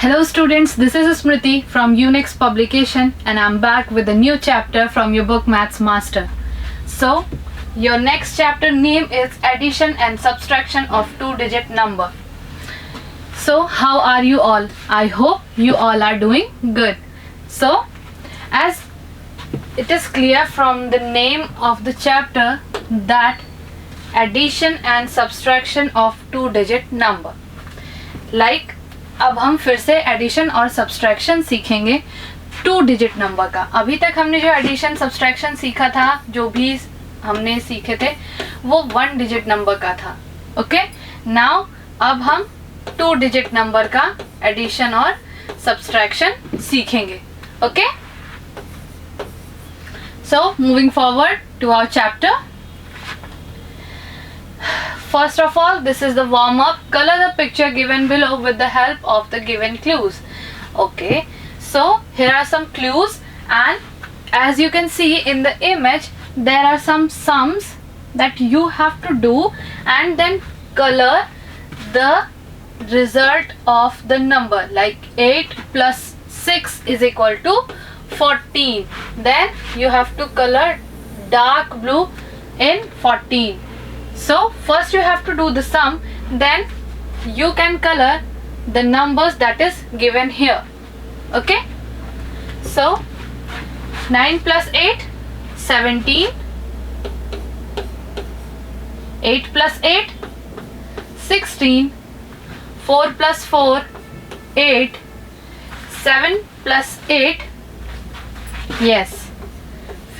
Hello students, this is Smriti from Unix Publication and I'm back with a new chapter from your book Maths Master. So, your next chapter name is Addition and Subtraction of Two-Digit Number. So, how are you all? I hope you all are doing good. So, as it is clear from the name of the chapter that addition and subtraction of two-digit number. Like अब हम फिर से addition और subtraction सीखेंगे to digit number का. अभी तक हमने जो एडिशन सब्सट्रैक्शन सीखा था, जो भी हमने सीखे थे वो वन डिजिट नंबर का था. ओके, नाउ अब हम टू डिजिट नंबर का एडिशन और सब्सट्रैक्शन सीखेंगे. Okay, so moving forward to our chapter. First of all, this is the warm-up. Color the picture given below with the help of the given clues. Okay, so here are some clues, and as you can see in the image, there are some sums that you have to do and then color the result of the number. Like 8 plus 6 is equal to 14. Then you have to color dark blue in 14. So first you have to do the sum, then you can color the numbers that is given here. Okay, so 9 plus 8 17, 8 plus 8 16, 4 plus 4 8, 7 plus 8 yes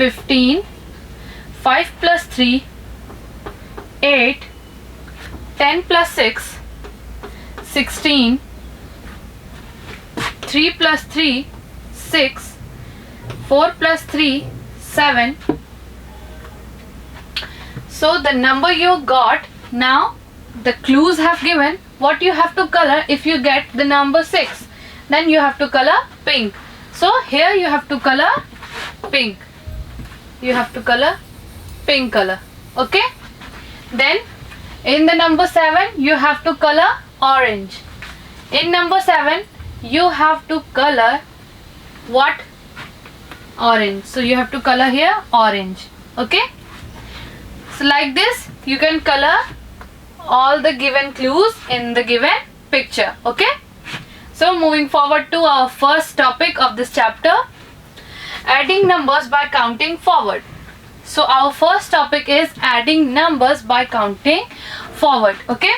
15, 5 plus 3 8, 10 plus 6 16, 3 plus 3 6, 4 plus 3 7. So the number you got, now the clues have given what you have to color. If you get the number 6, then you have to color pink. So here you have to color pink. You have to color pink color. Okay, then in the number 7 you have to color orange. In number 7 you have to color what? Orange. So you have to color here orange. Okay, so like this you can color all the given clues in the given picture. Okay, so moving forward to our first topic of this chapter, adding numbers by counting forward. So our first topic is adding numbers by counting forward. Okay,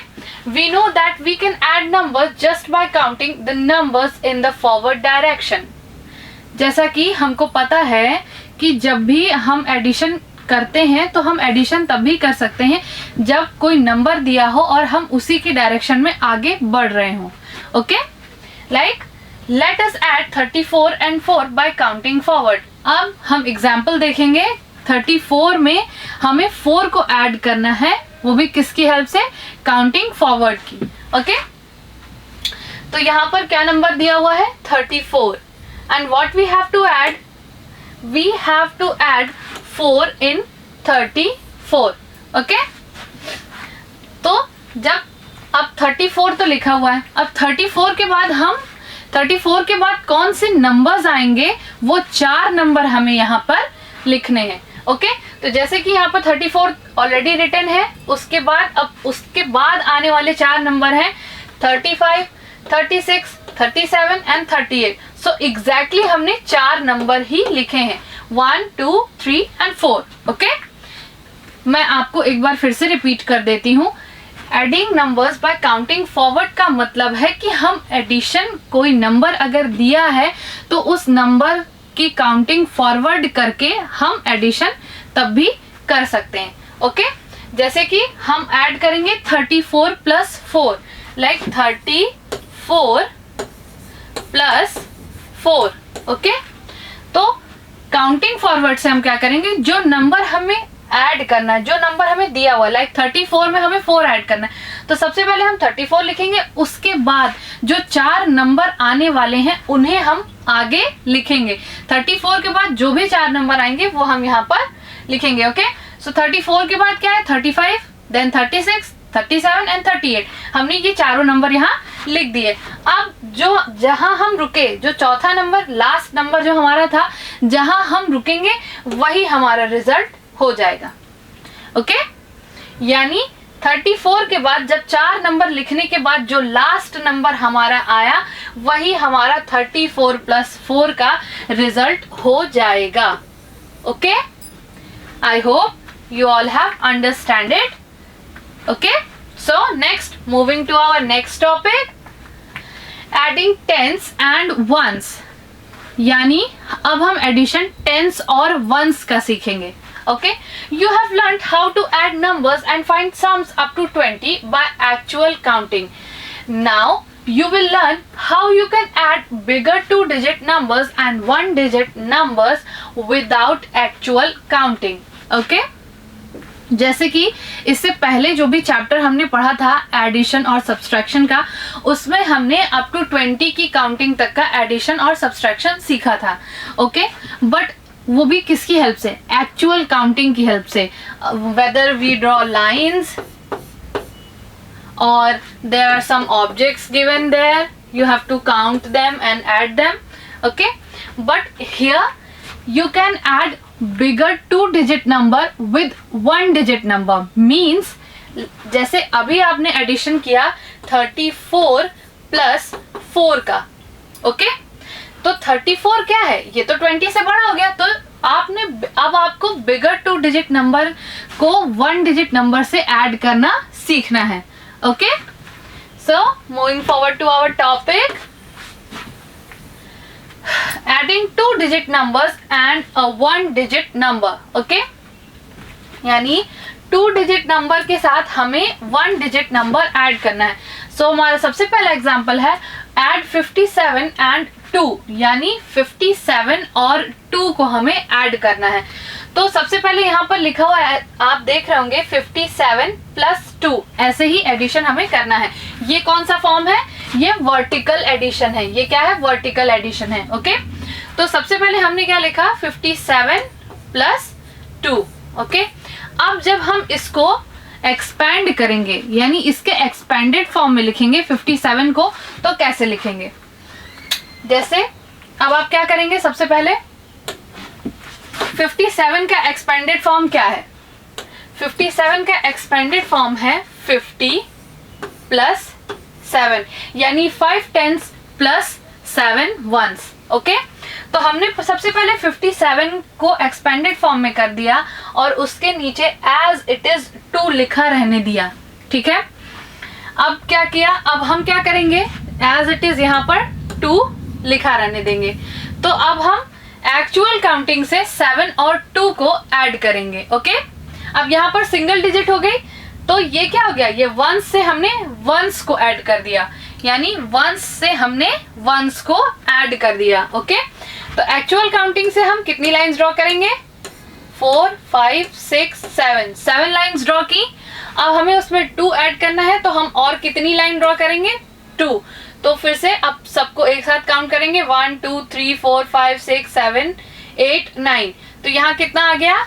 we know that we can add numbers just by counting the numbers in the forward direction. जैसा कि हमको पता है कि जब भी हम addition करते हैं तो हम एडिशन तब भी कर सकते हैं जब कोई नंबर दिया हो और हम उसी की डायरेक्शन में आगे बढ़ रहे हों. Okay, like let us add 34 and 4 by counting forward. अब हम एग्जाम्पल देखेंगे. 34 में हमें 4 को ऐड करना है, वो भी किसकी हेल्प से? काउंटिंग फॉरवर्ड की. ओके, तो यहाँ पर क्या नंबर दिया हुआ है? 34. And what we have to add? We have to add 4 in 34. Okay, तो जब अब 34 तो लिखा हुआ है, अब 34 के बाद हम 34 के बाद कौन से नंबर्स आएंगे वो 4 नंबर हमें यहाँ पर लिखने हैं. ओके, तो जैसे कि यहाँ पर 34 ऑलरेडी रिटन है, उसके बाद अब उसके बाद आने वाले 4 नंबर हैं 35, 36, 37 एंड 38. सो एग्जैक्टली हमने 4 नंबर ही लिखे हैं, 1, 2, 3 एंड 4. ओके, मैं आपको एक बार फिर से रिपीट कर देती हूँ. Adding numbers by counting forward का मतलब है कि हम एडिशन, कोई नंबर अगर दिया है तो उस नंबर की काउंटिंग फॉरवर्ड करके हम एडिशन तब भी कर सकते हैं. ओके, जैसे कि हम ऐड करेंगे 34 प्लस 4, लाइक 34 प्लस 4. ओके, तो काउंटिंग फॉरवर्ड से हम क्या करेंगे, जो नंबर हमें ऐड करना है, जो नंबर हमें दिया हुआ है, लाइक 34 में हमें 4 ऐड करना है, तो सबसे पहले हम 34 लिखेंगे, उसके बाद जो 4 नंबर आने वाले हैं उन्हें हम आगे लिखेंगे. 34 के बाद जो भी 4 नंबर आएंगे वो हम यहाँ पर लिखेंगे. ओके, सो 34 के बाद क्या है? 35, देन 36, 37 एंड 38. हमने ये चारों नंबर यहाँ लिख दिए. अब जो जहां हम रुके, जो चौथा नंबर लास्ट नंबर जो हमारा था, जहां हम रुकेंगे वही हमारा रिजल्ट हो जाएगा। ओके, यानी 34 के बाद जब 4 नंबर लिखने के बाद जो लास्ट नंबर हमारा आया वही हमारा 34 + 4 का रिजल्ट हो जाएगा। Okay, I hope you all have understand it. Okay, so next, moving to our next topic, adding tens and ones. यानी अब हम एडिशन टेंस और वंस का सीखेंगे। Okay, you have learned how to add numbers and find sums up to 20 by actual counting. Now you will learn how you can add bigger 2-digit numbers and 1-digit numbers without actual counting. Okay? जैसे कि इससे पहले जो भी chapter हमने पढ़ा था addition और सब्सट्रैक्शन का, उसमें हमने अप टू 20 की काउंटिंग तक का एडिशन और सब्सट्रैक्शन सीखा था। ओके, बट वो भी किसकी हेल्प से? एक्चुअल काउंटिंग की हेल्प से। वेदर वी ड्रॉ लाइन्स और there are some objects given there, you have to count them and add them. Okay, but here you can add bigger 2-digit number with 1-digit number, means जैसे अभी आपने addition किया 34 + 4 का। Okay, तो 34 क्या है? ये तो 20 से बड़ा हो गया, तो आपने अब आपको बिगर 2-digit नंबर को 1-digit नंबर से ऐड करना सीखना है। Okay, so moving forward to our topic, adding 2-digit numbers and a 1-digit number. Okay, यानी 2-digit नंबर के साथ हमें 1-digit नंबर ऐड करना है। सो हमारा सबसे पहला एग्जांपल है add 57 and 2, यानी 57 और 2 को हमें ऐड करना है। तो सबसे पहले यहाँ पर लिखा हुआ है, आप देख रहे होंगे 57 + 2, ऐसे ही एडिशन हमें करना है। ये कौन सा फॉर्म है? ये वर्टिकल एडिशन है। ये क्या है? वर्टिकल एडिशन है। ओके, तो सबसे पहले हमने क्या लिखा? 57 + 2। ओके, अब जब हम इसको एक्सपैंड करेंगे, यानी इसके एक्सपेंडेड फॉर्म में लिखेंगे 57 को, तो कैसे लिखेंगे? जैसे अब आप क्या करेंगे? सबसे पहले 57 का एक्सपेंडेड फॉर्म क्या है? 57 का एक्सपेंडेड फॉर्म है 50 + 7, यानी 5 10s + 7 1s। ओके, तो हमने सबसे पहले 57 को एक्सपेंडेड फॉर्म में कर दिया और उसके नीचे एज इट इज 2 लिखा रहने दिया। ठीक है, अब क्या किया? अब हम क्या करेंगे? एज इट इज यहाँ पर 2 लिखा रहने देंगे। तो अब हम एक्चुअल काउंटिंग से 7 और 2 को ऐड करेंगे। ओके, अब यहाँ पर सिंगल डिजिट हो गई, तो ये क्या हो गया? ये 1 से हमने 1s को ऐड कर दिया, यानी 1 से हमने 1s को ऐड कर दिया। ओके, तो एक्चुअल काउंटिंग से हम कितनी लाइंस ड्रॉ करेंगे? 4 5 6 7 लाइंस ड्रॉ की। अब हमें उसमें 2 ऐड करना है, तो हम और कितनी लाइन ड्रॉ करेंगे? 2। तो फिर से अब सबको एक साथ काउंट करेंगे, 1 2 3 4 5 6 7 8 9। तो यहाँ कितना आ गया?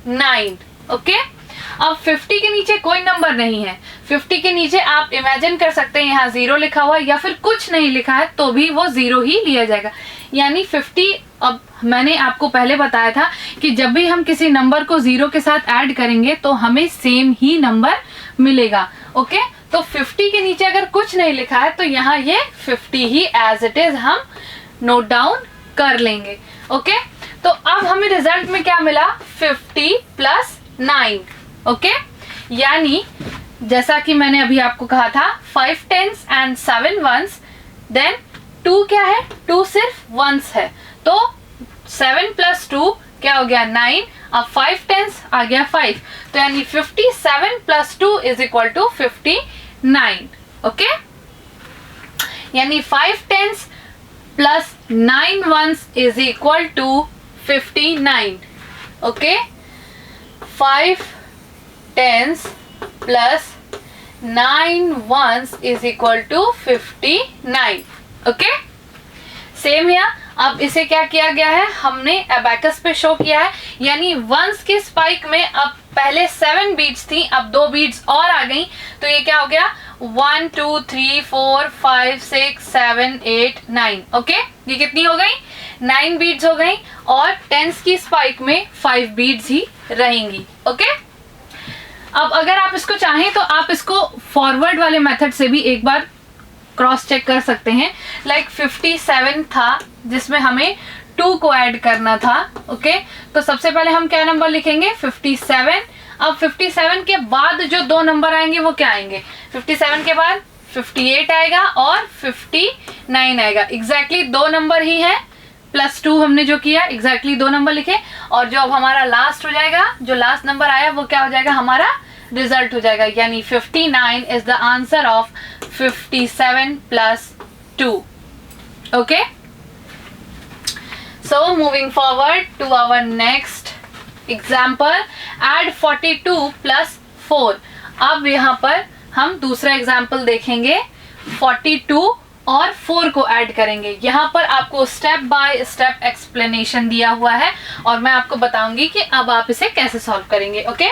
9। ओके, अब 50 के नीचे कोई नंबर नहीं है। 50 के नीचे आप इमेजिन कर सकते हैं यहाँ 0 लिखा हुआ है या फिर कुछ नहीं लिखा है, तो भी वो 0 ही लिया जाएगा। यानी 50, अब मैंने आपको पहले बताया था कि जब भी हम किसी नंबर को 0 के साथ ऐड करेंगे तो हमें सेम ही नंबर मिलेगा। ओके, तो 50 के नीचे अगर कुछ नहीं लिखा है तो यहाँ ये 50 ही एज इट इज हम नोट डाउन कर लेंगे। ओके, तो अब हमें रिजल्ट में क्या मिला? 50 + 9। ओके, यानी जैसा कि मैंने अभी आपको कहा था 5 10s and 7 1s, देन 2 क्या है? 2 सिर्फ 1s है, तो 7 + 2 क्या हो गया? 9। अब 5 10s आ गया 5, तो यानी 57 + 2 = 59। ओके, यानी 5 10s + 9 1s = 59। Okay, 5 10s + 9 1s = 59। Okay, same है। अब इसे क्या किया गया है? हमने अबैकस पे शो किया है, यानी 1s के स्पाइक में अब पहले 7 बीट्स थी, अब 2 बीट्स और आ गई, तो ये क्या हो गया? 1 2 3 4 5 6 7 8 9। ओके, ये कितनी हो गई? 9 बीड्स हो गई और टेंस की स्पाइक में 5 बीड्स ही रहेंगी। ओके, अब अगर आप इसको चाहें तो आप इसको फॉरवर्ड वाले मेथड से भी एक बार क्रॉस चेक कर सकते हैं। लाइक 57 था जिसमें हमें 2 को ऐड करना था। ओके, तो सबसे पहले हम क्या नंबर लिखेंगे? 57। अब 57 के बाद जो 2 नंबर आएंगे वो क्या आएंगे? 57 के बाद 58 आएगा और 59 आएगा। एग्जैक्टली 2 नंबर ही है, +2 हमने जो किया एग्जैक्टली 2 नंबर लिखे। और जो अब हमारा लास्ट हो जाएगा, जो लास्ट नंबर आया वो क्या हो जाएगा? हमारा रिजल्ट हो जाएगा। यानी 59 is the answer of 57 + 2। Okay, so moving forward to our next example, add 42 + 4। अब यहाँ पर हम दूसरा एग्जाम्पल देखेंगे। 42 और 4 को ऐड करेंगे। यहाँ पर आपको स्टेप बाय स्टेप एक्सप्लेनेशन दिया हुआ है और मैं आपको बताऊंगी कि अब आप इसे कैसे सॉल्व करेंगे। ओके,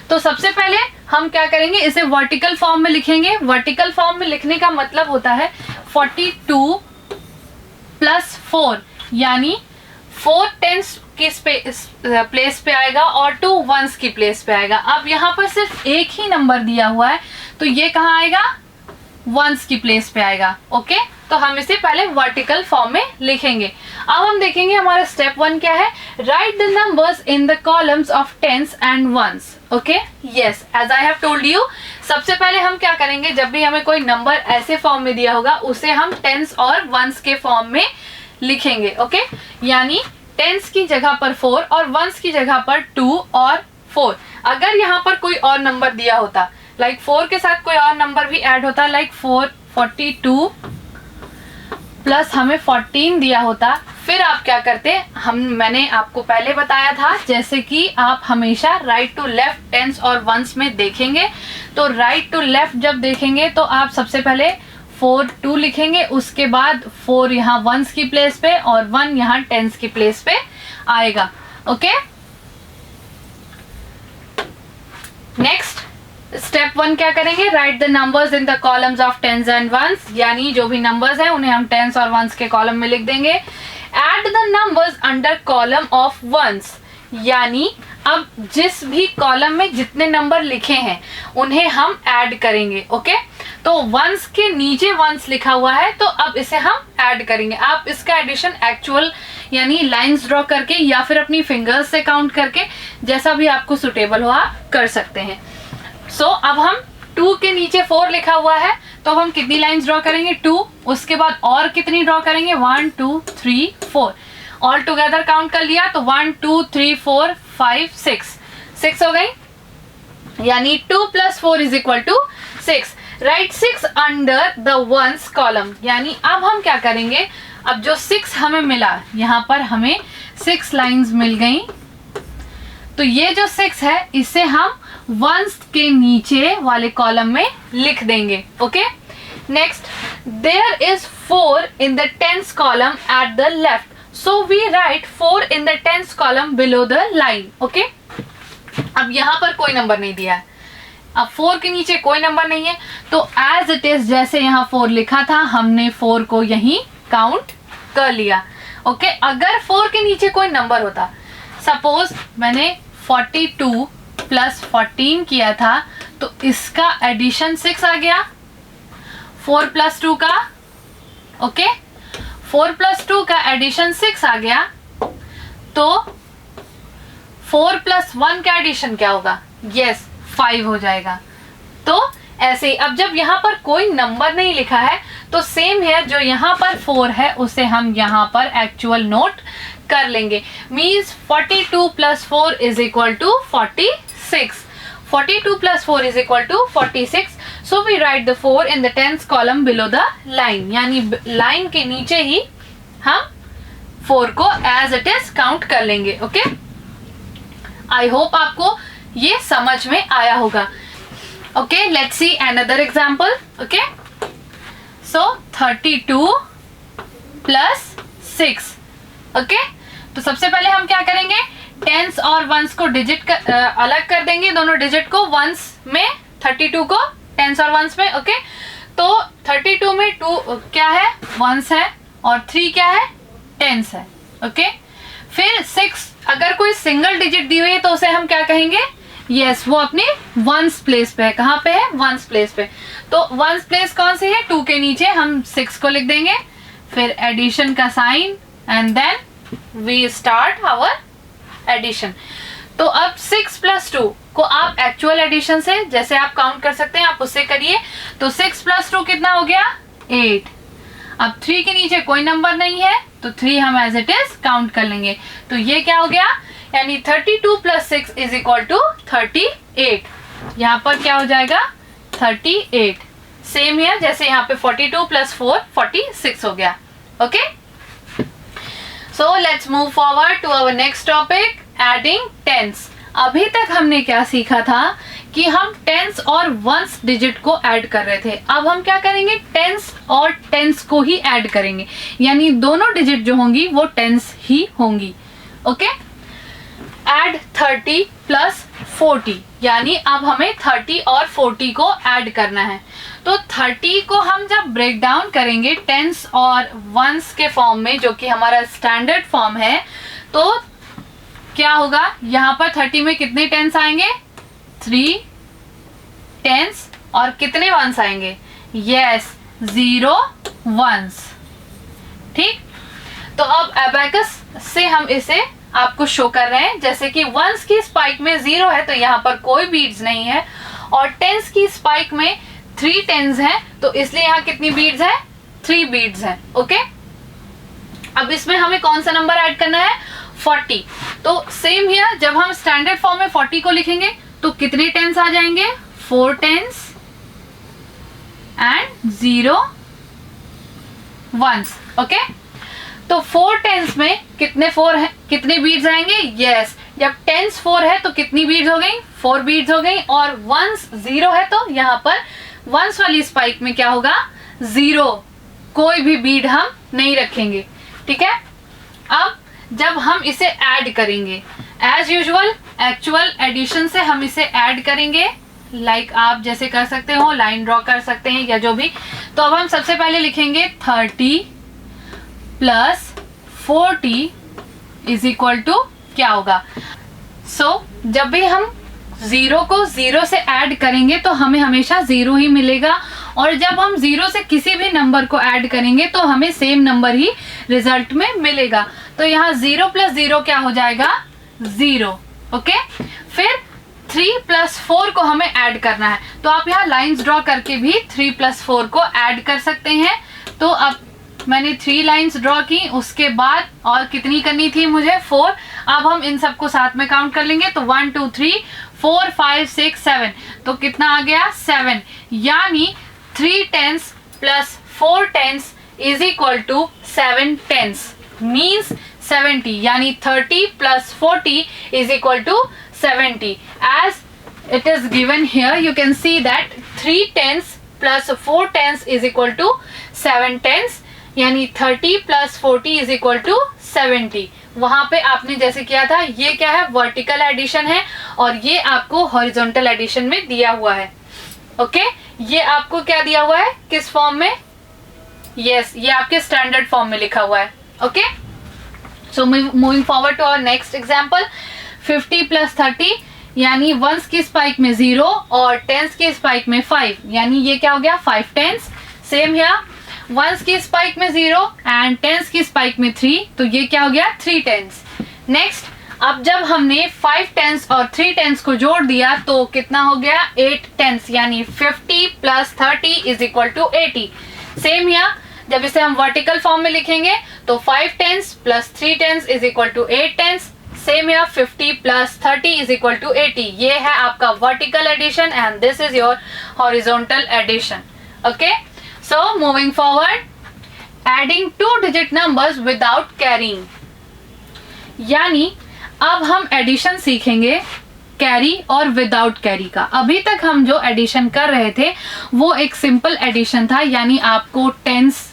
तो सबसे पहले हम क्या करेंगे? इसे वर्टिकल फॉर्म में लिखेंगे। वर्टिकल फॉर्म में लिखने का मतलब होता है 42 + 4, यानी 4 टेंस की प्लेस पे आएगा और 2 वंस की प्लेस पे आएगा। अब यहाँ पर सिर्फ एक ही नंबर दिया हुआ है तो ये कहाँ आएगा? वंस की प्लेस पे आएगा। ओके, तो हम इसे पहले वर्टिकल फॉर्म में लिखेंगे। अब हम देखेंगे हमारा स्टेप 1 क्या है? Write the numbers in the columns of tens and ones. Okay, yes, as I have told you, सबसे पहले हम क्या करेंगे? जब भी हमें कोई नंबर ऐसे फॉर्म में दिया होगा उसे हम टेंस और वंस के फॉर्म में लिखेंगे। ओके, यानी टेंस की जगह पर 4 और वंस की जगह पर 2 और 4। अगर यहाँ पर कोई और नंबर दिया होता, लाइक 4 के साथ कोई और नंबर भी ऐड होता, लाइक 42 प्लस हमें 14 दिया होता, फिर आप क्या करते? मैंने आपको पहले बताया था जैसे कि आप हमेशा राइट टू लेफ्ट टेंस और वंस में देखेंगे। तो राइट टू लेफ्ट जब देखेंगे तो आप सबसे पहले 4 2 लिखेंगे, उसके बाद 4 यहाँ वंस की प्लेस पे और 1 यहाँ टेंस की प्लेस पे आएगा। ओके, नेक्स्ट स्टेप 1 क्या करेंगे? Write the numbers in the columns of tens and ones, यानी जो भी नंबर्स हैं उन्हें हम टेंस और वंस के कॉलम में लिख देंगे। Add the numbers under column of ones, यानी अब जिस भी कॉलम में जितने नंबर लिखे हैं उन्हें हम ऐड करेंगे। ओके, तो वंस के नीचे वंस लिखा हुआ है तो अब इसे हम ऐड करेंगे। आप इसका एडिशन एक्चुअल यानी लाइंस ड्रॉ करके या फिर अपनी फिंगर्स से काउंट करके, जैसा भी आपको सुटेबल हो आप कर सकते हैं। सो अब हम 2 के नीचे 4 लिखा हुआ है तो हम कितनी लाइंस ड्रॉ करेंगे? 2। उसके बाद और कितनी ड्रॉ करेंगे? 1 2 3 4। ऑल टुगेदर काउंट कर लिया तो 1 2 3 4 5 6 हो गई, यानी 2 + 4 = 6। Right 6 under the ones column, यानी अब हम क्या करेंगे? अब जो 6 हमें मिला, यहाँ पर हमें 6 लाइंस मिल गई, तो ये जो 6 है इसे हम वंस के नीचे वाले कॉलम में लिख देंगे। Okay, next, there is 4 in the tens column at the left, so we write 4 in the tens column below the line. Okay, अब यहाँ पर कोई नंबर नहीं दिया है, अब 4 के नीचे कोई नंबर नहीं है तो एज इट इज जैसे यहाँ 4 लिखा था हमने 4 को यहीं काउंट कर लिया। ओके, अगर 4 के नीचे कोई नंबर होता, सपोज मैंने 42 + 14 किया था तो इसका एडिशन 6 आ गया 4 + 2 का। ओके, 4 + 2 का एडिशन 6 आ गया तो 4 + 1 का एडिशन क्या होगा? यस, 5 हो जाएगा। तो ऐसे ही अब जब यहाँ पर कोई नंबर नहीं लिखा है तो सेम है, जो यहाँ पर 4 है उसे हम यहाँ पर एक्चुअल नोट कर लेंगे। Means 42 + 4 = 46। 42 + 4 = 46। So we write the 4 in the tens column below the line, यानी लाइन के नीचे ही हम 4 को as it is काउंट कर लेंगे। ओके, आई होप आपको ये समझ में आया होगा। Okay, let's see another example. Okay, so 32 + 6। Okay, तो सबसे पहले हम क्या करेंगे? टेंस और वंस को डिजिट अलग कर देंगे, दोनों डिजिट को। वंस में 32 को टेंस और वंस में। ओके, तो 32 में 2 क्या है, वंस है, और 3 क्या है, टेंस है। ओके, फिर 6 अगर कोई सिंगल डिजिट दी हुई है तो उसे हम क्या कहेंगे, यस वो अपने वंस प्लेस पे है। कहाँ पे है, वंस प्लेस पे। तो वंस प्लेस कौन सी है, 2 के नीचे हम 6 को लिख देंगे, फिर एडिशन का sign, and then we start our addition. तो अब 6 + 2 को आप एक्चुअल एडिशन से जैसे आप काउंट कर सकते हैं आप उससे करिए। तो 6 + 2 कितना हो गया, 8। अब 3 के नीचे कोई नंबर नहीं है तो 3 हम एज इट इज काउंट कर लेंगे। तो ये क्या हो गया, यानी 32 + 6 = 38। यहाँ पर क्या हो जाएगा, 38। सेम है जैसे यहाँ पे 42 + 4 46 हो गया। Okay, so let's move forward to our next topic, adding tens. अभी तक हमने क्या सीखा था कि हम टेंस और वंस डिजिट को ऐड कर रहे थे। अब हम क्या करेंगे, टेंस और टेंस को ही ऐड करेंगे, यानी दोनों डिजिट जो होंगी वो टेंस ही होंगी। ओके, ऐड 30 + 40, यानी अब हमें 30 और 40 को ऐड करना है। तो 30 को हम जब ब्रेक डाउन करेंगे टेंस और वंस के फॉर्म में, जो कि हमारा स्टैंडर्ड फॉर्म है, तो क्या होगा, यहाँ पर 30 में कितने टेंस आएंगे, 3 टेंस, और कितने वंस आएंगे, यस 0 वंस। ठीक, तो अब अबैकस से हम इसे आपको शो कर रहे हैं, जैसे कि वंस की स्पाइक में 0 है तो यहाँ पर कोई बीड्स नहीं है, और टेंस की स्पाइक में 3 टेंस है तो इसलिए यहाँ कितनी बीड्स है, 3 बीड्स है। ओके, अब इसमें हमें कौन सा नंबर ऐड करना है, 40। तो सेम हियर जब हम स्टैंडर्ड फॉर्म में 40 को लिखेंगे तो कितने टेंस आ जाएंगे, 4 टेंस एंड 0 वंस। ओके, तो 4 टेंस में कितने 4 है, कितने बीड्स आएंगे, यस जब टेंस 4 है तो कितनी बीड्स हो गई, 4 बीड्स हो गई, और वंस 0 है तो यहाँ पर वंस वाली स्पाइक में क्या होगा, 0, कोई भी बीड हम नहीं रखेंगे। ठीक है, अब जब हम इसे ऐड करेंगे एज यूजुअल एक्चुअल एडिशन से हम इसे ऐड करेंगे, लाइक आप जैसे कर सकते हो, लाइन ड्रॉ कर सकते हैं या जो भी। तो अब हम सबसे पहले लिखेंगे 30 + 40 = क्या होगा। सो जब भी हम 0 को 0 से ऐड करेंगे तो हमें हमेशा 0 ही मिलेगा, और जब हम 0 से किसी भी नंबर को ऐड करेंगे तो हमें सेम नंबर ही रिजल्ट में मिलेगा। तो यहाँ 0 + 0 क्या हो जाएगा, 0। ओके, फिर 3 + 4 को हमें ऐड करना है, तो आप यहाँ लाइंस ड्रॉ करके भी 3 + 4 को ऐड कर सकते हैं। तो अब मैंने 3 लाइंस ड्रॉ की, उसके बाद और कितनी करनी थी मुझे, 4। अब हम इन सबको साथ में काउंट कर लेंगे, तो 1 2 3 4 5 6 7, तो कितना आ गया, 7। यानी 3 टेंस + 4 टेंस = 7 टेंस, मीन्स 70, यानी 30 + 40 = 70. As it is given here, you can see that 3 tens plus 4 tens is equal to 7 tens, यानी 30 + 40 = 70। वहां पे आपने जैसे किया था, ये क्या है, वर्टिकल एडिशन है, और ये आपको हॉरिजॉन्टल एडिशन में दिया हुआ है। ओके, ये आपको क्या दिया हुआ है, किस फॉर्म में, यस ये आपके स्टैंडर्ड फॉर्म में लिखा हुआ है। Okay, so moving forward to our next example, 50 + 30, यानी वंस की स्पाइक में 0 और टेंस की स्पाइक में 5, यानी ये क्या हो गया, 5 टेंस। सेम हियर, वंस की स्पाइक में 0 एंड टेंस की स्पाइक में 3, तो ये क्या हो गया, 3 टेंस। नेक्स्ट, अब जब हमने 5 टेंस और 3 टेंस को जोड़ दिया तो कितना हो गया, 8 टेंस, यानी 50 + 30 = 80। सेम हियर, जब इसे हम वर्टिकल फॉर्म में लिखेंगे तो 5 tens + 3 tens = 8 tens. Same here, 50 + 30 = 80। ये है आपका vertical addition and this is your horizontal addition. Okay, so moving forward, adding 2 digit numbers without carrying, यानी अब हम एडिशन सीखेंगे कैरी और विदाउट कैरी का। अभी तक हम जो एडिशन कर रहे थे वो एक सिंपल एडिशन था, यानी आपको टेंस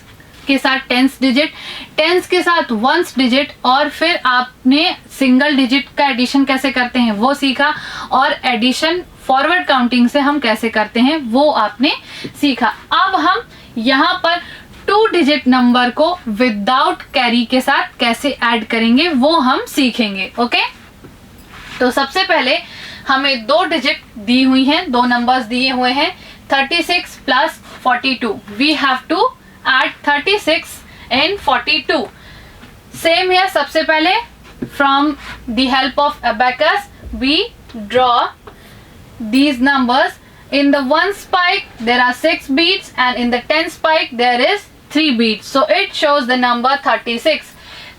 के साथ टेंस डिजिट, टेंस के साथ वंस डिजिट, और फिर आपने सिंगल डिजिट का एडिशन कैसे करते हैं वो सीखा, और एडिशन फॉरवर्ड काउंटिंग से हम कैसे करते हैं वो आपने सीखा। अब हम यहाँ पर 2 डिजिट नंबर को विदाउट कैरी के साथ कैसे ऐड करेंगे वो हम सीखेंगे। ओके, तो सबसे पहले हमें 2 डिजिट दी हुई हैं, 2 नंबर्स दिए हुए हैं 36 plus 42। We have to add 36 and 42। Same here, सबसे पहले from the help of abacus we draw these numbers. In the 1 spike there are 6 beats and in the 10 spike there is 3 beats, so it shows the number 36.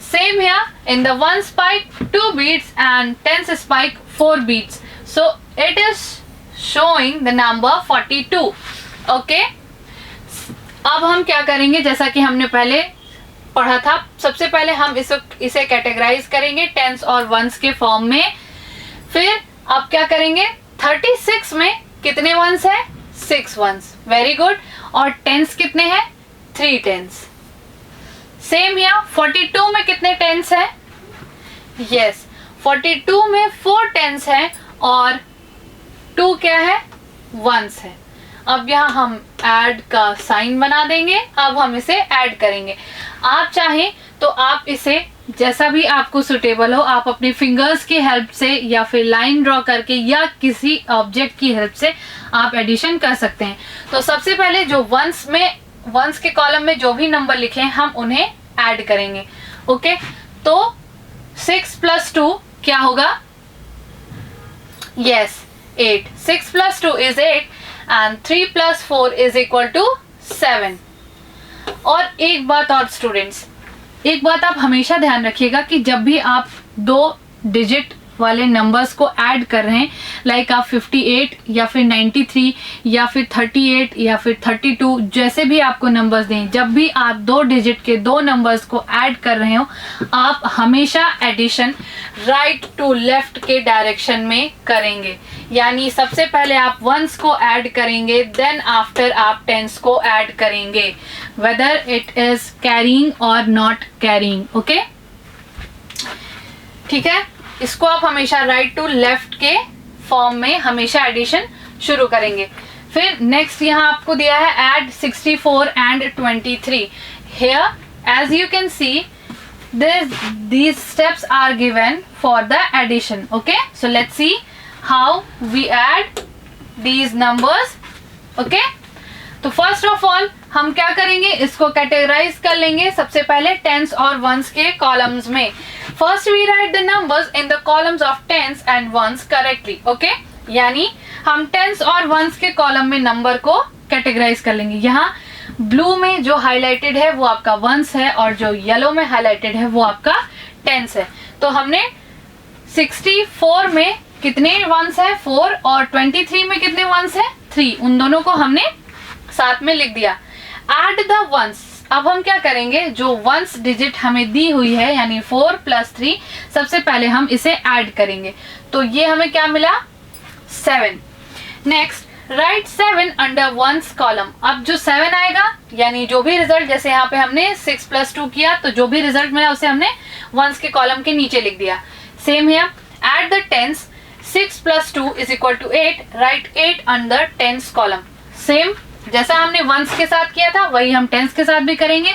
Same here, in the 1 spike 2 beats and 10th spike 4 beats, so it is showing the number 42. Okay, अब हम क्या करेंगे, जैसा कि हमने पहले पढ़ा था, सबसे पहले हम इसे कैटेगराइज करेंगे टेंस और वंस के फॉर्म में। फिर अब क्या करेंगे, 36 में कितने वंस है, 6 वंस, वेरी गुड। और टेंस कितने हैं, 3 टेंस। सेम हियर, 42 में कितने टेंस है, यस 42 में 4 टेंस है और 2 क्या है, वंस है। अब यहाँ हम ऐड का साइन बना देंगे, अब हम इसे ऐड करेंगे। आप चाहें तो आप इसे जैसा भी आपको सुटेबल हो, आप अपने फिंगर्स की हेल्प से या फिर लाइन ड्रॉ करके या किसी ऑब्जेक्ट की हेल्प से आप एडिशन कर सकते हैं। तो सबसे पहले जो वंस के कॉलम में जो भी नंबर लिखे हैं हम उन्हें ऐड करेंगे। ओके, तो 6 प्लस 2 क्या होगा, yes 8। 6 plus 2 is 8 and 3 plus 4 is equal to 7। और एक बात और स्टूडेंट्स, एक बात आप हमेशा ध्यान रखिएगा कि जब भी आप 2 डिजिट वाले नंबर्स को ऐड कर रहे हैं, लाइक आप 58 या फिर 93 या फिर 38 या फिर 32, जैसे भी आपको नंबर्स दें, जब भी आप 2 डिजिट के 2 नंबर्स को ऐड कर रहे हो, आप हमेशा एडिशन राइट टू लेफ्ट के डायरेक्शन में करेंगे। यानी सबसे पहले आप वंस को ऐड करेंगे, देन आफ्टर आप टेंस को ऐड करेंगे, वेदर इट इज कैरिंग और नॉट कैरिंग। ओके, ठीक है, इसको आप हमेशा राइट टू लेफ्ट के फॉर्म में हमेशा एडिशन शुरू करेंगे। फिर नेक्स्ट यहाँ आपको दिया है add 64 and 23। Here as you can see these steps are given for the addition. Okay, so let's see how we add these numbers. Okay, तो फर्स्ट ऑफ ऑल हम क्या करेंगे, इसको कैटेगराइज कर लेंगे सबसे पहले टेंस और वंस के कॉलम्स में। First we write the numbers in the columns of tens and ones correctly. Okay, यानी हम टेंस और वंस के कॉलम में नंबर को कैटेगराइज कर लेंगे। यहाँ ब्लू में जो हाईलाइटेड है वो आपका वंस है और जो येलो में हाईलाइटेड है वो आपका टेंस है। तो हमने 64 में कितने वंस है, 4, और 23 में कितने वंस है, 3, उन दोनों को हमने साथ में लिख दिया। ऐड द वंस, अब हम क्या करेंगे, जो वंस डिजिट हमें दी हुई है यानी 4 प्लस 3, सबसे पहले हम इसे ऐड करेंगे। तो ये हमें क्या मिला, 7। Next right 7 under ones column. अब जो 7 आएगा यानी जो भी रिजल्ट, जैसे यहाँ पे हमने 6 प्लस 2 किया तो जो भी रिजल्ट मिला उसे हमने वंस के कॉलम के नीचे लिख दिया। Same here, add the tens, 6 plus 2 is equal to 8, write 8 under tens column. सेम जैसा हमने वंस के साथ किया था वही हम टेंस के साथ भी करेंगे।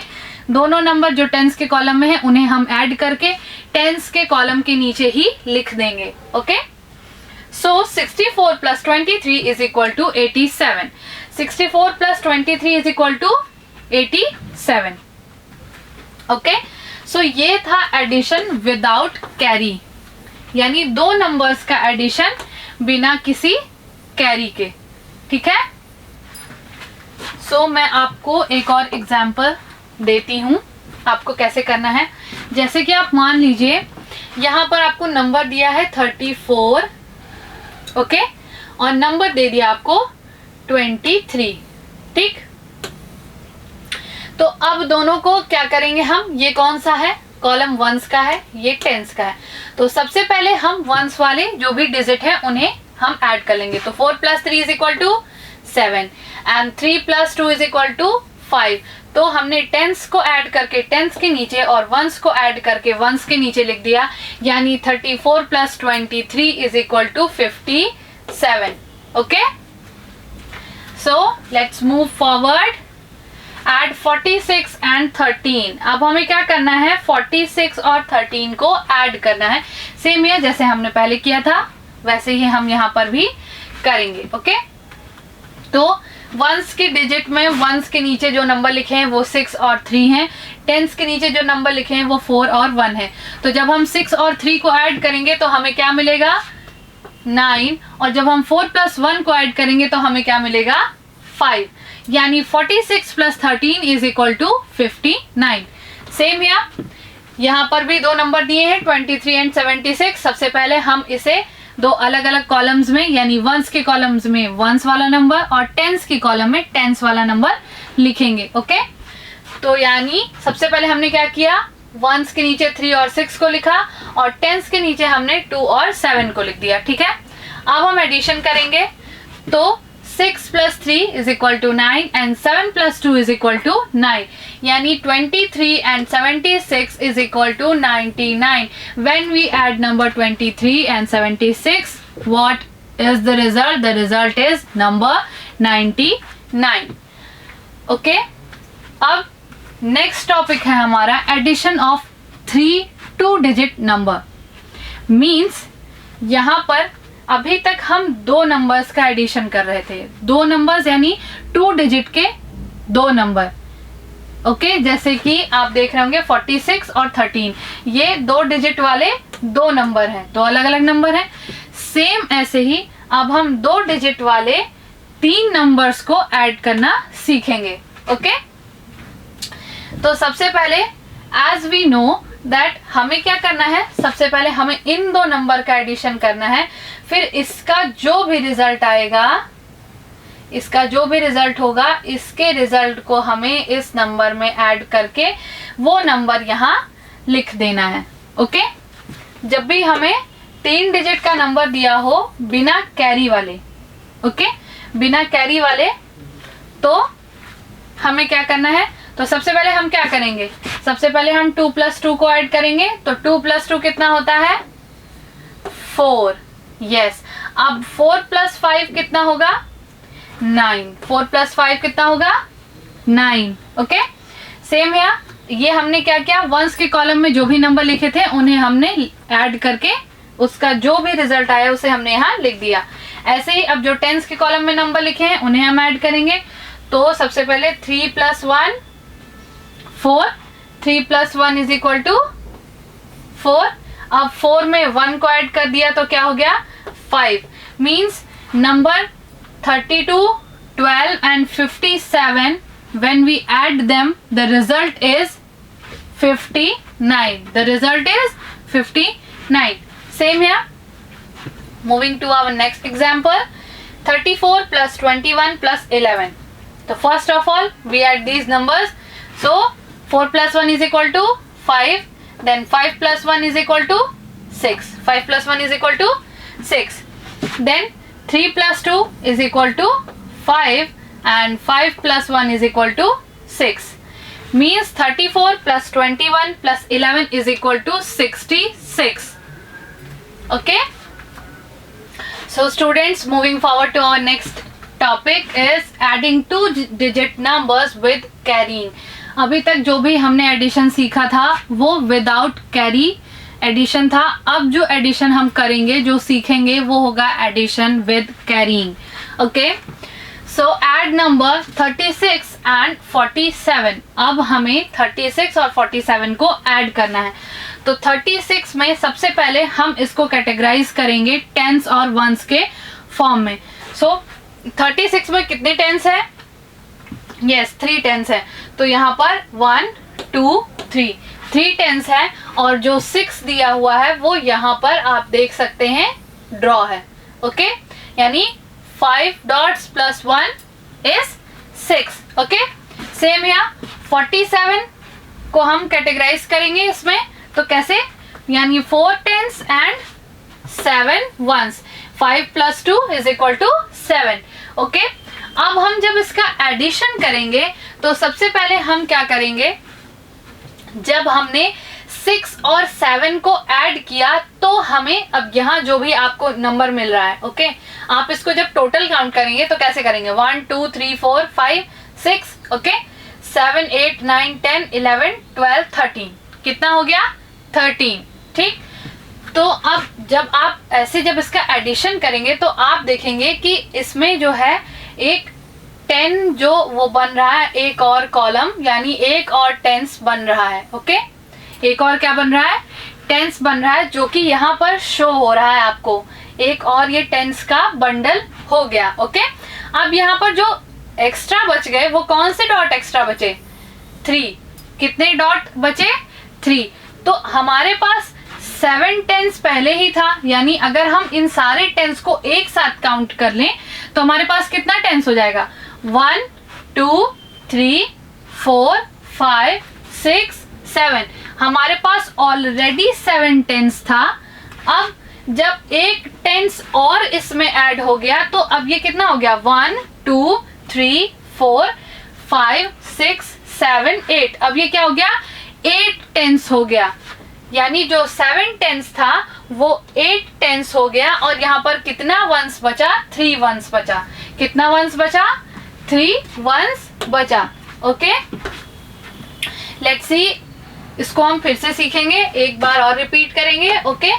दोनों नंबर जो टेंस के कॉलम में है उन्हें हम ऐड करके टेंस के कॉलम के नीचे ही लिख देंगे। Okay, so 64 plus 23 is equal to 87। 64 plus 23 is equal to 87। Okay, so ये था एडिशन विदाउट कैरी, यानी 2 नंबर्स का एडिशन बिना किसी कैरी के। ठीक है, सो मैं आपको एक और एग्जाम्पल देती हूँ आपको कैसे करना है। जैसे कि आप मान लीजिए यहाँ पर आपको नंबर दिया है 34, ओके, और नंबर दे दिया आपको 23। ठीक, तो अब दोनों को क्या करेंगे हम, ये कौन सा है, कॉलम वंस का है, ये टेंस का है। तो सबसे पहले हम वंस वाले जो भी डिजिट है उन्हें हम ऐड कर लेंगे। तो 4 plus 3 is equal to 7 and 3 plus 2 is equal to 5। तो हमने टेंस को ऐड करके टेंस के नीचे और वंस को ऐड करके वंस के नीचे लिख दिया, यानी 34 plus 23 is equal to 57। Okay, so let's move forward. Add 46 and 13. अब हमें क्या करना है, 46 और 13 को ऐड करना है. सेम है जैसे हमने पहले किया था वैसे ही हम यहाँ पर भी करेंगे. ओके, तो वंस के डिजिट में वंस के नीचे जो नंबर लिखे हैं वो 6 और 3 हैं. टेंस के नीचे जो नंबर लिखे हैं वो 4 और 1 है. तो जब हम 6 और 3 को ऐड करेंगे तो हमें क्या मिलेगा, 9. और जब हम 4 + 1 को ऐड करेंगे तो हमें क्या मिलेगा, 5. यानी 46 + 13 इज इक्वल टू 59. सेम यहाँ पर भी दो नंबर दिए हैं 23 एंड 76. सबसे पहले हम इसे दो अलग अलग कॉलम्स में यानी वंस के कॉलम्स में वंस वाला नंबर और टेंस के कॉलम में टेंस वाला नंबर लिखेंगे. ओके, तो यानी सबसे पहले हमने क्या किया, वंस के नीचे 3 और 6 को लिखा और टेंस के नीचे हमने 2 और 7 को लिख दिया. ठीक है, अब हम एडिशन करेंगे तो 6 + 3 is equal to 9 and 7 + 2 is equal to 9. यानी 23 and 76 is equal to 99. When we add number 23 and 76, what is the result? The result is number 99. Okay? अब next topic है हमारा addition of 3 2-digit number. Means यहाँ पर अभी तक हम दो नंबर्स का एडिशन कर रहे थे. दो नंबर्स यानी 2 डिजिट के दो नंबर. ओके, जैसे कि आप देख रहे होंगे 46 और 13 ये 2 डिजिट वाले दो नंबर हैं, दो अलग अलग नंबर हैं. सेम ऐसे ही अब हम 2 डिजिट वाले 3 नंबर्स को ऐड करना सीखेंगे. ओके, तो सबसे पहले एज वी नो दैट हमें क्या करना है, सबसे पहले हमें इन दो नंबर का एडिशन करना है. फिर इसका जो भी रिजल्ट आएगा, इसका जो भी रिजल्ट होगा, इसके रिजल्ट को हमें इस नंबर में ऐड करके वो नंबर यहाँ लिख देना है. ओके, जब भी हमें 3 डिजिट का नंबर दिया हो बिना कैरी वाले, ओके, बिना कैरी वाले, तो हमें क्या करना है, तो सबसे पहले हम क्या करेंगे, सबसे पहले हम 2 + 2 को ऐड करेंगे. तो 2 + 2 कितना होता है, 4. यस, अब 4 + 5 कितना होगा, 9. 4 + 5 कितना होगा, 9. ओके, सेम है, ये हमने क्या किया, वंस के कॉलम में जो भी नंबर लिखे थे उन्हें हमने ऐड करके उसका जो भी रिजल्ट आया उसे हमने यहाँ लिख दिया. ऐसे ही अब जो टेंस के कॉलम में नंबर लिखे हैं उन्हें हम ऐड करेंगे. तो सबसे पहले 3 + 1 4. 3 + 1 इज इक्वल टू 4. अब 4 में 1 को ऐड कर दिया तो क्या हो गया, 5. Means number 32, 12 and 57, when we add them, the result is 59. The result is 59. Same here. Moving to our next example, 34 + 21 + 11. So first of all, we add these numbers. So 4 + 1 is equal to 5. Then 5 + 1 is equal to 6. 5 + 1 is equal to 6. Then 3 + 2 is equal to 5 and 5 + 1 is equal to 6. Means 34 + 21 + 11 is equal to 66. Okay. So students, moving forward to our next topic is adding 2-digit numbers with carrying. अभी तक जो भी हमने addition सीखा था वो without carry addition था. अब जो एडिशन हम करेंगे, जो सीखेंगे, वो होगा addition with carrying. Okay, so add number 36 and 47. अब हमें 36 और 47 को ऐड करना है. तो 36 में सबसे पहले हम इसको कैटेगराइज करेंगे टेंस और वंस के फॉर्म में. सो 36 में कितने टेंस है, यस 3 टेंस है. तो यहाँ पर 1 2 3 टेंस है और जो 6 दिया हुआ है वो यहाँ पर आप देख सकते हैं ड्रॉ है. ओके, यानी 5 dots + 1 is 6. ओके, सेम यहाँ 47 को हम कैटेगराइज करेंगे इसमें. तो कैसे, यानी 4 tens and 7 ones. 5 + 2 is equal to 7. Okay, अब हम जब इसका एडिशन करेंगे तो सबसे पहले हम क्या करेंगे, जब हमने 6 और 7 को ऐड किया तो हमें अब यहाँ जो भी आपको नंबर मिल रहा है, ओके, आप इसको जब टोटल काउंट करेंगे तो कैसे करेंगे, 1 2 3 4 5 6, ओके, 7 8 9 10 11 12 13, कितना हो गया 13, ठीक। तो अब जब आप ऐसे जब इसका एडिशन करेंगे तो आप देखेंगे कि इसमें जो है एक 10 जो वो बन रहा है, एक और कॉलम, यानी एक और टेंस बन रहा है, ओके, एक और क्या बन रहा है, टेंस बन रहा है, जो कि यहाँ पर शो हो रहा है आपको, एक और ये टेंस का बंडल हो गया, ओके। अब यहाँ पर जो एक्स्ट्रा बच गए वो कौन से डॉट एक्स्ट्रा बचे, 3, कितने डॉट बचे, 3। तो हमारे पास 7 टेंस पहले ही था, यानी अगर हम इन सारे टेंस को एक साथ काउंट कर लें तो हमारे पास कितना टेंस हो जाएगा, 1 2 3 4 5 6 7, हमारे पास ऑलरेडी 7 टेंस था। अब जब एक टेंस और इसमें ऐड हो गया तो अब ये कितना हो गया, 1 2 3 4 5 6 7 8, अब ये क्या हो गया, 8 टेंस हो गया, यानी जो 7 टेंस था वो 8 टेंस हो गया। और यहाँ पर कितना वंस बचा, 3 वंस बचा, कितना वंस बचा, 3 वंस बचा, ओके। लेट्स सी, इसको हम फिर से सीखेंगे, एक बार और रिपीट करेंगे, ओके।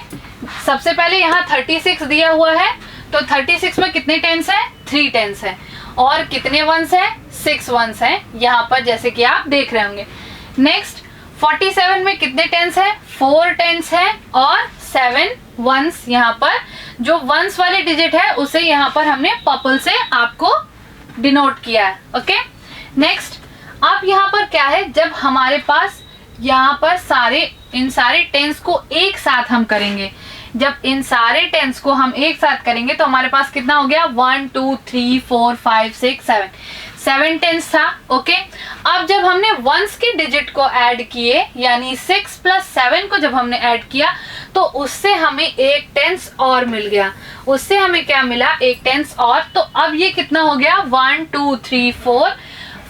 सबसे पहले यहाँ 36 दिया हुआ है, तो 36 में कितने टेंस है, 3 टेंस है, और कितने वंस है, 6 वंस है यहाँ पर, जैसे कि आप देख रहे होंगे। नेक्स्ट 47 में कितने टेंस है, 4 टेंस है और 7 वंस, यहाँ पर जो वंस वाले डिजिट है उसे यहाँ पर हमने पर्पल से आपको डिनोट किया है, ओके। नेक्स्ट अब यहाँ पर क्या है, जब हमारे पास यहाँ पर इन सारे टेंस को एक साथ हम करेंगे, जब इन सारे टेंस को हम एक साथ करेंगे तो हमारे पास कितना हो गया, 1 2 3 4 5 6 7 टेंस था, ओके। अब जब हमने वंस के डिजिट को ऐड किए, यानी 6 + 7 को जब हमने ऐड किया तो उससे हमें एक टेंस और मिल गया, उससे हमें क्या मिला, एक टेंस और। तो अब ये कितना हो गया, 1 2 3 4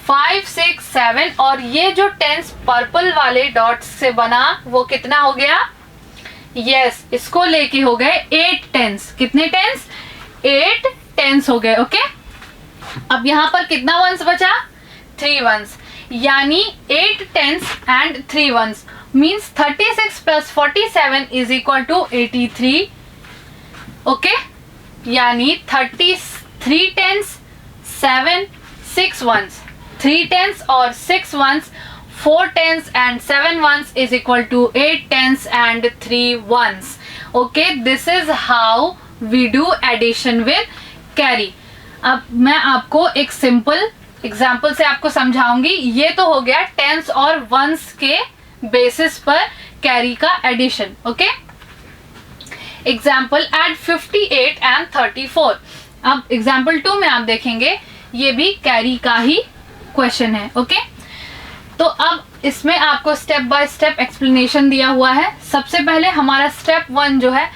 5 6 7, और ये जो टेंस पर्पल वाले डॉट्स से बना वो कितना हो गया, यस, इसको लेके हो गए 8 टेंस, कितने टेंस, 8 टेंस हो गए, ओके। अब यहाँ पर कितना वंस बचा, 3 वंस, यानी 8 tens and 3 ones means 36 + 47 = 83, okay, यानी 33 टेंस 7 6 वंस, 3 टेंस और 6 ones, 4 tens and 7 ones = 8 tens and 3 ones, okay. This is how we do addition with carry. अब मैं आपको एक सिंपल एग्जाम्पल से आपको समझाऊंगी। ये तो हो गया टेंस और वंस के बेसिस पर कैरी का addition, okay. Example add 58 and 34। अब एग्जाम्पल 2 में आप देखेंगे ये भी कैरी का ही क्वेश्चन है, ओके। तो अब इसमें आपको स्टेप बाय स्टेप एक्सप्लेनेशन दिया हुआ है। सबसे पहले हमारा स्टेप 1 जो है,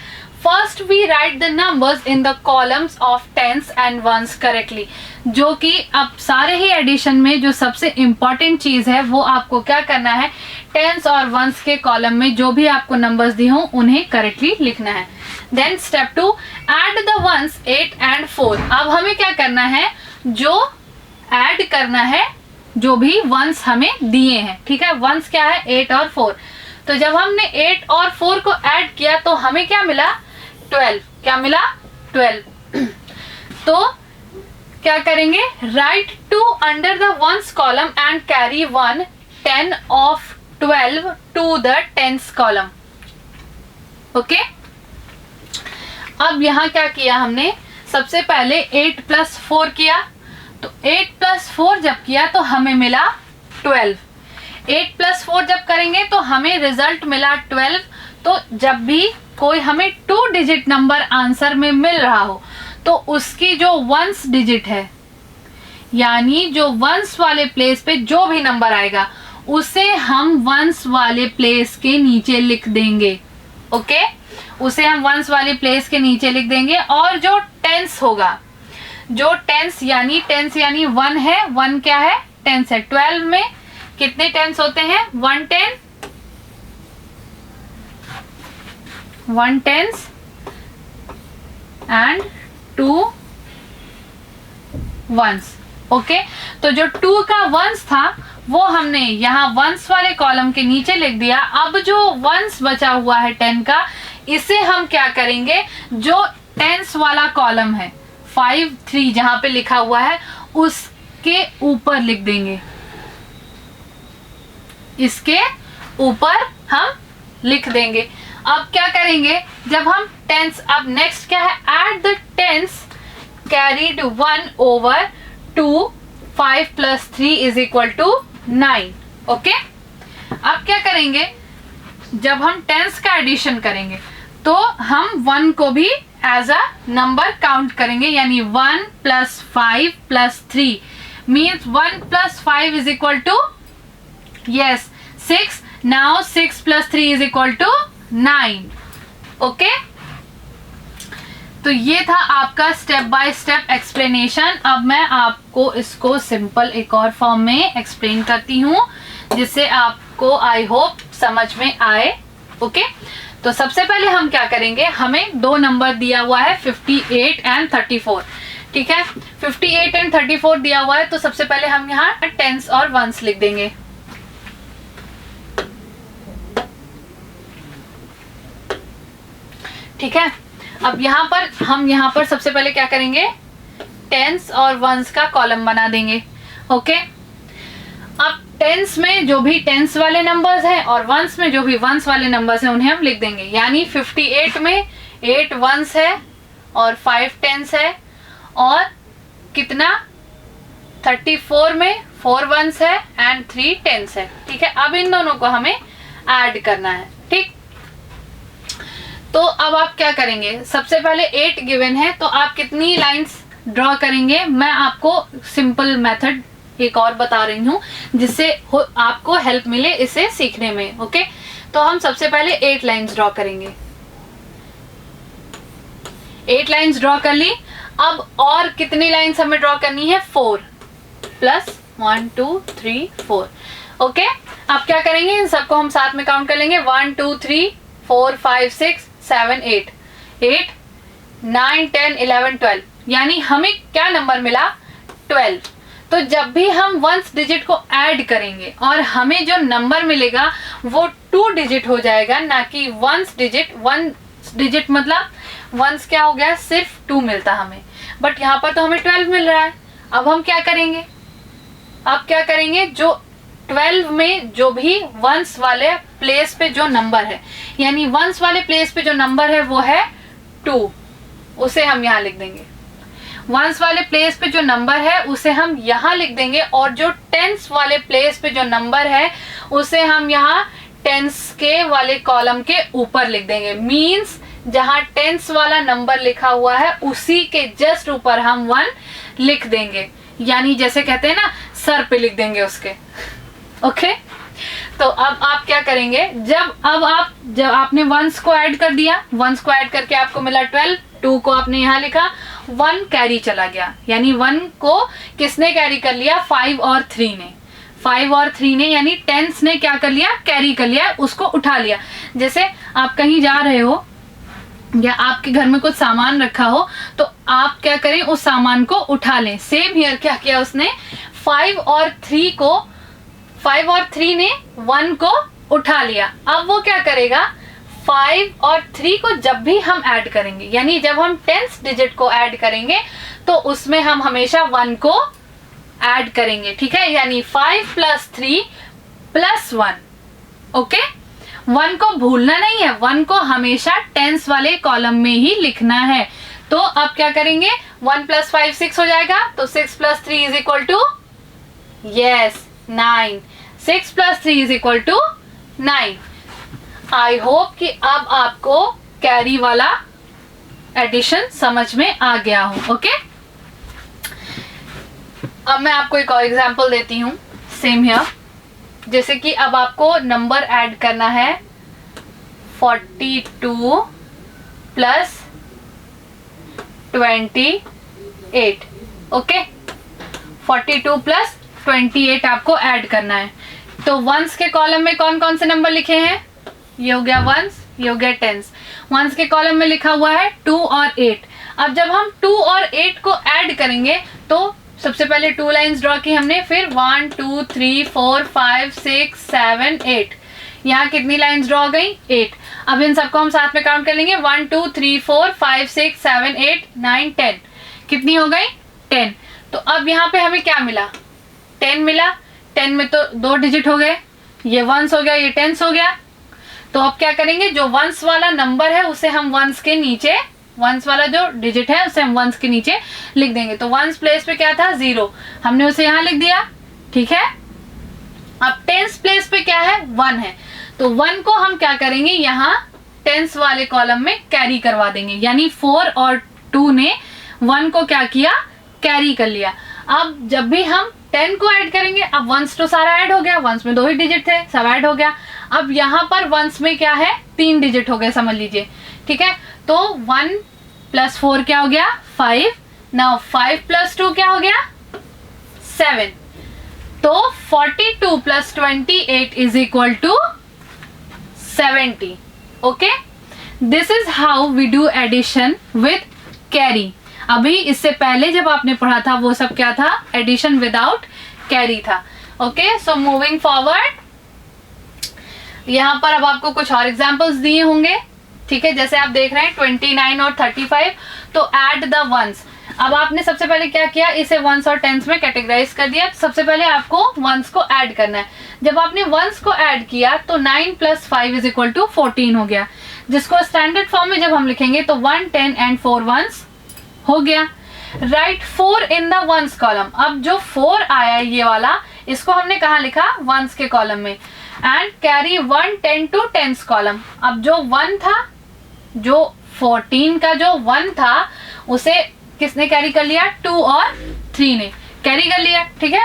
first we write the numbers in the columns of tens and ones correctly, जो कि अब सारे ही एडिशन में जो सबसे इम्पॉर्टेंट चीज है वो आपको क्या करना है, टेंस और वंस के कॉलम में जो भी आपको नंबर्स दिए हों उन्हें करेक्टली लिखना है। Then step 2, add the ones 8 and 4। अब हमें क्या करना है, जो ऐड करना है जो भी वंस हमें दिए हैं, ठीक है। वंस क्या है, 8 और 4। तो जब हमने 8 और 4 को ऐड किया तो हमें क्या मिला, 12। क्या मिला, 12। तो क्या करेंगे, write 2 under the ones column and carry 1 10 of 12 to the tens column, okay. अब यहाँ क्या किया हमने, सबसे पहले 8 + 4 किया, तो 8 + 4 जब किया तो हमें मिला 12। 8 + 4 जब करेंगे तो हमें रिजल्ट मिला 12। तो जब भी कोई हमें 2 डिजिट नंबर आंसर में मिल रहा हो तो उसकी जो वंस डिजिट है, यानी जो वंस वाले प्लेस पे जो भी नंबर आएगा उसे हम वंस वाले प्लेस के नीचे लिख देंगे, ओके। उसे हम वंस वाले प्लेस के नीचे लिख देंगे। और जो टेंस होगा, जो टेंस यानी 1 है, 1 क्या है, टेंस है। 12 में कितने टेंस होते हैं, 1 10 1 टेंस एंड 2 वंस। ओके, तो जो 2 का वंस था वो हमने यहाँ वंस वाले कॉलम के नीचे लिख दिया। अब जो वंस बचा हुआ है 10 का, इसे हम क्या करेंगे, जो टेंस वाला कॉलम है 5 3 जहां पे लिखा हुआ है उसके ऊपर लिख देंगे, इसके ऊपर हम लिख देंगे। अब क्या करेंगे, जब हम टेंस, अब नेक्स्ट क्या है, add the tens carried 1 over 2, 5 + 3 = 9। Okay, अब क्या करेंगे, जब हम टेंस का एडिशन करेंगे तो हम 1 को भी एज अ नंबर काउंट करेंगे, यानी 1 + 5 + 3 मीन्स 1 + 5 = 6। नाउ 6 + 3 = 9। ओके, तो ये था आपका स्टेप बाय स्टेप एक्सप्लेनेशन। अब मैं आपको इसको सिंपल एक और फॉर्म में एक्सप्लेन करती हूँ, जिससे आपको आई होप समझ में आए। ओके, तो सबसे पहले हम क्या करेंगे, हमें 2 नंबर दिया हुआ है 58 एंड 34। ठीक है, 58 एंड 34 दिया हुआ है, तो सबसे पहले हम यहाँ टेंस और वंस लिख देंगे। ठीक है, अब यहाँ पर सबसे पहले क्या करेंगे, टेंस और वंस का कॉलम बना देंगे। ओके, अब टेंस में जो भी टेंस वाले नंबर्स हैं और वंस में जो भी वंस वाले नंबर्स हैं उन्हें हम लिख देंगे। यानी 58 में 8 वंस है और 5 टेंस है, और कितना 34 में 4 वंस है एंड 3 टेंस है। ठीक है, अब इन दोनों को हमें ऐड करना है। ठीक, तो अब आप क्या करेंगे, सबसे पहले 8 गिवन है, तो आप कितनी लाइंस ड्रॉ करेंगे, मैं आपको सिंपल मेथड एक और बता रही हूँ जिससे आपको हेल्प मिले इसे सीखने में। ओके, तो हम सबसे पहले 8 लाइंस ड्रॉ करेंगे। 8 लाइंस ड्रॉ कर ली। अब और कितनी लाइंस हमें ड्रॉ करनी है, 4 + 1 2 3 4। ओके, अब क्या करेंगे, इन सबको हम साथ में काउंट कर लेंगे, 1 2 3 4 5 6 7 8 8 9 10 11 12, यानी हमें क्या नंबर मिला, 12। तो जब भी हम वंस डिजिट को ऐड करेंगे और हमें जो नंबर मिलेगा वो 2 डिजिट हो जाएगा, ना कि वंस डिजिट। 1 डिजिट मतलब वंस क्या हो गया, सिर्फ 2 मिलता हमें, बट यहाँ पर तो हमें 12 मिल रहा है। अब हम क्या करेंगे, जो 12 में जो भी वंस वाले प्लेस पे जो नंबर है, यानी वंस वाले प्लेस पे जो नंबर है वो है 2, उसे हम यहाँ लिख देंगे। वंस वाले प्लेस पे जो नंबर है उसे हम यहाँ लिख देंगे, और जो टेंस वाले प्लेस पे जो नंबर है उसे हम यहाँ टेंस के वाले कॉलम के ऊपर लिख देंगे। मीन्स जहाँ टेंस वाला नंबर लिखा हुआ है उसी के जस्ट ऊपर हम 1 लिख देंगे, यानी जैसे कहते हैं ना, सर पे लिख देंगे उसके। ओके, तो अब आप क्या करेंगे, जब आपने वंस को ऐड कर दिया, वंस को ऐड करके आपको मिला 12, 2 को आपने यहाँ लिखा, 1 कैरी चला गया, यानी 1 को किसने कैरी कर लिया, 5 और 3 ने। 5 और 3 ने, यानी टेंस ने क्या कर लिया, कैरी कर लिया, उसको उठा लिया। जैसे आप कहीं जा रहे हो या आपके घर में कुछ सामान रखा हो, तो आप क्या करें, उस सामान को उठा लें। सेम हियर क्या किया उसने, 5 और 3 ने 1 को उठा लिया। अब वो क्या करेगा, 5 और 3 को जब भी हम ऐड करेंगे, यानी जब हम टेंस डिजिट को ऐड करेंगे तो उसमें हम हमेशा 1 को ऐड करेंगे। ठीक है, यानी 5 + 3 + 1। ओके, 1 को भूलना नहीं है, 1 को हमेशा टेंस वाले कॉलम में ही लिखना है। तो अब क्या करेंगे, 1 + 5 6 हो जाएगा, तो 6 + 3 = 9। 6 + 3 = 9। आई होप कि अब आपको कैरी वाला एडिशन समझ में आ गया हो। ओके, अब मैं आपको एक और एग्जांपल देती हूँ, सेम हियर। जैसे कि अब आपको नंबर ऐड करना है 42 + 28। ओके, 42 + 28 आपको ऐड करना है। तो वंस के कॉलम में कौन कौन से नंबर लिखे हैं, ये हो गया वंस, ये हो गया टेंस। वंस के कॉलम में लिखा हुआ है 2 और 8। अब जब हम 2 और 8 को ऐड करेंगे तो सबसे पहले 2 लाइंस ड्रॉ की हमने, फिर 1 2 3 4 5 6 7 8, यहाँ कितनी लाइंस ड्रॉ गई? 8। अब इन सबको हम साथ में काउंट कर लेंगे, 1 2 3 4 5 6 7 8 9 10, कितनी हो गई? 10। तो अब यहाँ पे हमें क्या मिला? 10 मिला। 10 में तो 2 डिजिट हो गए, ये वंस हो गया, ये टेंस हो गया। तो अब क्या करेंगे, जो वंस वाला नंबर है उसे हम वंस के नीचे, वंस वाला जो डिजिट है उसे हम वंस के नीचे लिख देंगे। तो वंस प्लेस पे क्या था? 0, हमने उसे यहाँ लिख दिया, ठीक है। अब टेंस प्लेस पे क्या है? 1 है, तो 1 को हम क्या करेंगे, यहाँ टेंस वाले कॉलम में कैरी करवा देंगे, यानी 4 और 2 ने 1 को क्या किया? कैरी कर लिया। अब जब भी हम 10 को ऐड करेंगे, अब वंस तो सारा ऐड हो गया, वंस में 2 ही डिजिट थे, सब ऐड हो गया। अब यहाँ पर वंस में क्या है? 3 डिजिट हो गए, समझ लीजिए, ठीक है। तो 1 + 4 क्या हो गया? 5। नाउ 5 + 2 क्या हो गया? 7। तो 42 + 28 is equal to 70। Okay, this is how we do addition with carry. अभी इससे पहले जब आपने पढ़ा था वो सब क्या था? एडिशन विदाउट कैरी था। ओके, सो मूविंग फॉरवर्ड, यहाँ पर अब आपको कुछ और एग्जांपल्स दिए होंगे, ठीक है। जैसे आप देख रहे हैं 29 और 35, तो ऐड द वंस। अब आपने सबसे पहले क्या किया, इसे वंस और टेंस में कैटेगराइज कर दिया। सबसे पहले आपको वंस को ऐड करना है। जब आपने वंस को ऐड किया तो 9 + 5 इज इक्वल टू 14 हो गया, जिसको स्टैंडर्ड फॉर्म में जब हम लिखेंगे तो 1 10 एंड 4 वंस हो गया। Right 4 in the ones column. अब जो 4 आया है ये वाला, इसको हमने कहाँ लिखा? वंस के कॉलम में। And carry 1 10 to tens column. अब जो 1 था, जो 14 का जो 1 था, उसे किसने कैरी कर लिया? 2 और 3 ने कैरी कर लिया, ठीक है।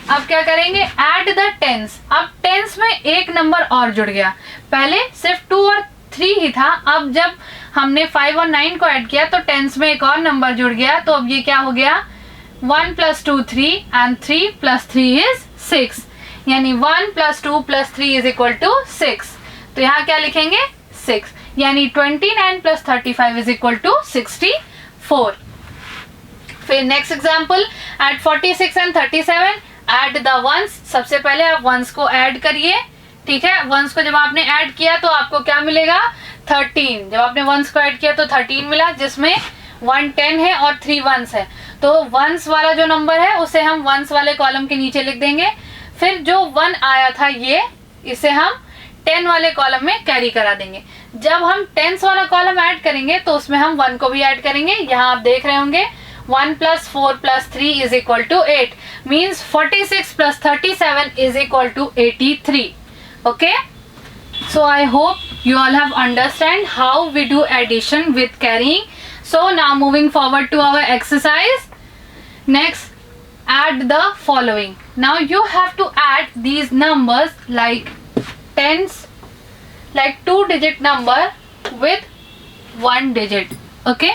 अब क्या करेंगे? Add the tens. अब टेंस में एक नंबर और जुड़ गया, पहले सिर्फ 2 और 3 ही था, अब जब हमने 5 और 9 को ऐड किया तो टेंस में एक और नंबर जुड़ गया। तो अब ये क्या हो गया? 1 + 2 3 एंड 3 + 3 इज 6, यानी 1 + 2 + 3 इज इक्वल टू 6। तो यहाँ क्या लिखेंगे? 6, यानी 29 + 35 इज इक्वल टू 64। फिर next example, add 46 and 37 add the ones. सबसे पहले आप वंस को ऐड करिए, ठीक है। वंस को जब आपने ऐड किया तो आपको क्या मिलेगा? 13। जब आपने वंस को ऐड किया तो 13 मिला, जिसमें 1 10 है और 3 वंस है। तो वंस वाला जो नंबर है उसे हम वंस वाले कॉलम के नीचे लिख देंगे। फिर जो 1 आया था ये, इसे हम 10 वाले कॉलम में कैरी करा देंगे। जब हम टेंस वाला कॉलम ऐड करेंगे तो उसमें हम 1 को भी ऐड करेंगे। यहाँ आप देख रहे होंगे 1 + 4 + 3 is equal to 8, means 46 + 37 is equal to 83। Okay, so I hope you all have understand how we do addition with carrying. So now moving forward to our exercise. Next, add the following. Now you have to add these numbers like tens, like 2-digit number with 1 digit. Okay,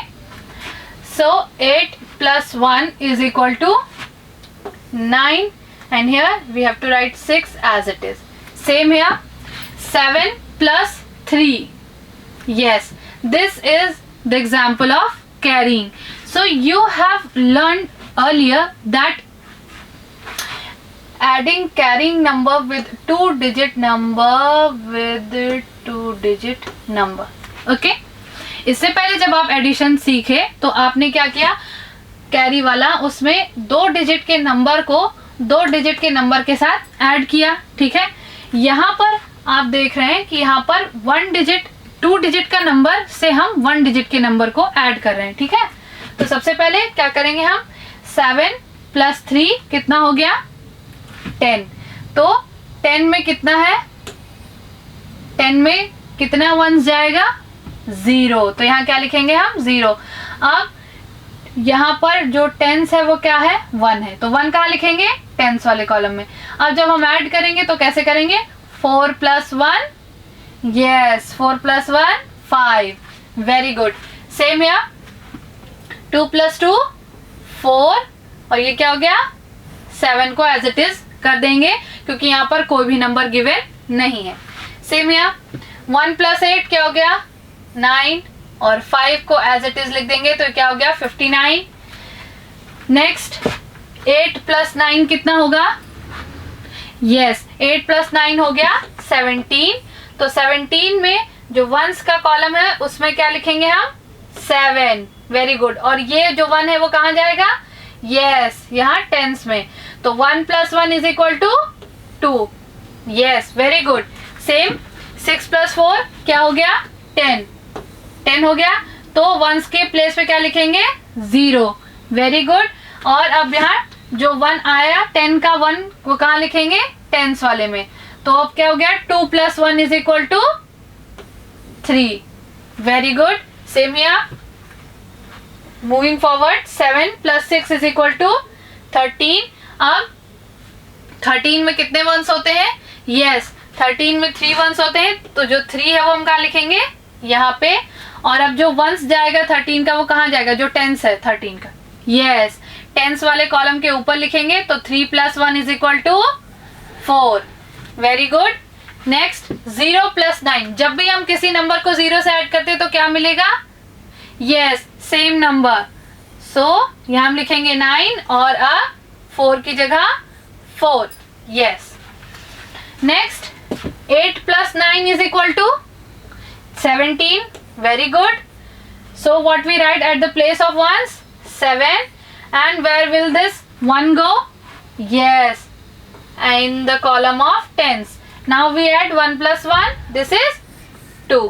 so 8 + 1 is equal to 9, and here we have to write 6 as it is. Same here, 7 + 3. Yes, this is the example of carrying. So you have learned earlier that adding carrying number with 2-digit number with 2-digit number. Okay, इससे पहले जब आप addition सीखे तो आपने क्या किया? Carry वाला उसमें 2 डिजिट के नंबर को 2 डिजिट के नंबर के साथ ऐड किया, ठीक है। यहाँ पर आप देख रहे हैं कि यहाँ पर 1 डिजिट 2 डिजिट का नंबर से हम 1 डिजिट के नंबर को ऐड कर रहे हैं, ठीक है। तो सबसे पहले क्या करेंगे हम? 7 + 3 कितना हो गया? 10। तो 10 में कितना है? 10 में कितना वंस जाएगा? 0। तो यहाँ क्या लिखेंगे हम? 0। अब यहाँ पर जो टेंस है वो क्या है? 1 है, तो 1 कहाँ लिखेंगे? टेंस वाले कॉलम में। अब जब हम ऐड करेंगे तो कैसे करेंगे? 4 + 1, यस 4 + 1 5, वेरी गुड। सेम है 2 + 2 4, और ये क्या हो गया? 7 को एज इट इज कर देंगे क्योंकि यहाँ पर कोई भी नंबर गिवन नहीं है। सेम है 1 + 8 क्या हो गया? 9 और 5 को एज इट इज लिख देंगे तो क्या हो गया 59। नेक्स्ट 8 प्लस 9 कितना होगा? यस 8 प्लस 9 हो गया 17। तो 17 में जो वंस का कॉलम है उसमें क्या लिखेंगे हम? 7। Very good. और ये जो 1 है वो कहाँ जाएगा? यस यहाँ टेंस में। तो 1 plus 1 is equal to 2। Yes very good. Same 6 plus 4 क्या हो गया? 10। 10 हो गया। तो वंस के प्लेस पे क्या लिखेंगे? 0। Very good. और अब यहाँ जो 1 आया 10 का 1 वो कहाँ लिखेंगे? टेंस वाले में। तो अब क्या हो गया? 2 plus 1 is equal to 3। Very good. Same here. Moving forward 7 plus 6 is equal to 13। अब 13 में कितने वंस होते हैं? यस 13 में 3 वंस होते हैं। तो जो 3 है वो हम कहाँ लिखेंगे? यहाँ पे। और अब जो वंस जाएगा 13 का वो कहाँ जाएगा? जो टेंस है 13 का। यस टेंस वाले कॉलम के ऊपर लिखेंगे। तो 3 plus 1 is equal to 4। Very good. Next 0 plus 9। जब भी हम किसी नंबर को 0 से ऐड करते हैं तो क्या मिलेगा? Yes same number. सो यहाँ हम लिखेंगे 9 और 4 की जगह 4। Yes. Next 8 plus 9 is equal to 17। Very good. So what we write at the place of ones? 7. And where will this 1 go? Yes, in the column of tens. Now we add 1 plus 1. This is 2.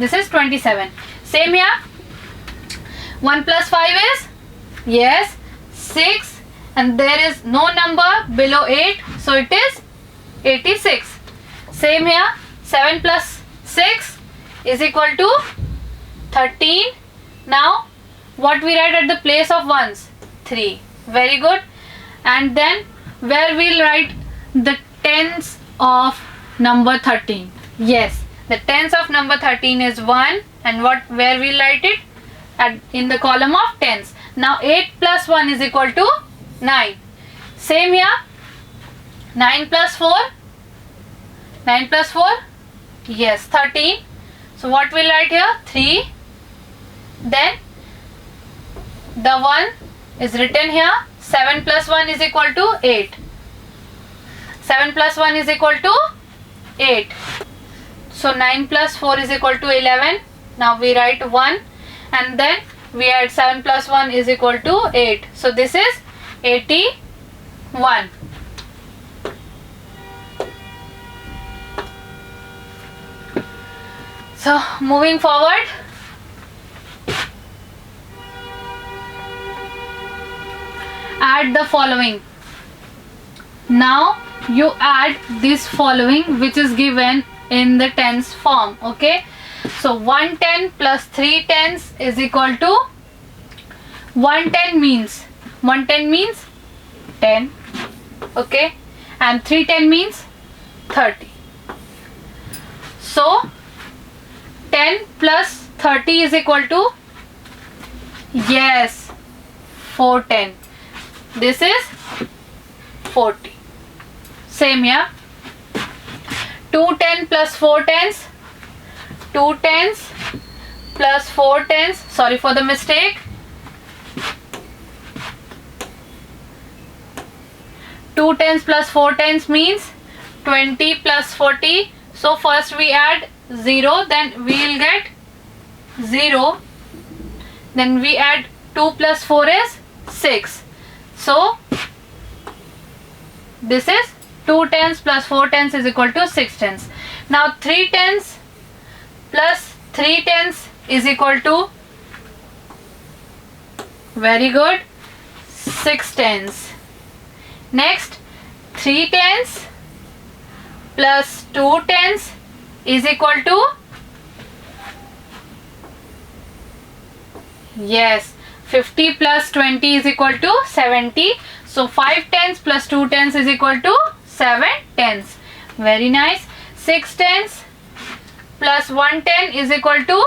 This is 27. Same here. 1 plus 5 is? Yes, 6. And there is no number below 8. So it is 86. Same here. 7 plus 6 is equal to 13. Now what we write at the place of ones? 3. Very good. And then where we'll write the tens of number 13? Yes, the tens of number 13 is 1. And where we'll write it? In the column of tens. Now 8 plus 1 is equal to 9. Same here. 9 plus 4? 9 plus 4? Yes, 13. So what we'll write here? 3. Then the 1 is written here. 7 plus 1 is equal to 8. 7 plus 1 is equal to 8. So 9 plus 4 is equal to 11. Now we write 1 and then we add 7 plus 1 is equal to 8. So this is 81. So moving forward. Add the following. Now you add this following which is given in the tens form. Okay, so 110 plus 3 tens is equal to 110 means 10. Okay, and 310 means 30. So 10 plus 30 is equal to, yes, 410. This is 40. Same here. 210 plus 4 tens. 2 tens plus 4 tens. Sorry for the mistake. 2 tens plus 4 tens means 20 plus 40. So first we add 0, then we will get 0. Then we add 2 plus 4 is 6. So this is 2 tens plus 4 tens is equal to 6 tens. Now 3 tens plus 3 tens is equal to, very good, 6 tens. Next 3 tens plus 2 tens is equal to, yes, 50 plus 20 is equal to 70. So 5 tens plus 2 tens is equal to 7 tens. Very nice. 6 tens plus 1 10 is equal to,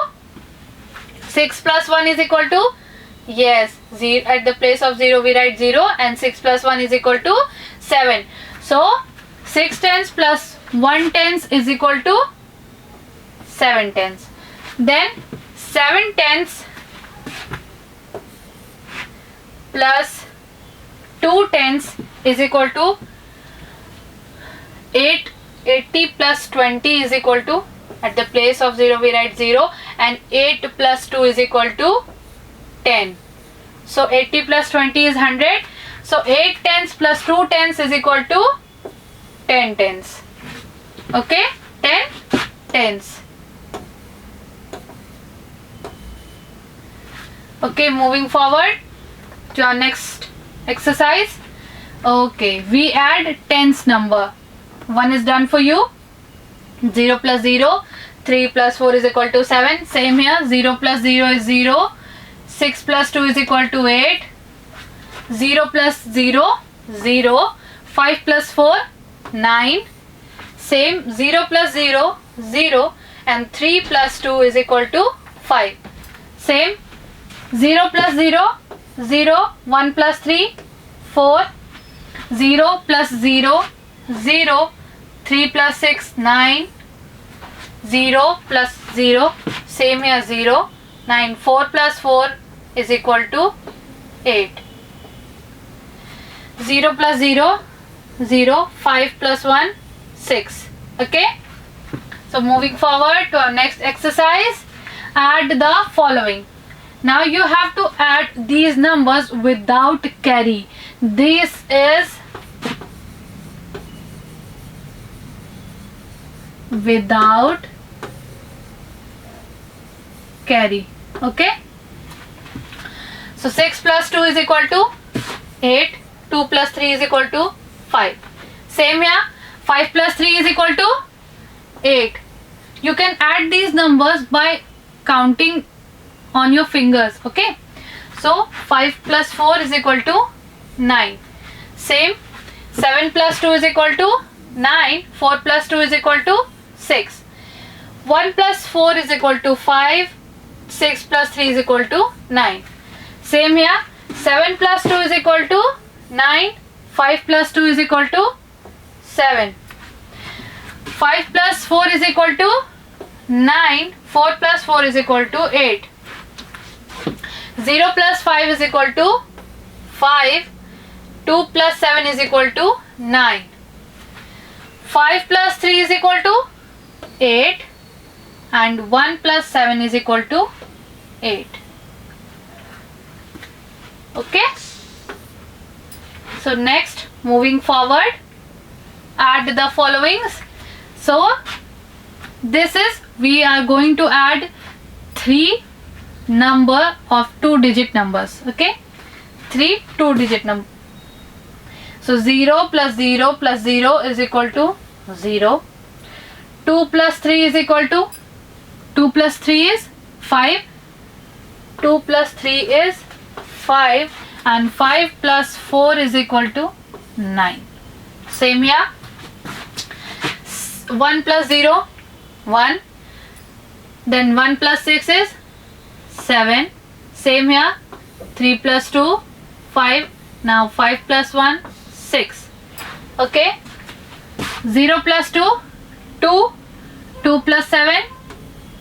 6 plus 1 is equal to, yes, 0, at the place of 0 we write 0, and 6 plus 1 is equal to 7. So 6 tens plus 1 tens is equal to 7 tens. Then 7 tenths plus 2 tenths is equal to 8. 80 plus 20 is equal to, at the place of 0 we write 0, and 8 plus 2 is equal to 10. So 80 plus 20 is 100. So 8 tenths plus 2 tenths is equal to 10 tenths. Okay, 10 tenths. Okay, moving forward to our next exercise. Okay, we add tens number. 1 is done for you. 0 plus 0. 3 plus 4 is equal to 7. Same here. 0 plus 0 is 0. 6 plus 2 is equal to 8. 0 plus 0, 0. 5 plus 4, 9. Same. 0 plus 0, 0. And 3 plus 2 is equal to 5. Same. 0 plus 0, 0. 1 plus 3, 4. 0 plus 0, 0. 3 plus 6, 9. 0 plus 0. Same here, 0. 9. 4 plus 4 is equal to 8. 0 plus 0, 0. 5 plus 1, 6. Okay. So moving forward to our next exercise. Add the following. Now you have to add these numbers without carry. This is without carry. Okay. So 6 plus 2 is equal to 8. 2 plus 3 is equal to 5. Same here. 5 plus 3 is equal to 8. You can add these numbers by counting on your fingers. Okay. So 5 plus 4 is equal to 9. Same. 7 plus 2 is equal to 9. 4 plus 2 is equal to 6. 1 plus 4 is equal to 5. 6 plus 3 is equal to 9. Same here. 7 plus 2 is equal to 9. 5 plus 2 is equal to 7. 5 plus 4 is equal to 9. 4 plus 4 is equal to 8. 0 plus 5 is equal to 5. 2 plus 7 is equal to 9. 5 plus 3 is equal to 8. And 1 plus 7 is equal to 8. Okay. So next, moving forward, add the followings. So this is, we are going to add 3 number of 2-digit numbers. Okay, 3 2-digit number. So 0 plus 0 plus 0 is equal to 0. 2 plus 3 is equal to, 2 plus 3 is 5. 2 plus 3 is 5. And 5 plus 4 is equal to 9. Same here. 1 plus 0, 1. Then 1 plus 6 is 7. Same here. 3 plus 2, 5. Now 5 plus 1, 6. Okay. 0 plus 2, 2. 2 plus 7,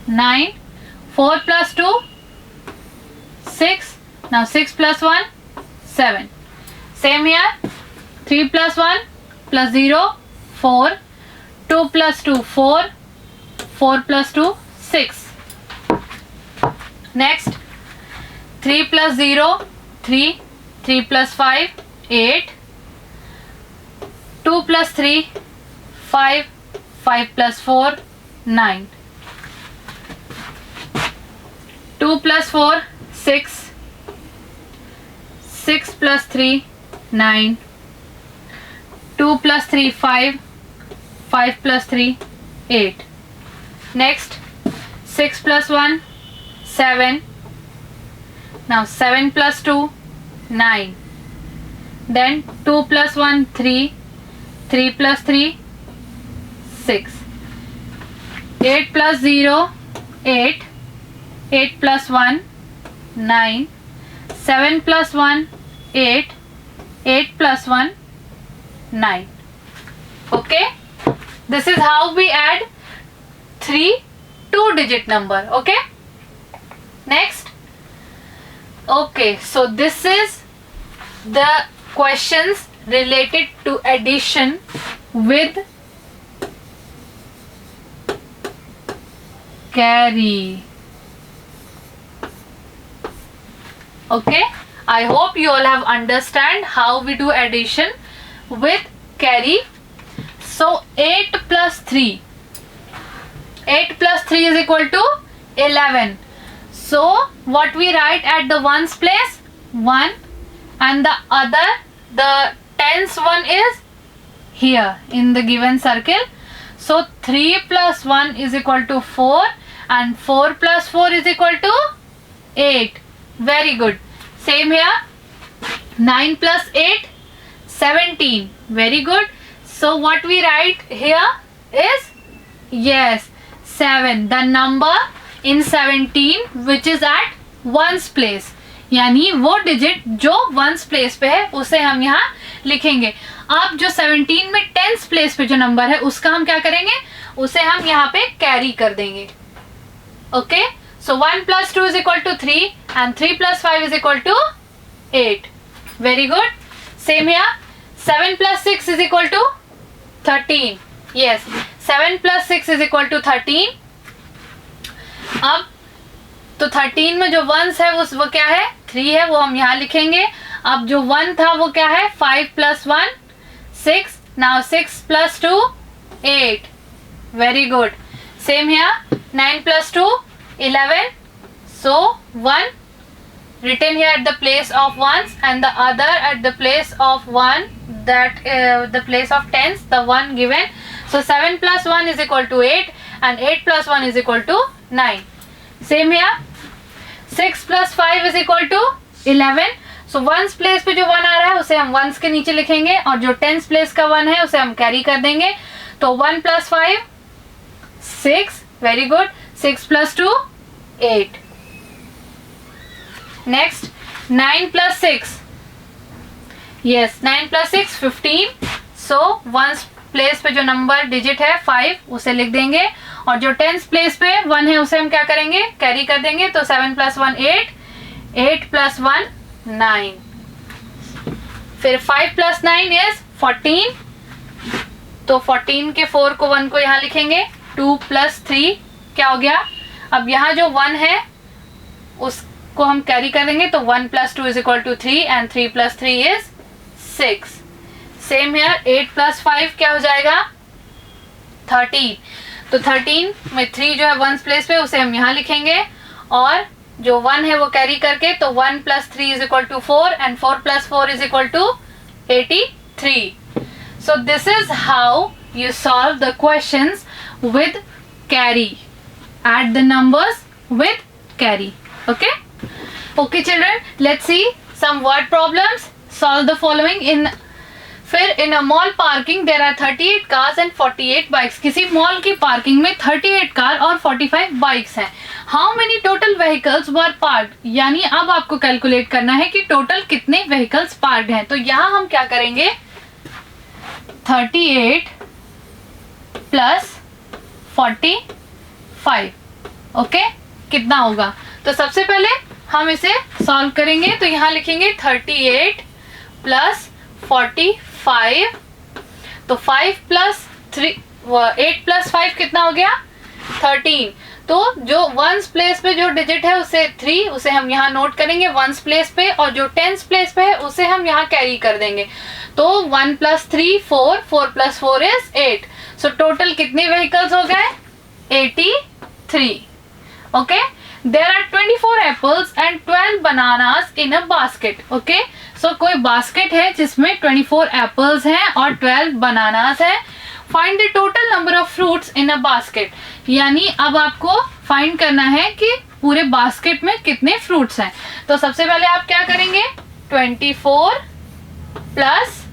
9. 4 plus 2, 6. Now 6 plus 1, 7. Same here. 3 plus 1 plus 0, 4. 2 plus 2, 4. 4 plus 2, 6. Next. 3 plus 0, 3. 3 plus 5, 8. 2 plus 3, 5. 5 plus 4, 9. 2 plus 4, 6. 6 plus 3, 9. 2 plus 3, 5. 5 plus 3, 8. Next, 6 plus 1, 7. Now 7 plus 2, 9. Then 2 plus 1, 3. 3 plus 3, 6. 8 plus 0, 8. 8 plus 1, 9. 7 plus 1, 8. 8 plus 1, 9. Okay. This is how we add 3 2-digit number. Okay. Next. Okay, so this is the questions related to addition with carry. Okay, I hope you all have understand how we do addition with carry. So 8 plus 3. 8 plus 3 is equal to 11. So what we write at the ones place? 1, and the other, the tens one is here in the given circle. So 3 plus 1 is equal to 4, and 4 plus 4 is equal to 8. Very good. Same here. 9 plus 8, 17. Very good. So what we write here is, yes, 7. The number in 17 which is at ones place, यानी वो digit जो ones place पे है उसे हम यहाँ लिखेंगे. अब जो 17 में टेंस प्लेस पे जो नंबर है उसका हम क्या करेंगे, उसे हम यहाँ पे कैरी कर देंगे. Okay, so 1 plus 2 is equal to 3 and 3 plus 5 is equal to 8. Very good. Same here. 7 plus 6 is equal to 13. Yes, 7 plus 6 is equal to 13. अब तो 13 में जो वंस है वो क्या है, 3 है, वो हम यहाँ लिखेंगे. अब जो 1 था वो क्या है, 5 plus 1 6. Now 6 plus 2 8. Very good. Same here. 9 plus 2 11. So 1 written here at the place of ones and the other at the place of 1, that the place of tens, the one given. So 7 plus 1 is equal to 8 and 8 plus 1 is equal to 9. Same here. 6 plus 5 is equal to 11. So ones place पे जो 1 आ रहा है उसे हम ones के नीचे लिखेंगे और जो tens place का 1 है उसे हम कैरी कर देंगे. तो 1 plus 5 6. Very good. 6 plus 2 8. Next, 9 plus 6. Yes, 9 plus 6 15. So ones place पे जो नंबर डिजिट है 5 उसे लिख देंगे और जो टेंस प्लेस पे 1 है उसे हम क्या करेंगे, कैरी कर देंगे. तो 7 plus 1 8. 8 plus 1 9. फिर 5 plus 9 is 14. तो 14 के 4 को 1 को यहाँ लिखेंगे. 2 plus 3 क्या हो गया, अब यहाँ जो 1 है उसको हम कैरी कर देंगे. तो 1 plus 2 is equal to 3 and 3 plus 3 is 6. Same here. 8 plus 5 क्या हो जाएगा, 13. तो 13 में 3 जो है वंस प्लेस पे उसे हम यहाँ लिखेंगे और जो 1 है वो कैरी करके. तो 1 plus 3 is equal to 4 and 4 plus 4 is equal to 83. So this is how you solve the questions with carry. Add the numbers with carry. Okay? Okay children, let's see some word problems. Solve the following. In फिर in a mall parking there are 38 cars and 48 bikes. किसी mall की parking में 38 car और 45 bikes हैं. How many total vehicles were parked, यानी अब आपको calculate करना है कि टोटल कितने व्हीकल्स पार्क्ड हैं. तो यहाँ हम क्या करेंगे, 38 प्लस 45. ओके, कितना होगा. तो सबसे पहले हम इसे सॉल्व करेंगे. तो यहाँ लिखेंगे 38 प्लस 45. तो 5 प्लस 3 8 प्लस 5 कितना हो गया, 13. तो जो वंस प्लेस पे जो डिजिट है उसे 3 उसे हम यहाँ नोट करेंगे वंस प्लेस पे और जो टेंस प्लेस पे है उसे हम यहाँ कैरी कर देंगे. तो 1 plus 3 4. 4 plus 4 is 8. So total कितने व्हीकल्स हो गए, 83. Okay, there are 24 apples and 12 bananas in a basket. Okay, so कोई बास्केट है जिसमें 24 एप्पल्स हैं और 12 बनानास हैं. Find the total number of fruits in a basket, यानी अब आपको फाइंड करना है कि पूरे बास्केट में कितने फ्रूट्स हैं. तो सबसे पहले आप क्या करेंगे, 24 प्लस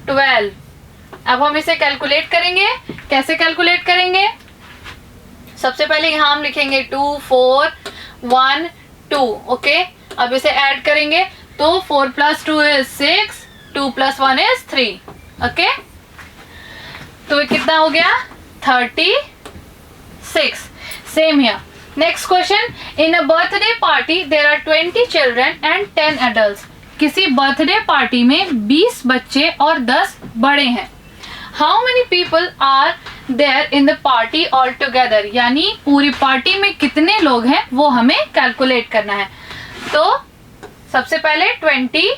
12. अब हम इसे कैलकुलेट करेंगे. कैसे कैलकुलेट करेंगे, सबसे पहले यहाँ हम लिखेंगे 2 4 1 2. ओके, अब इसे ऐड करेंगे. तो 4 plus 2 is 6. 2 plus 1 is 3. Okay, तो कितना हो गया, 36. Same here. Next question, in a birthday party there are 20 children and 10 adults. किसी बर्थडे पार्टी में 20 बच्चे और 10 बड़े हैं। How many people are there in the party all together, यानी पूरी पार्टी में कितने लोग हैं वो हमें कैलकुलेट करना है। तो सबसे पहले 20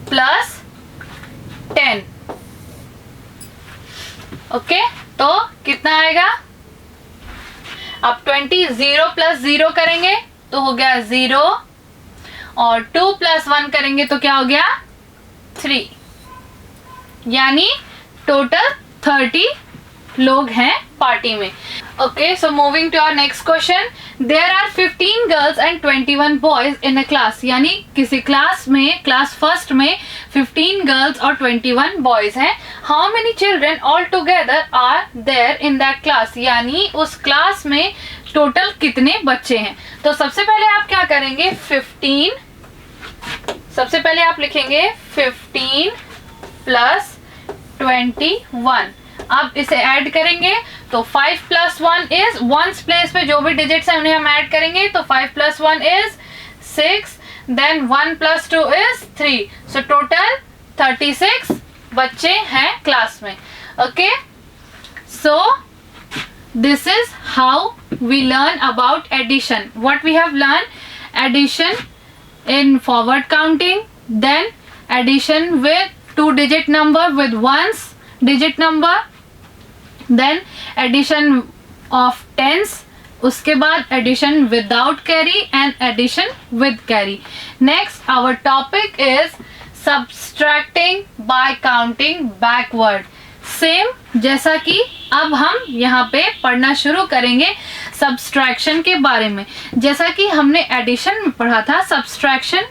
प्लस 10, ओके, तो कितना आएगा? अब 20 0 प्लस 0 करेंगे तो हो गया 0, और 2 प्लस 1 करेंगे तो क्या हो गया? 3, यानी टोटल 30 लोग हैं पार्टी में। Okay, so moving to our next question, there are 15 girls and 21 boys in a class, यानी किसी क्लास में, क्लास फर्स्ट में 15 गर्ल्स और 21 बॉयज हैं। How many children all together are there in that class, यानी उस class में total कितने बच्चे हैं। तो सबसे पहले आप क्या करेंगे? 15, सबसे पहले आप लिखेंगे 15 प्लस 21, अब इसे ऐड करेंगे तो 5 प्लस 1 इज, वंस प्लेस पे जो भी डिजिट्स है उन्हें हम ऐड करेंगे, तो 5 plus 1 is 6, then 1 plus 2 is 3, so total 36 बच्चे हैं क्लास में। Okay, so this is how we learn about addition. What we have learned: addition in forward counting, then addition with 2-digit number with ones digit number, then addition of tens, उसके बाद addition without carry and addition with carry. Next, our topic is subtracting by counting backward. Same जैसा कि अब हम यहाँ पे पढ़ना शुरू करेंगे सब्सट्रैक्शन के बारे में। जैसा कि हमने एडिशन में पढ़ा था सब्सट्रैक्शन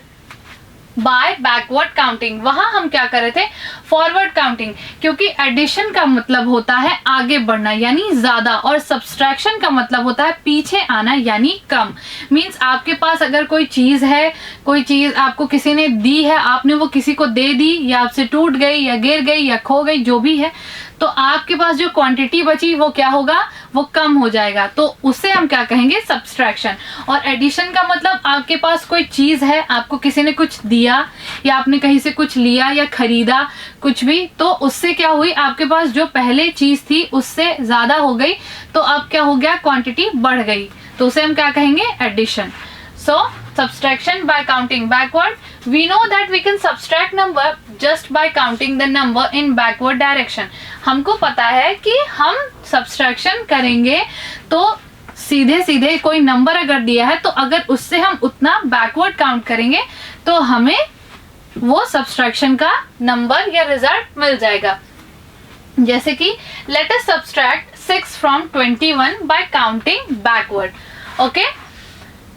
बाय बैकवर्ड काउंटिंग, वहां हम क्या कर रहे थे? फॉरवर्ड काउंटिंग, क्योंकि एडिशन का मतलब होता है आगे बढ़ना यानी ज्यादा, और सब्सट्रैक्शन का मतलब होता है पीछे आना यानी कम। मींस आपके पास अगर कोई चीज है, कोई चीज आपको किसी ने दी है, आपने वो किसी को दे दी, या आपसे टूट गई या गिर गई या खो गई, जो भी है, तो आपके पास जो क्वांटिटी बची वो क्या होगा? वो कम हो जाएगा, तो उसे हम क्या कहेंगे? सब्सट्रैक्शन। और एडिशन का मतलब आपके पास कोई चीज है, आपको किसी ने कुछ दिया या आपने कहीं से कुछ लिया या खरीदा कुछ भी, तो उससे क्या हुई? आपके पास जो पहले चीज थी उससे ज्यादा हो गई, तो अब क्या हो गया? क्वांटिटी बढ़ गई, तो उसे हम क्या कहेंगे? Addition. So subtraction by counting backward. We know that we can subtract number just by counting the number in backward direction. हमको पता है कि हम subtraction करेंगे तो सीधे सीधे कोई नंबर अगर दिया है तो अगर उससे हम उतना बैकवर्ड काउंट करेंगे तो हमें वो subtraction का नंबर या रिजल्ट मिल जाएगा। जैसे कि let us subtract 6 from 21 by counting backward. Okay?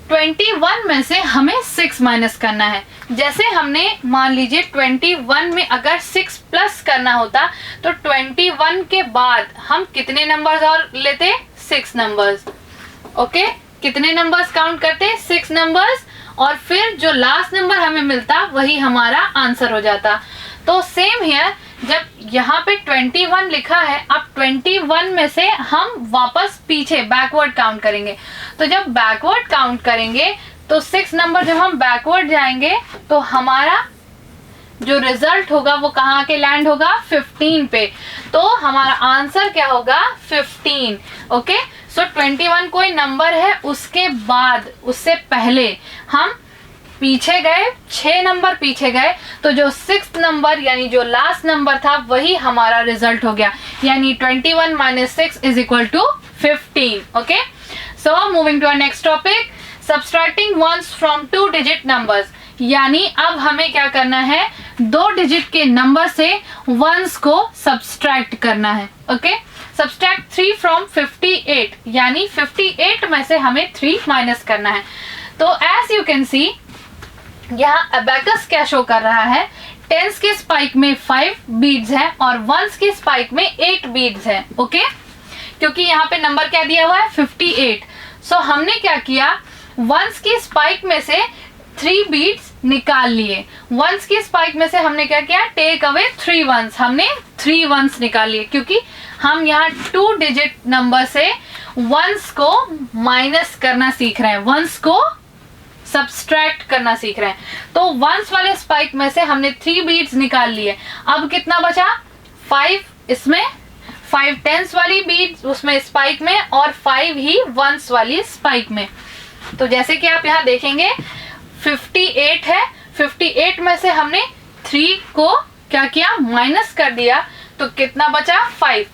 21 में से हमें 6 माइनस करना है। जैसे हमने मान लीजिए 21 में अगर 6 प्लस करना होता तो 21 के बाद हम कितने नंबर्स और लेते? 6 नंबर्स। ओके, कितने नंबर्स काउंट करते? 6 नंबर्स, और फिर जो लास्ट नंबर हमें मिलता वही हमारा आंसर हो जाता। तो सेम हियर, जब यहाँ पे 21 लिखा है, अब 21 में से हम वापस पीछे बैकवर्ड काउंट करेंगे। तो जब बैकवर्ड काउंट करेंगे तो 6 नंबर जब हम बैकवर्ड जाएंगे तो हमारा जो रिजल्ट होगा वो कहाँ के लैंड होगा? 15 पे। तो हमारा आंसर क्या होगा? 15। ओके, सो 21 कोई नंबर है, उसके बाद, उससे पहले हम पीछे गए, 6 नंबर पीछे गए, तो जो 6th नंबर यानी जो लास्ट नंबर था वही हमारा रिजल्ट हो गया, यानी 21 minus 6 is equal to 15. Okay, so moving to our next topic, subtracting ones from 2-digit numbers. यानी अब हमें क्या करना है? 2 डिजिट के नंबर से वंस को सब्सट्रैक्ट करना है। ओके, सब्सट्रैक्ट 3 फ्रॉम 58, यानी 58 में से हमें 3 माइनस करना है। तो एज यू कैन सी यहाँ अबैकस क्या शो कर रहा है? टेंस के स्पाइक में 5 बीड्स हैं और वंस के स्पाइक में 8 बीड्स हैं। ओके, क्योंकि यहाँ पे नंबर क्या दिया हुआ है? 58। सो हमने क्या किया? वंस की स्पाइक में से 3 बीड्स निकाल लिए। वंस की स्पाइक में से हमने क्या किया? टेक अवे 3 वंस, हमने 3 वंस निकाल लिए, क्योंकि हम यहाँ 2 डिजिट नंबर से वंस को माइनस करना सीख रहे हैं, वंस को सब्सट्रैक्ट करना सीख रहे हैं। तो वंस वाले स्पाइक में से हमने 3 बीड्स निकाल लिए। अब कितना बचा? 5 इसमें, 5 टेंस वाली बीड्स उसमें स्पाइक में, और 5 ही वंस वाली स्पाइक में। तो जैसे कि आप यहाँ देखेंगे 58 है, 58 में से हमने 3 को क्या किया? माइनस कर दिया, तो कितना बचा? 5।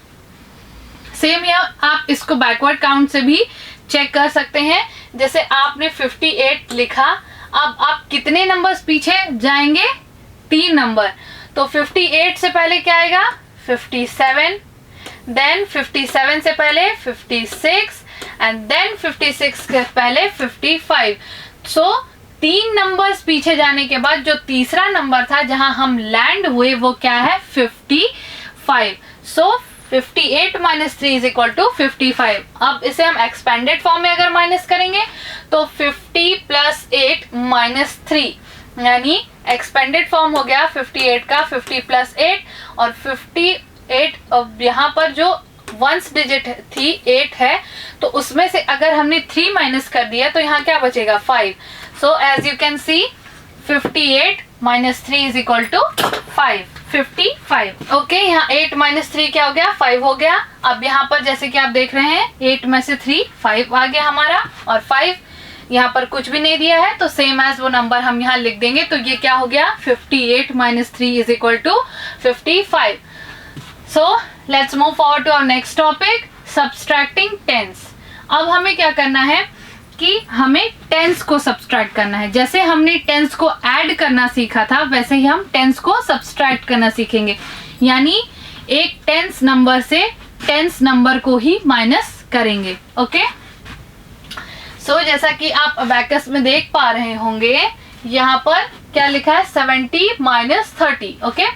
सेम यहाँ आप इसको बैकवर्ड काउंट से भी चेक कर सकते हैं। जैसे आपने 58 लिखा, अब आप कितने नंबर्स पीछे जाएंगे? 3 नंबर। तो 58 से पहले क्या आएगा? 57, देन 57 से पहले 56, एंड देन 56 के पहले 55। सो 3 नंबर्स पीछे जाने के बाद जो तीसरा नंबर था जहां हम लैंड हुए वो क्या है? 55। सो 58 माइनस 3 इज इक्वल टू 55। अब इसे हम एक्सपेंडेड फॉर्म में अगर माइनस करेंगे तो 50 प्लस 8 माइनस 3, यानी एक्सपेंडेड फॉर्म हो गया 58 का 50 प्लस 8, और 58 अब यहाँ पर जो वंस डिजिट थी 8 है, तो उसमें से अगर हमने 3 माइनस कर दिया तो यहाँ क्या बचेगा? 5। So as you can see 58 minus 3 is equal to 5, 55। Okay, यहाँ 8 माइनस 3 क्या हो गया? 5 हो गया। अब यहाँ पर जैसे कि आप देख रहे हैं 8 में से 3 5 आ गया हमारा, और 5 यहाँ पर कुछ भी नहीं दिया है तो सेम एज वो नंबर हम यहाँ लिख देंगे। तो ये क्या हो गया? 58 minus 3 is equal to 55। So let's move forward to our next topic, subtracting tens. अब हमें क्या करना है कि हमें टेंस को सब्सट्रैक्ट करना है। जैसे हमने टेंस को ऐड करना सीखा था वैसे ही हम टेंस को सब्सट्रैक्ट करना सीखेंगे, यानी एक टेंस नंबर से टेंस नंबर को ही माइनस करेंगे। ओके, सो जैसा कि आप अबैकस में देख पा रहे होंगे यहाँ पर क्या लिखा है? 70 माइनस 30। ओके,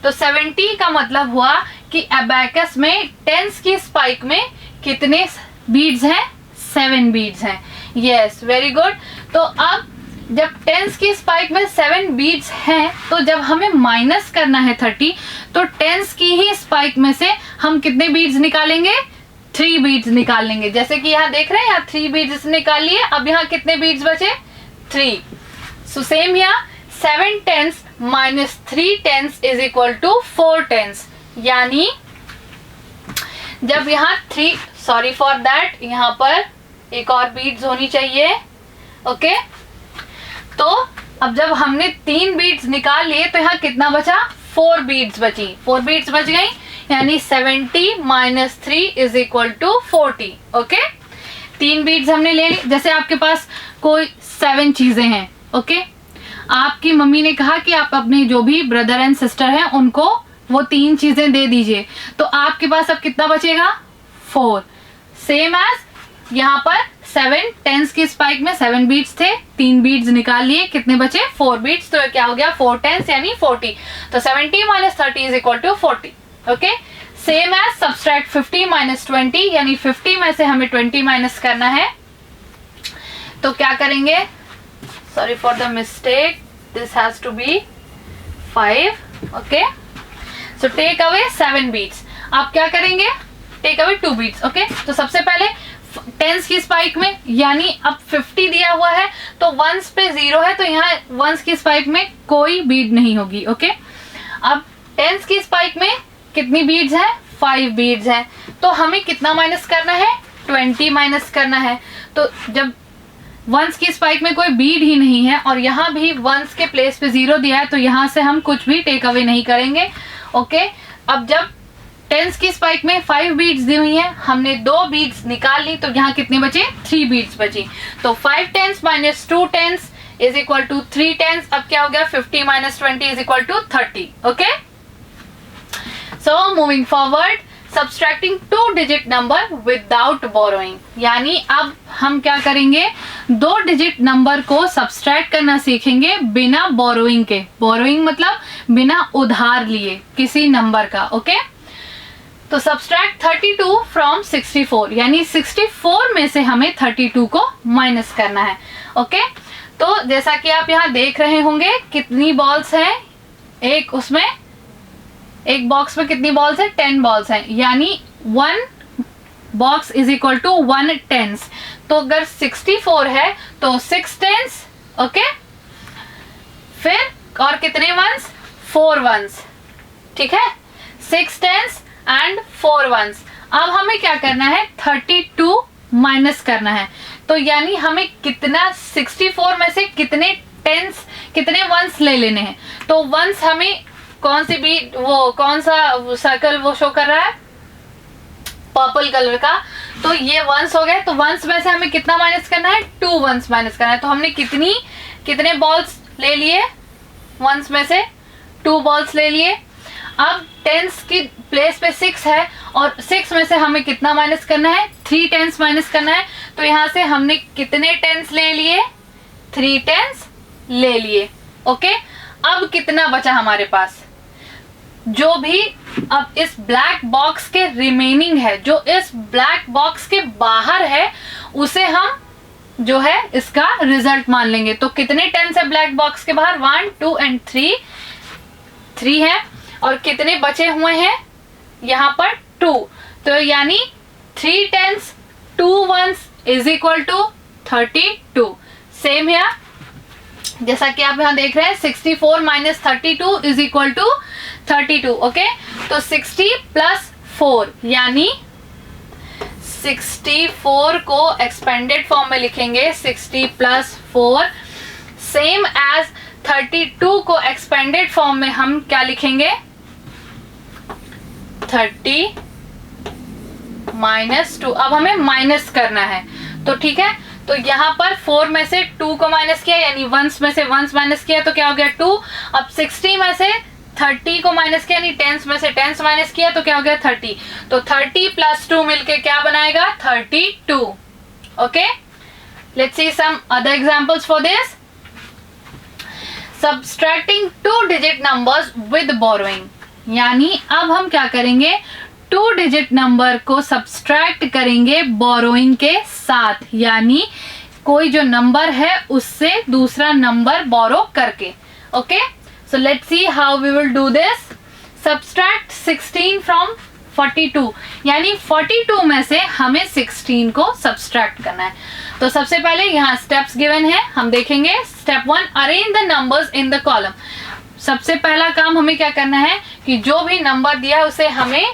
तो 70 का मतलब हुआ कि अबैकस में टेंस की स्पाइक में कितने बीड्स हैं? 7 बीड्स हैं। Yes, very good. तो अब जब टेंस की स्पाइक में 7 बीड्स हैं तो जब हमें माइनस करना है 30, तो टेंस की ही स्पाइक में से हम कितने बीड्स निकालेंगे? 3 बीड्स निकाल लेंगे। जैसे कि यहाँ देख रहे हैं, यहाँ 3 बीड्स निकाल लिए। अब यहाँ कितने बीड्स बचे? 3। सो सेम यहाँ 7 tens minus 3 tens is equal to 4 tens, यानी जब यहाँ 3, सॉरी फॉर दैट, यहाँ पर एक और बीड्स होनी चाहिए। ओके, तो अब जब हमने 3 बीड्स निकाल लिए तो यहाँ कितना बचा? 4 बीड्स बची, 4 बीड्स बच गई, यानी 70 minus 3 is equal to 40। Okay, 3 beads हमने ले ली। जैसे आपके पास कोई 7 चीजें हैं, ओके, आपकी मम्मी ने कहा कि आप अपने जो भी ब्रदर एंड सिस्टर हैं उनको वो 3 चीजें दे दीजिए, तो आपके पास अब कितना बचेगा? 4। सेम एज यहाँ पर 7 टेंस की स्पाइक में 7 बीट्स थे, 3 बीट्स निकाल लिए, कितने बचे? 4 बीट्स। तो क्या हो गया? 4 टेंस यानी 40। तो 70 minus 30 is equal to 40। Okay, same as subtract 50 minus 20, यानी 50 में से हमें 20 माइनस करना है। तो क्या करेंगे? Sorry for the mistake, this has to be 5। Okay, so take away 7 beads. आप क्या करेंगे? Take away 2 beats. ओके, तो सबसे पहले टेंस की स्पाइक में, यानी अब 50 दिया हुआ है तो वंस पे 0 है, तो यहाँ वंस की स्पाइक में कोई बीड नहीं होगी। ओके, अब टेंस की स्पाइक में कितनी बीड्स हैं? 5 बीड्स हैं। तो हमें कितना माइनस करना है? 20 माइनस करना है। तो जब वंस की स्पाइक में कोई बीड ही नहीं है और यहाँ भी वंस के प्लेस पे 0 दिया है, तो यहाँ से हम कुछ भी टेक अवे नहीं करेंगे। ओके, अब जब टेंस की स्पाइक में 5 बीड्स दी हुई हैं, हमने 2 बीड्स निकाल ली, तो यहाँ कितने बचे? 3 बीड्स बची। तो 5 tens minus 2 tens is equal to 3 tens. अब क्या हो गया? 50 minus 20 is equal to 30। Okay, so moving forward, subtracting 2 digit number without borrowing, यानी अब हम क्या करेंगे? 2 डिजिट नंबर को सब्सट्रैक्ट करना सीखेंगे बिना बोरोइंग के। बोरोइंग मतलब बिना उधार लिए किसी नंबर का। ओके, तो सब्सट्रैक्ट 32 फ्रॉम 64, यानी 64 में से हमें 32 को माइनस करना है। ओके, तो जैसा कि आप यहाँ देख रहे होंगे कितनी बॉल्स हैं, एक उसमें एक बॉक्स में कितनी बॉल्स हैं? 10 बॉल्स हैं, यानी 1 box is equal to 1 tens. तो अगर 64 है तो 6 टेंस, ओके। फिर और कितने वंस? 4 वंस, ठीक है, 6 टेंस एंड 4 वंस। अब हमें क्या करना है? 32 माइनस करना है। तो यानी हमें कितना 64 में से कितने टेंस, कितने वंस ले लेने हैं। तो वंस हमें कौन सी भी, वो कौन सा सर्कल वो शो कर रहा है? पर्पल कलर का। तो ये वंस हो गए। तो वंस में से हमें कितना माइनस करना है? 2 वंस माइनस करना है। तो हमने कितने बॉल्स ले लिए? वंस में से 2 बॉल्स ले लिए। अब टेंस की प्लेस पे 6 है और 6 में से हमें कितना माइनस करना है? 3 टेंस माइनस करना है। तो यहाँ से हमने कितने टेंस ले लिए? 3 टेंस ले लिए, ओके। अब कितना बचा हमारे पास? जो भी अब इस ब्लैक बॉक्स के रिमेनिंग है, जो इस ब्लैक बॉक्स के बाहर है, उसे हम जो है इसका रिजल्ट मान लेंगे। तो कितने टेंस है ब्लैक बॉक्स के बाहर? 1, 2 एंड 3 है। और कितने बचे हुए हैं यहाँ पर? 2। तो यानी 3 tens 2 ones is equal to 32। Same है जैसा कि आप यहाँ देख रहे हैं, 64 minus 32 is equal to 32, okay. तो 60 प्लस 4 यानी 64 को एक्सपेंडेड फॉर्म में लिखेंगे 60 प्लस 4, सेम एज 32 को एक्सपेंडेड फॉर्म में हम क्या लिखेंगे? 30 माइनस 2। अब हमें माइनस करना है, तो ठीक है। तो यहाँ पर 4 में से 2 को माइनस किया, यानी वंस में से वंस माइनस किया, तो क्या हो गया? 2। अब 60 में से 30 को माइनस किया, यानी टेंस में से टेंस माइनस किया, तो क्या हो गया? 30। तो 30 प्लस 2 मिलके क्या बनाएगा? 32, okay. Let's see some other examples for this. Subtracting 2 digit numbers with borrowing, यानी अब हम क्या करेंगे? 2 डिजिट नंबर को सब्सट्रैक्ट करेंगे बोरोइंग के साथ, यानी कोई जो नंबर है उससे दूसरा नंबर बोरो करके, okay. So let's see how we will do this. Subtract 16 from 42, यानी 42 में से हमें 16 को सब्सट्रैक्ट करना है। तो सबसे पहले यहाँ स्टेप्स गिवन है, हम देखेंगे। Step 1, arrange the numbers in the column. सबसे पहला काम हमें क्या करना है कि जो भी नंबर दिया है उसे हमें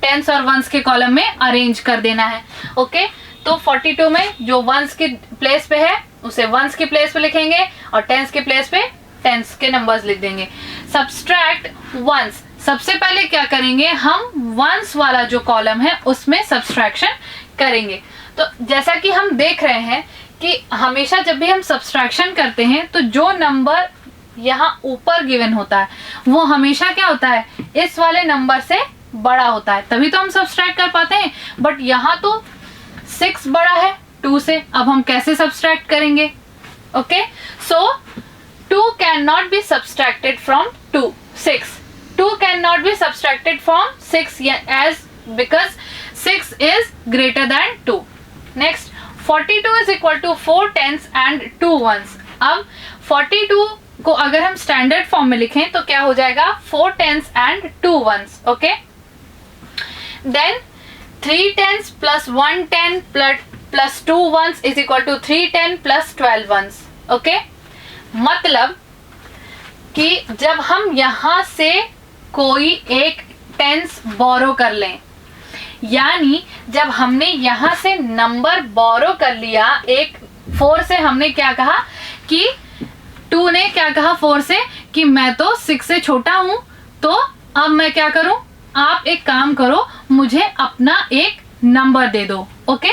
टेंस और वंस के कॉलम में अरेंज कर देना है, ओके। तो 42 में जो वंस की प्लेस पे है उसे वंस की प्लेस पे लिखेंगे और टेंस के प्लेस पे टेंस के नंबर्स लिख देंगे। सब्सट्रैक्ट वंस, सबसे पहले क्या करेंगे? हम वंस वाला जो कॉलम है उसमें सब्सट्रैक्शन करेंगे। तो जैसा कि हम देख रहे हैं कि हमेशा जब भी हम सब्सट्रैक्शन करते हैं तो जो नंबर यहाँ ऊपर गिवन होता है वो हमेशा क्या होता है? इस वाले नंबर से बड़ा होता है, तभी तो हम सब्सट्रैक्ट कर पाते हैं। बट यहाँ तो 6 बड़ा है 2 से, अब हम कैसे सब्सट्रैक्ट करेंगे? Okay, so 2 can not be subtracted from 6 2 can not be subtracted from 6 as because 6 is greater than 2। Next, 42 is equal to 4 tens and 2 ones. अब 42 को अगर हम स्टैंडर्ड फॉर्म में लिखें तो क्या हो जाएगा? 4 tens and 2 ones, okay. Then 3 tens plus 1 10 plus 2 ones is equal to 3 10 plus 12 ones, okay. मतलब कि जब हम यहां से कोई एक टेंस बोरो कर लें, यानी जब हमने यहां से नंबर बोरो कर लिया, एक 4 से हमने क्या कहा कि 2 ने क्या कहा 4 से कि मैं तो 6 से छोटा हूं, तो अब मैं क्या करूं? आप एक काम करो, मुझे अपना एक नंबर दे दो, ओके।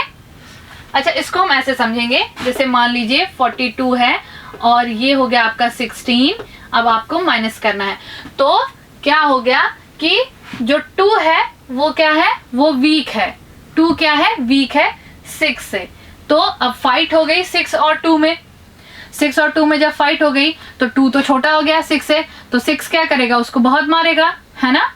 अच्छा, इसको हम ऐसे समझेंगे, जैसे मान लीजिए 42 है और ये हो गया आपका 16। अब आपको माइनस करना है, तो क्या हो गया कि जो 2 है वो क्या है? वो वीक है। 2 क्या है? वीक है 6 से। तो अब फाइट हो गई 6 और 2 में। 6 और 2 में जब फाइट हो गई तो 2 तो छोटा हो गया 6 से, तो 6 क्या करेगा? उसको बहुत मारेगा, है ना।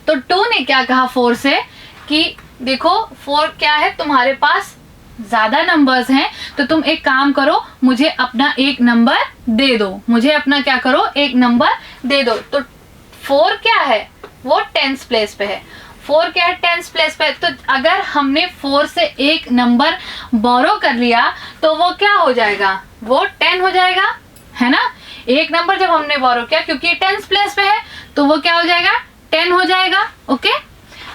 तो 2 ने क्या कहा 4 से कि देखो 4 क्या है, तुम्हारे पास ज्यादा नंबर्स हैं, तो तुम एक काम करो, मुझे अपना एक नंबर दे दो, मुझे अपना क्या करो? एक नंबर दे दो। तो 4 क्या है? वो टेंस प्लेस पे है। 4 क्या है, टेंस प्लेस पे। तो अगर हमने 4 से एक नंबर बोरो कर लिया तो वो क्या हो जाएगा, वो 10 हो जाएगा, है ना। एक नंबर जब हमने बोरो किया, क्योंकि टेंस प्लेस पे है, तो वो क्या हो जाएगा, 10 हो जाएगा। ओके,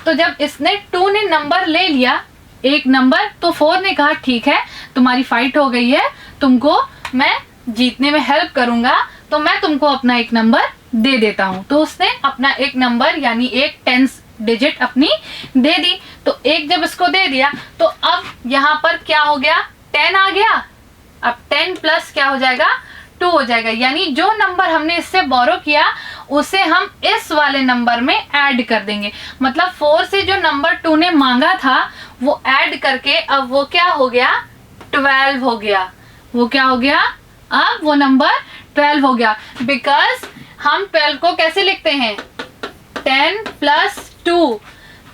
तो जब इसने 2 ने नंबर ले लिया एक नंबर, तो 4 ने कहा ठीक है तुम्हारी फाइट हो गई है, तुमको मैं जीतने में हेल्प करूंगा, तो मैं तुमको अपना एक नंबर दे देता हूं। तो उसने अपना एक नंबर यानी एक 10 डिजिट अपनी दे दी। तो एक जब इसको दे दिया तो अब यहाँ पर क्या हो गया, 10 आ गया। अब 10 प्लस क्या हो जाएगा, 2 हो जाएगा। यानी जो नंबर हमने इससे बोरो किया उसे हम इस वाले नंबर में ऐड कर देंगे। मतलब 4 से जो नंबर 2 ने मांगा था वो ऐड करके अब वो क्या हो गया, 12 हो गया। वो क्या हो गया, अब वो नंबर 12 हो गया। बिकॉज हम 12 को कैसे लिखते हैं, 10 प्लस 2।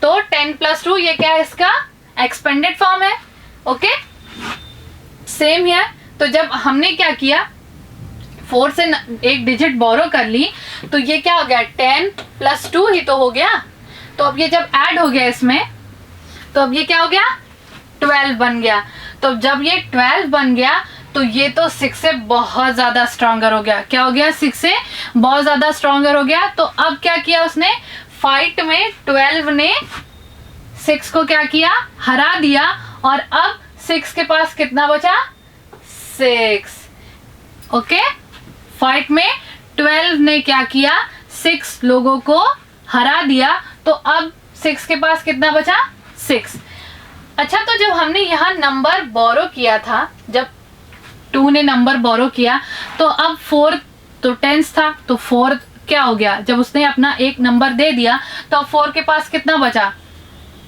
तो 10 प्लस 2 ये क्या है, इसका एक्सपेंडेड फॉर्म है। ओके, सेम है। तो जब हमने क्या किया, 4 से एक डिजिट बोरो कर ली, तो ये क्या हो गया, 10 प्लस 2 ही तो हो गया। तो अब ये जब ऐड हो गया इसमें, तो अब ये क्या हो गया, 12 बन गया। तो जब ये 12 बन गया तो ये तो 6 से बहुत ज्यादा स्ट्रॉन्गर हो गया। क्या हो गया, 6 से बहुत ज्यादा स्ट्रॉन्गर हो गया। तो अब क्या किया उसने, फाइट में 12 ने 6 को क्या किया, हरा दिया। और अब 6 के पास कितना बचा, 6। ओके, फाइट में 12 ने क्या किया, 6 लोगों को हरा दिया। तो अब 6 के पास कितना बचा, 6। अच्छा, तो जब हमने यहाँ नंबर बोरो किया था, जब 2 ने नंबर बोरो किया, तो अब 4 तो 10 था, तो 4 क्या हो गया, जब उसने अपना एक नंबर दे दिया तो अब 4 के पास कितना बचा,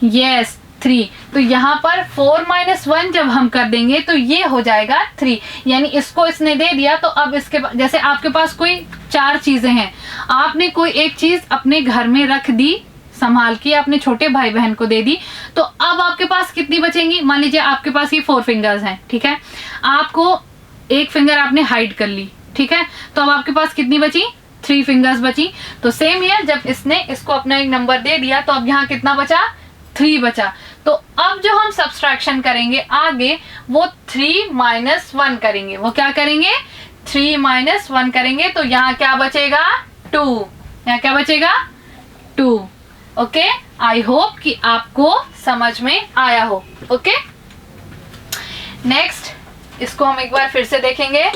यस 3। तो यहाँ पर 4 - 1 जब हम कर देंगे तो ये हो जाएगा 3। यानी इसको इसने दे दिया। तो अब इसके जैसे आपके पास कोई 4 चीजें हैं, आपने कोई एक चीज अपने घर में रख दी संभाल के, अपने छोटे भाई बहन को दे दी, तो अब आपके पास कितनी बचेंगी। मान लीजिए आपके पास ये 4 फिंगर्स हैं, ठीक है, आपको एक फिंगर आपने हाइड कर ली, ठीक है, तो अब आपके पास कितनी बची, 3 फिंगर्स बची। तो सेम हियर, जब इसने इसको अपना एक नंबर दे दिया तो अब यहाँ कितना बचा, 3 बचा। तो अब जो हम सब्सट्रैक्शन करेंगे आगे, वो 3 - 1 करेंगे। वो क्या करेंगे, 3 - 1 करेंगे। तो यहाँ क्या बचेगा, 2। यहाँ क्या बचेगा, 2। ओके, आई होप कि आपको समझ में आया हो। ओके, नेक्स्ट इसको हम एक बार फिर से देखेंगे,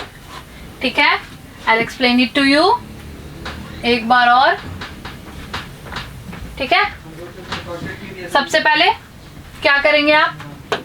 ठीक है। I explain it to you एक बार और, ठीक है। सबसे पहले क्या करेंगे आप,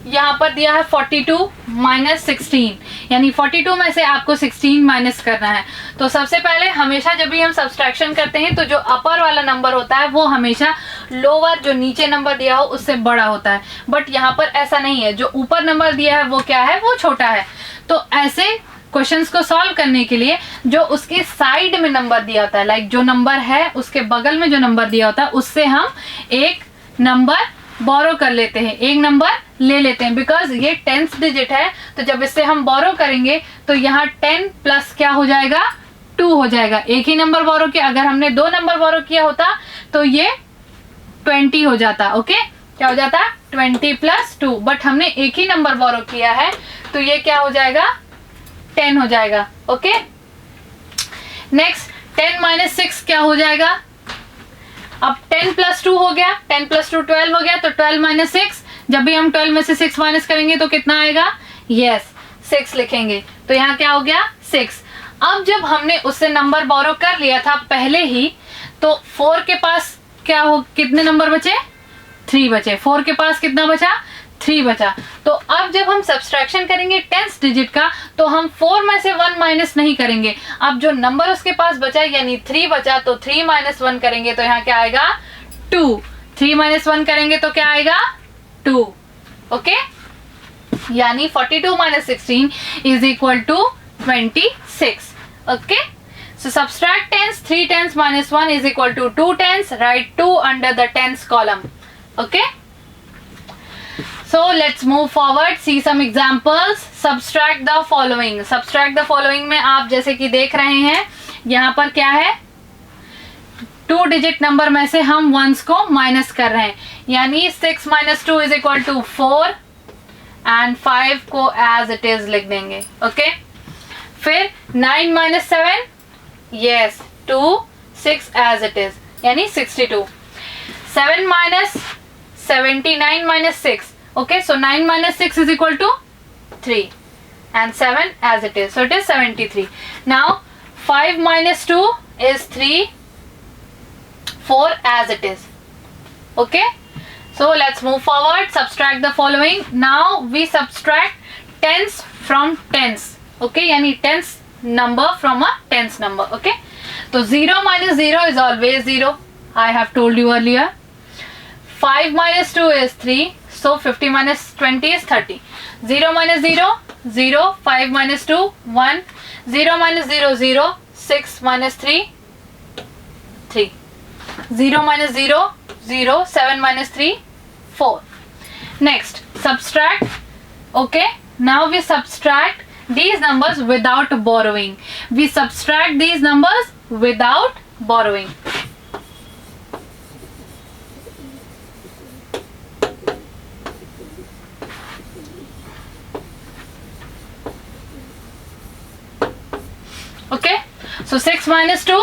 यहाँ पर दिया है 42 - 16, यानी 42 में से आपको 16 माइनस करना है। तो सबसे पहले हमेशा जब भी हम सब्सट्रैक्शन करते हैं तो जो अपर वाला नंबर होता है वो हमेशा लोअर, जो नीचे नंबर दिया हो उससे बड़ा होता है। बट यहाँ पर ऐसा नहीं है, जो ऊपर नंबर दिया है वो क्या है, वो छोटा है। तो ऐसे क्वेश्चंस को सॉल्व करने के लिए जो उसके साइड में नंबर दिया होता है, लाइक जो नंबर है उसके बगल में जो नंबर दिया होता है उससे हम एक नंबर बोरो कर लेते हैं, एक नंबर ले लेते हैं। बिकॉज ये 10th डिजिट है, तो जब इससे हम बोरो करेंगे तो यहाँ 10 प्लस क्या हो जाएगा, 2 हो जाएगा। एक ही नंबर बोरो किया, अगर हमने 2 नंबर बोरो किया होता तो ये 20 हो जाता। ओके, क्या हो जाता, 20 + 2। बट हमने एक ही नंबर बोरो किया है तो ये क्या हो जाएगा, 10 हो जाएगा। ओके, नेक्स्ट 10 - 6 क्या हो जाएगा, अब 10 + 2 हो गया, 10 + 2 12 हो गया। तो 12 - 6, जब भी हम 12 में से 6 माइनस करेंगे तो कितना आएगा, यस 6 लिखेंगे। तो यहाँ क्या हो गया, 6। अब जब हमने उससे नंबर बोरो कर लिया था पहले ही, तो 4 के पास क्या हो, कितने नंबर बचे, 3 बचे। 4 के पास कितना बचा, 3 बचा। तो अब जब हम सब्सट्रैक्शन करेंगे 10th डिजिट का, तो हम 4 में से 1 माइनस नहीं करेंगे। अब जो नंबर उसके पास बचा यानी 3 बचा, तो 3 - 1 करेंगे तो यहाँ क्या आएगा, 2। 3 - 1 करेंगे तो क्या आएगा, 2। ओके, यानी 42 - 16 is equal to 26। Okay, so subtract tens, 3 tens - 1 is equal to 2 tens. Write 2 under the tens column. Okay, so let's move forward, see some examples. Subtract the following. Subtract the following में आप जैसे कि देख रहे हैं यहाँ पर क्या है, 2 डिजिट नंबर में से हम वंस को माइनस कर रहे हैं, यानी 6 - 2 = 4 एंड 5 को एज इट इज लिख देंगे। ओके, फिर 9 - 7, यस 2, 6 एज इट इज, यानी 62। 7 - 79 - 6, okay, so 9 - 6 = 3 and 7 as it is, so it is 73. Now 5 - 2 is 3, 4 as it is. Okay, so let's move forward. Subtract the following. Now we subtract tens from tens. Okay, yani tens number from a tens number. Okay, so 0 - 0 is always 0. I have told you earlier. 5 - 2 is 3, so 50 - 20 is 30. 0 - 0, 0. 5 - 2, 1. 0 - 0, 0. 6 - 3, 3. 0 - 0, 0. 7 - 3, 4. Next, subtract. Okay, now we subtract these numbers without borrowing. We subtract these numbers without borrowing. Okay, so 6 - 2,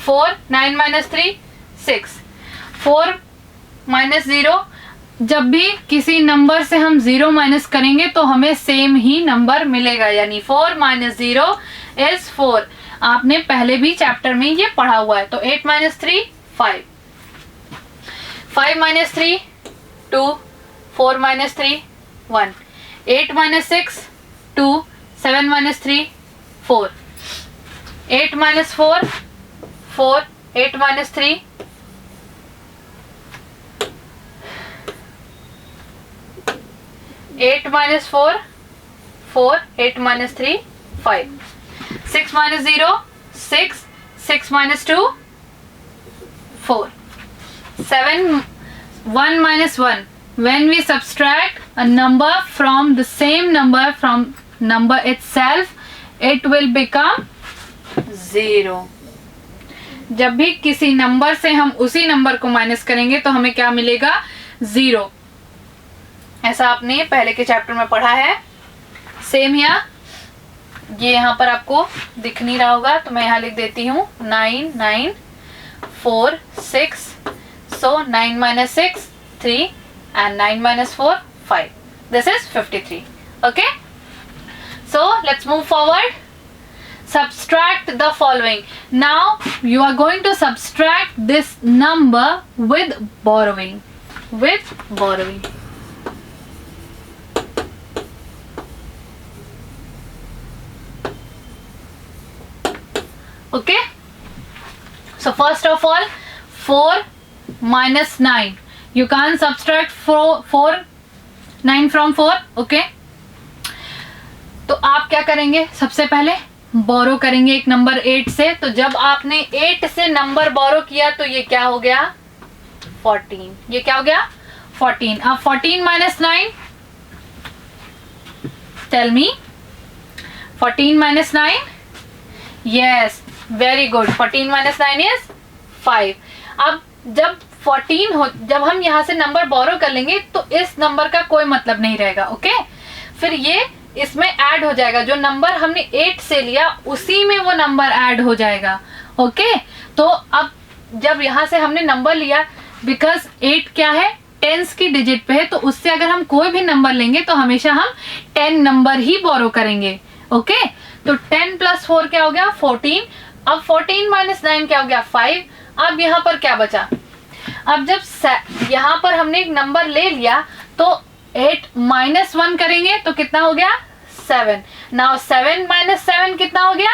4. 9 - 3, 6. 4 - 0, जब भी किसी number से हम 0 minus करेंगे तो हमें same ही number मिलेगा, यानी 4 - 0 is 4. आपने पहले भी चैप्टर में ये पढ़ा हुआ है। तो 8 - 3, 5. 5 - 3, 2. 4 - 3, 1. 8 - 6, 2. 7 - 3, 4. 8 - 4, 4. 8 - 3, 8 - 4, 4. 8 - 3, 5. 6 - 0, 6. 6 - 2, 4. 7. 1 - 1. When we subtract a number from the same number from number itself, it will become 0. जब भी किसी नंबर से हम उसी नंबर को माइनस करेंगे तो हमें क्या मिलेगा? 0. ऐसा आपने पहले के चैप्टर में पढ़ा है। सेम यहाँ, ये यहाँ पर आपको दिख नहीं रहा होगा तो मैं यहाँ लिख देती हूँ 9 9 4 6. So 9 - 6, 3 and 9 - 4, 5. This is 53. Okay, so let's move forward. Subtract the following. Now you are going to subtract this number with borrowing. With borrowing. Okay, so first of all 4 - 9. You can't subtract 4 9 from 4. Okay, तो आप क्या करेंगे? सबसे पहले बोरो करेंगे एक number 8 से। तो जब आपने 8 से नंबर बोरो किया तो ये क्या हो गया? 14. ये क्या हो गया? 14. अब 14 - 9, tell me. 14 - 9, yes, very good. 14 - 9 is 5. अब जब 14 हो, जब हम यहाँ से नंबर बोरो कर लेंगे तो इस नंबर का कोई मतलब नहीं रहेगा। ओके, फिर ये इसमें ऐड हो जाएगा। जो नंबर हमने 8 से लिया उसी में वो नंबर ऐड हो जाएगा। ओके, तो अब जब यहाँ से हमने नंबर लिया, बिकॉज 8 क्या है? टेंस की डिजिट पे है, तो उससे अगर हम कोई भी नंबर लेंगे तो हमेशा हम 10 नंबर ही बोरो करेंगे। ओके, तो 10 + 4 क्या हो गया? 14. अब 14 - 9 क्या हो गया? 5. अब यहाँ पर क्या बचा? अब जब यहाँ पर हमने एक नंबर ले लिया तो 8 - 1 करेंगे तो कितना हो गया? 7. नाउ 7 - 7 कितना हो गया?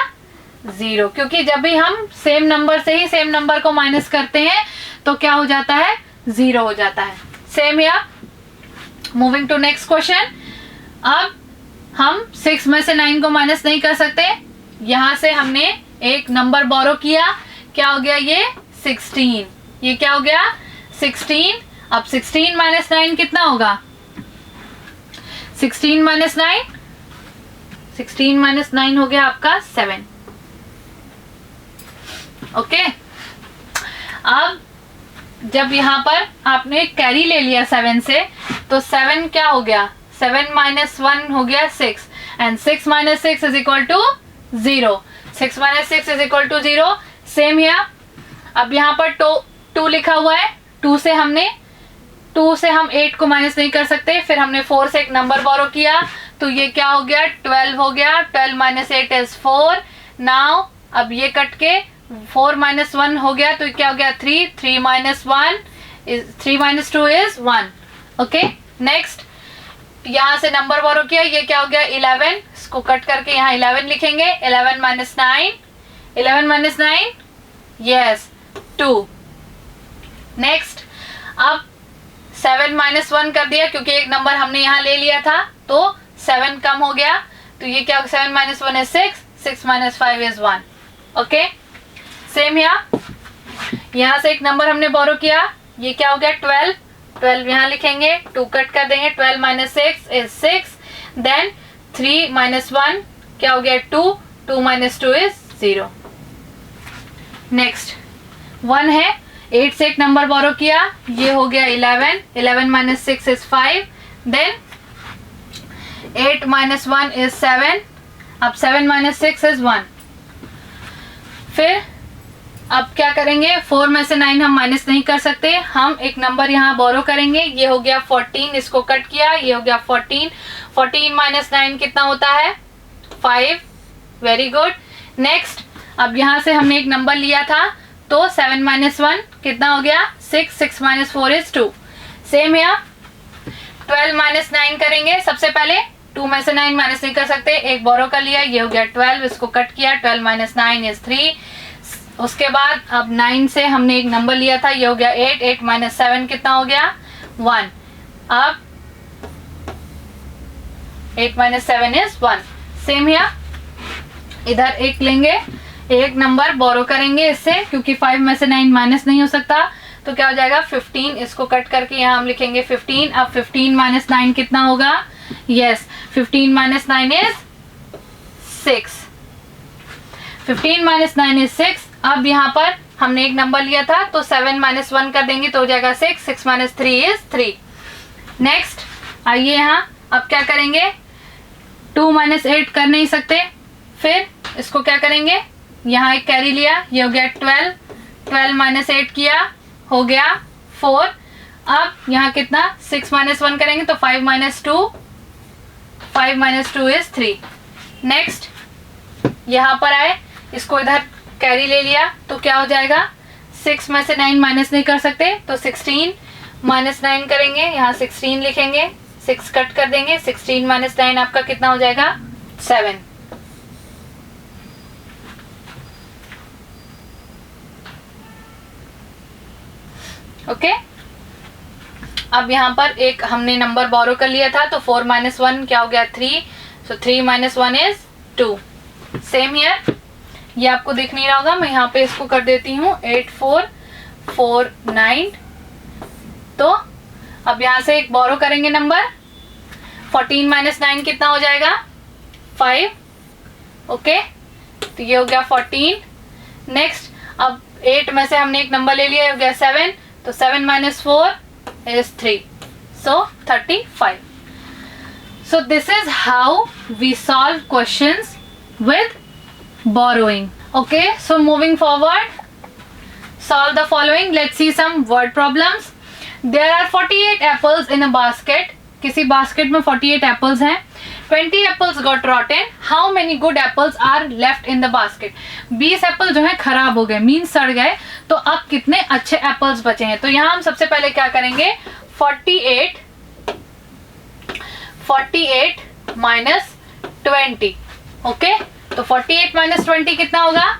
0. क्योंकि जब भी हम सेम नंबर से ही सेम नंबर को माइनस करते हैं तो क्या हो जाता है? 0 हो जाता है। सेम या मूविंग टू नेक्स्ट क्वेश्चन. अब हम 6 में से 9 को माइनस नहीं कर सकते। यहाँ से हमने एक नंबर बोरो किया, क्या हो गया? ये 16. ये क्या हो गया? 16. अब 16 - 9 कितना होगा? 16 - 9, 16 - 9 हो गया आपका 7. ओके, अब जब यहाँ पर आपने कैरी ले लिया 7 से, तो 7 क्या हो गया, 7 - 1 हो गया 6, and 6 - 6 is equal to 0. 6 - 6 is equal to 0. Same here. अब यहाँ पर 2 लिखा हुआ है. 2 से हम 8 को माइनस नहीं कर सकते. फिर हमने 4 से एक नंबर बोरो किया, तो ये क्या हो गया, 12 हो गया. 12 - 8 इज 4. नाउ अब ये कट के 4 - 1 हो गया, तो क्या हो गया 3. 3 - 2 इज 1. ओके. नेक्स्ट यहाँ से नंबर बोरो किया, ये क्या हो गया 11. इसको कट करके यहाँ 11 लिखेंगे. 11 - 9. 11 - 9 यस 2. नेक्स्ट अब 7 - 1 कर दिया, क्योंकि एक नंबर हमने यहाँ ले लिया था, तो 7 कम हो गया. तो ये क्या होगा, 7 - 1 इज 6. 6 - 5 इज 1. ओके. सेम यहाँ से एक नंबर हमने बोरो किया, ये क्या हो गया 12. 12 यहाँ लिखेंगे, 2 कट कर देंगे. 12 - 6 इज 6. देन 3 - 1 क्या हो गया 2. 2 - 2 इज 0. नेक्स्ट 1 है. 8 से एक नंबर बोरो किया, ये हो गया 11. 11 - 6 इज 5. Then 8 - 1 is 7. अब 7 - 6 इज 1. फिर अब क्या करेंगे, 4 में से 9 हम माइनस नहीं कर सकते. हम एक नंबर यहाँ बोरो करेंगे, ये हो गया 14. इसको कट किया, ये हो गया 14. 14 - 9 कितना होता है 5. Very good. नेक्स्ट अब यहाँ से हमने एक नंबर लिया था, तो 7 - 1 कितना हो गया 6. 6 - 4 इज 2. सेम है. 12 - 9 करेंगे. सबसे पहले 2 में से 9 माइनस नहीं कर सकते, एक बोरो कर लिया, ये हो गया 12. इसको कट किया. 12 - 9 इज 3. उसके बाद अब 9 से हमने एक नंबर लिया था, ये हो गया 8. 8 - 7 कितना हो गया 1. अब 8 - 7 इज 1. सेम है. इधर एक लेंगे, एक नंबर बोरो करेंगे इससे, क्योंकि 5 में से 9 माइनस नहीं हो सकता, तो क्या हो जाएगा 15. इसको कट करके यहाँ हम लिखेंगे 15. अब 15 - 9 कितना होगा, यस 15 - 9 इज 6. 15 - 9 इज 6. अब यहाँ पर हमने एक नंबर लिया था, तो 7 - 1 कर देंगे, तो हो जाएगा 6. 6 - 3 इज 3. नेक्स्ट आइए यहाँ अब क्या करेंगे, 2 - 8 कर नहीं सकते. फिर इसको क्या करेंगे, यहाँ एक कैरी लिया, ये हो गया 12. 12 - 8 किया, हो गया 4. अब यहाँ कितना 6 - 1 करेंगे, तो 5 - 2. 5 - 2 इज 3. नेक्स्ट यहाँ पर आए, इसको इधर कैरी ले लिया, तो क्या हो जाएगा 6 में से 9 माइनस नहीं कर सकते, तो 16 - 9 करेंगे, यहाँ 16 लिखेंगे. 6 कट कर देंगे. 16 - 9 आपका कितना हो जाएगा 7. ओके. अब यहाँ पर एक हमने नंबर बोरो कर लिया था, तो 4 - 1 क्या हो गया 3. सो 3 - 1 इज 2. Same here. ये आपको दिख नहीं रहा होगा, मैं यहाँ पे इसको कर देती हूँ 8 4 4 9. तो अब यहाँ से एक बोरो करेंगे नंबर. 14 - 9 कितना हो जाएगा 5. ओके. तो ये हो गया 14. नेक्स्ट अब 8 में से हमने एक नंबर ले लिया, हो गया 7. तो 7 - 4 is 3. So 35. So this is how we solve questions with borrowing. Okay, so moving forward, solve the following. Let's see some word problems. There are 48 apples in a basket. किसी basket में 48 apples हैं. 20 apples got rotten. How many good apples are left in the basket? 20 Apple जो है खराब हो गए, mean सड़ गए, तो अब कितने अच्छे एप्पल्स बचे हैं. तो यहाँ हम सबसे पहले क्या करेंगे, 48 minus 20. ओके. तो 48 minus 20 कितना होगा,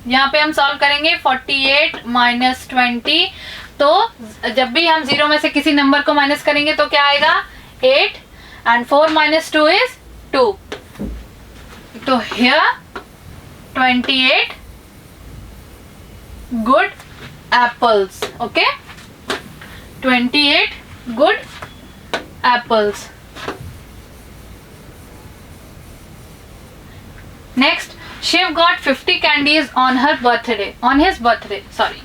यहाँ पे हम सॉल्व करेंगे 48 minus 20. तो जब भी हम 0 में से किसी नंबर को माइनस करेंगे तो क्या आएगा 8. and 4 minus 2 is 2. So here 28 good apples. Okay, 28 good apples. Next, Shiv got 50 candies on her birthday. On his birthday. Sorry.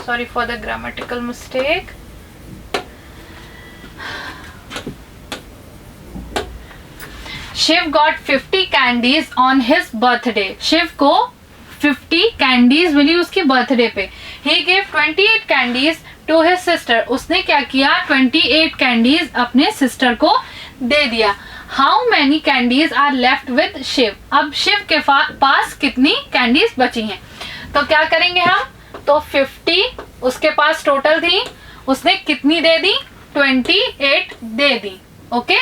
Sorry for the grammatical mistake. Shiv got 50 candies on his birthday. Shiv को 50 candies मिली उसकी birthday पे. He gave 28 candies to his sister. उसने क्या किया, 28 candies अपने sister को दे दिया. How many candies are left with Shiv? अब शिव के पास कितनी कैंडीज बची हैं? तो क्या करेंगे हम, तो 50 उसके पास टोटल थी, उसने कितनी दे दी, 28 दे दी. ओके,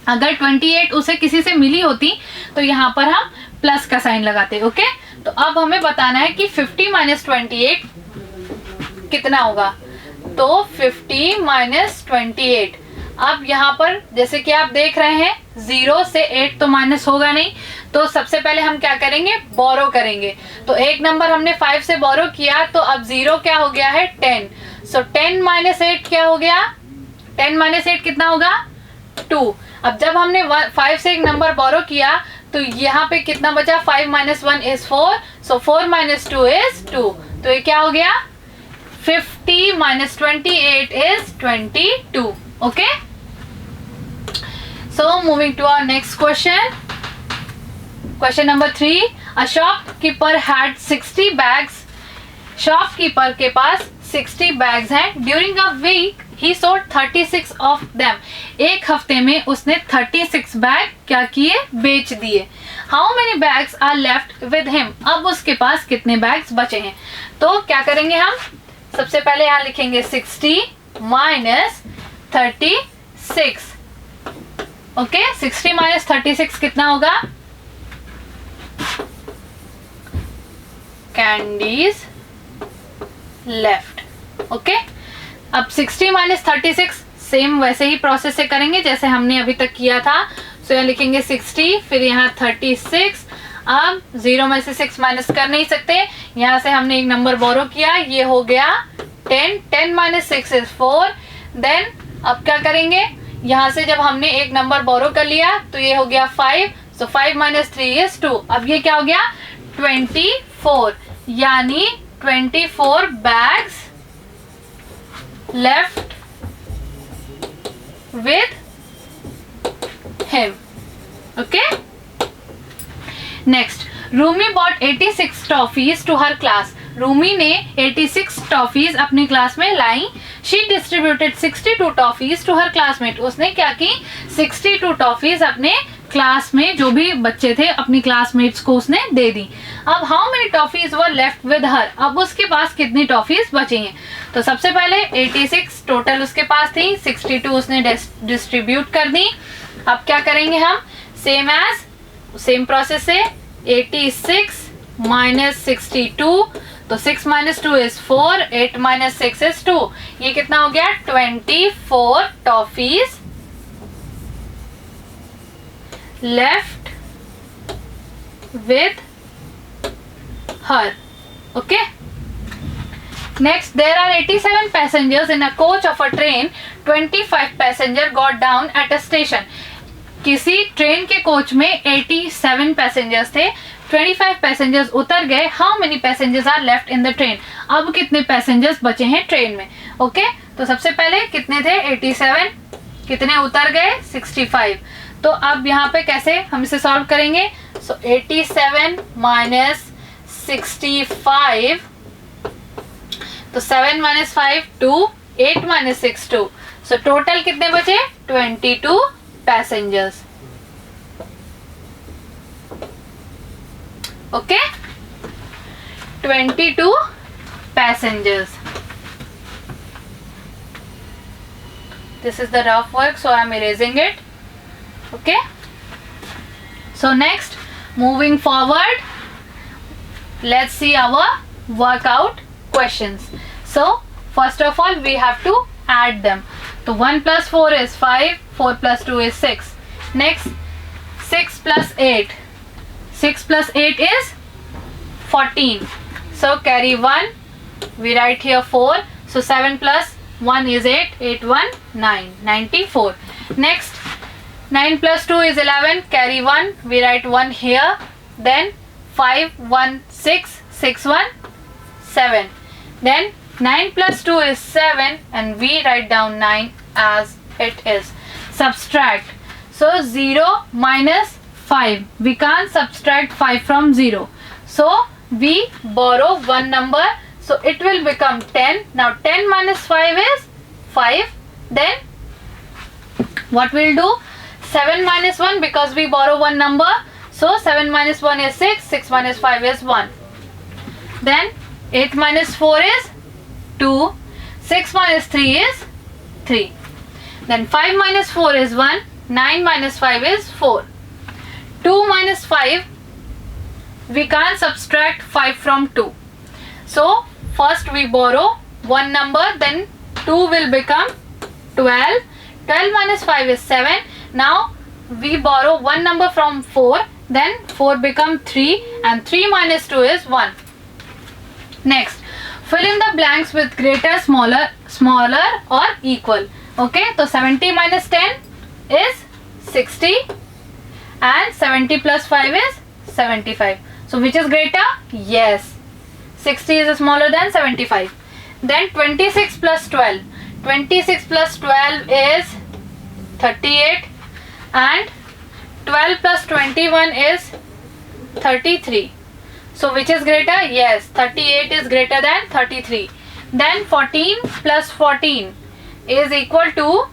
अगर 28 उसे किसी से मिली होती तो यहाँ पर हम प्लस का साइन लगाते. ओके, तो अब हमें बताना है कि 50 माइनस 28 कितना होगा. तो 50 माइनस 28. अब यहाँ पर जैसे कि आप देख रहे हैं 0 से 8 तो माइनस होगा नहीं, तो सबसे पहले हम क्या करेंगे, बोरो करेंगे. तो एक नंबर हमने 5 से बोरो किया, तो अब 0 क्या हो गया है, 10. सो 10 माइनस 8 क्या हो गया, 10 माइनस 8 कितना होगा, 2. अब जब हमने 5 से एक नंबर बोरो किया तो यहाँ पे कितना बचा, 5 minus 1 is 4. So 4 minus 2 is 2. तो ये क्या हो गया, 50 minus 28 is 22. Okay, so moving to our next question. Question number 3. A shopkeeper had 60 bags. Shopkeeper के पास 60 बैग्स हैं. During a week he sold 36 of them. एक हफ्ते में उसने 36 बैग क्या किए, बेच दिए. How many bags are left with him? अब उसके पास कितने बैग्स बचे हैं. तो क्या करेंगे हम, सबसे पहले यहाँ लिखेंगे 60 माइनस 36. ओके, 60 माइनस 36 कितना होगा, कैंडीज लेफ्ट. ओके, अब 60 माइनस 36 सेम वैसे ही प्रोसेस से करेंगे जैसे हमने अभी तक किया था. सो यहाँ लिखेंगे 60, फिर यहाँ 36. अब 0 में से 6 माइनस कर नहीं सकते, यहाँ से हमने एक नंबर बोरो किया, ये हो गया 10. 10 माइनस 6 इज 4. देन अब क्या करेंगे, यहाँ से जब हमने एक नंबर बोरो कर लिया तो ये हो गया 5. So 5 minus 3 is 2. अब ये क्या हो गया, 24. यानी 24 bags left with him. Okay, next, Rumi bought 86 toffees to her class. Rumi ने 86 टॉफीज अपनी क्लास में लाई. She distributed 62 toffees to her classmate. उसने क्या की, 62 टॉफीज अपने क्लास में जो भी बच्चे थे अपनी क्लासमेट्स को उसने दे दी. अब how many toffees were left with her? अब उसके पास कितनी टॉफीज बची हैं. तो सबसे पहले 86 टोटल उसके पास थी, 62 उसने डिस्ट्रीब्यूट कर दी. अब क्या करेंगे हम, सेम प्रोसेस से 86 माइनस 62. तो 6 माइनस 2 इज 4. 8 minus 6 is 2. ये कितना हो गया, 24 toffees left with her. Okay, next, there are 87 passengers in a coach of a train. 25 passenger got down at a station. किसी ट्रेन के कोच में 87 पैसेंजर्स थे, 25 पैसेंजर्स उतर गए. How many passengers are left in the train? अब कितने passengers बचे हैं ट्रेन में. ओके, तो सबसे पहले कितने थे, 87. कितने उतर गए, 65. तो अब यहाँ पे कैसे हम इसे सॉल्व करेंगे. सो 87 माइनस 65. तो 7 माइनस 5 2. 8 माइनस 6 2. सो टोटल कितने बचे, 22 passengers. Okay, 22 passengers. This is the rough work, so I am erasing it. Okay, so next, moving forward, let's see our workout questions. So first of all we have to add them. So 1 plus 4 is 5. 4 plus 2 is 6. Next, 6 plus 8. 6 plus 8 is 14. So carry 1. We write here 4. So 7 plus 1 is 8. 8 1 9. 94. Next, 9 plus 2 is 11. Carry 1. We write 1 here. Then 5 1 6. 6 1 7. Then 9 plus 2 is 7 and we write down 9 as it is. Subtract. So 0 minus 5. We can't subtract 5 from 0. So we borrow one number. So it will become 10. Now 10 minus 5 is 5. Then what we'll do? 7 minus 1 because we borrow one number. So 7 minus 1 is 6. 6 minus 5 is 1. Then 8 minus 4 is 2. 6 minus 3 is 3. Then 5 minus 4 is 1. 9 minus 5 is 4. 2 minus 5, we can't subtract 5 from 2. So first we borrow one number, then 2 will become 12. 12 minus 5 is 7. Now we borrow one number from 4, then 4 become 3 and 3 minus 2 is 1. Next, fill in the blanks with greater, smaller or equal. Okay, so 70 minus 10 is 60 and 70 plus 5 is 75. So which is greater? Yes, 60 is smaller than 75. Then 26 plus 12. 26 plus 12 is 38 and 12 plus 21 is 33. So which is greater? Yes, 38 is greater than 33. Then 14 plus 14 is equal to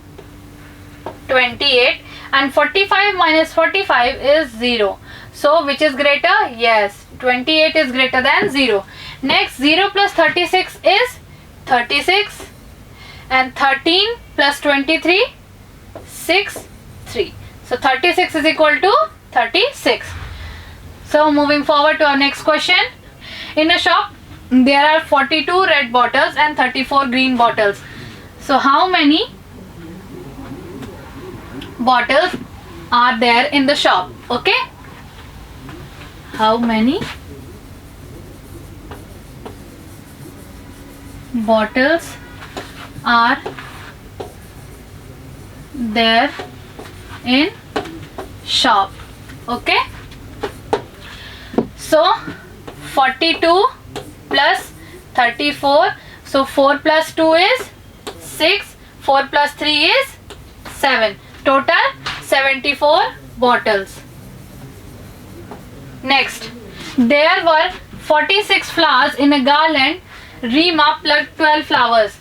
28 and 45 minus 45 is 0. So which is greater? Yes, 28 is greater than 0. Next, 0 plus 36 is 36 and 13 plus 23 6 3. So 36 is equal to 36. So moving forward to our next question. In a shop there are 42 red bottles and 34 green bottles. So how many bottles are there in the shop? Okay, how many bottles are there in shop? Okay, so 42 plus 34, so 4 plus 2 is 6, 4 plus 3 is 7. Total 74 bottles. Next, there were 46 flowers in a garland. Rima plucked 12 flowers.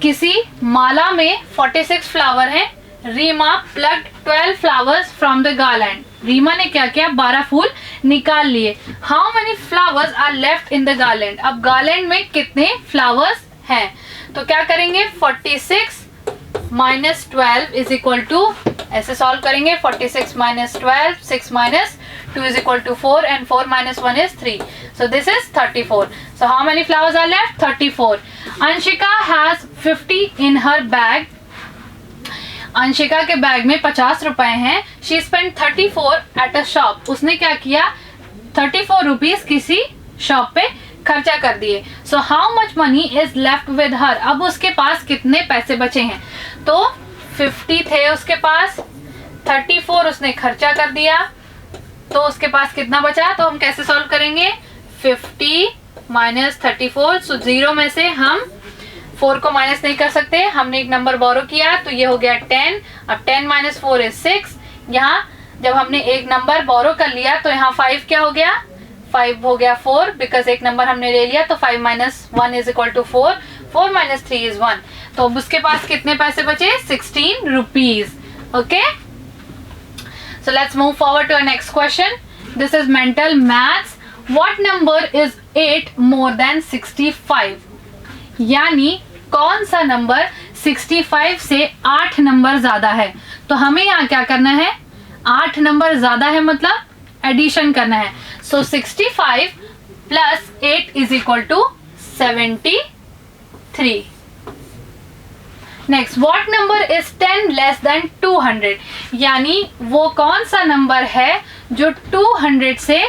किसी माला में 46 flower हैं. Reema plucked 12 flowers from the garland. Reema ने क्या किया? 12 फूल निकाल लिए. How many flowers are left in the garland? अब garland में कितने flowers हैं? तो क्या करेंगे? 46 minus 12 is equal to, ऐसे सॉल्व करेंगे. 46 minus 12, 6 minus 2 is equal to 4 and 4 minus 1 is 3. So this is 34. So how many flowers are left? 34. Anshika has 50 in her bag. Anshika के बैग में 50 रुपए हैं. She spend 34 at a shop. उसने क्या किया? 34 rupees किसी शॉप पे खर्चा कर दिए. So how much money is left with her. अब उसके पास कितने पैसे बचे हैं? तो 50 थे उसके पास, 34 उसने खर्चा कर दिया, तो उसके पास कितना बचा? तो हम कैसे सॉल्व करेंगे? 50 माइनस 34. सो 0 में से हम 4 को माइनस नहीं कर सकते. हमने एक नंबर बोरो किया तो ये हो गया 10. अब 10 माइनस 4 इज 6. यहाँ जब हमने एक नंबर बोरो कर लिया तो यहाँ 5 क्या हो गया? 5 हो गया 4, बिकॉज एक नंबर हमने ले लिया. तो 5 minus 1 is equal to 4. 4 minus 3 is 1. तो अब उसके पास कितने पैसे बचे? 16 rupees. Okay, so let's move forward to our next question. This is mental maths. What number is 8 more than 65? यानी कौन सा नंबर 65 से 8 नंबर ज्यादा है? तो हमें यहाँ क्या करना है? 8 नंबर ज्यादा है मतलब एडिशन करना है. So 65 plus 8 is equal to 73. Next, what number is 10 less than 200? यानी वो कौन सा नंबर है जो 200 से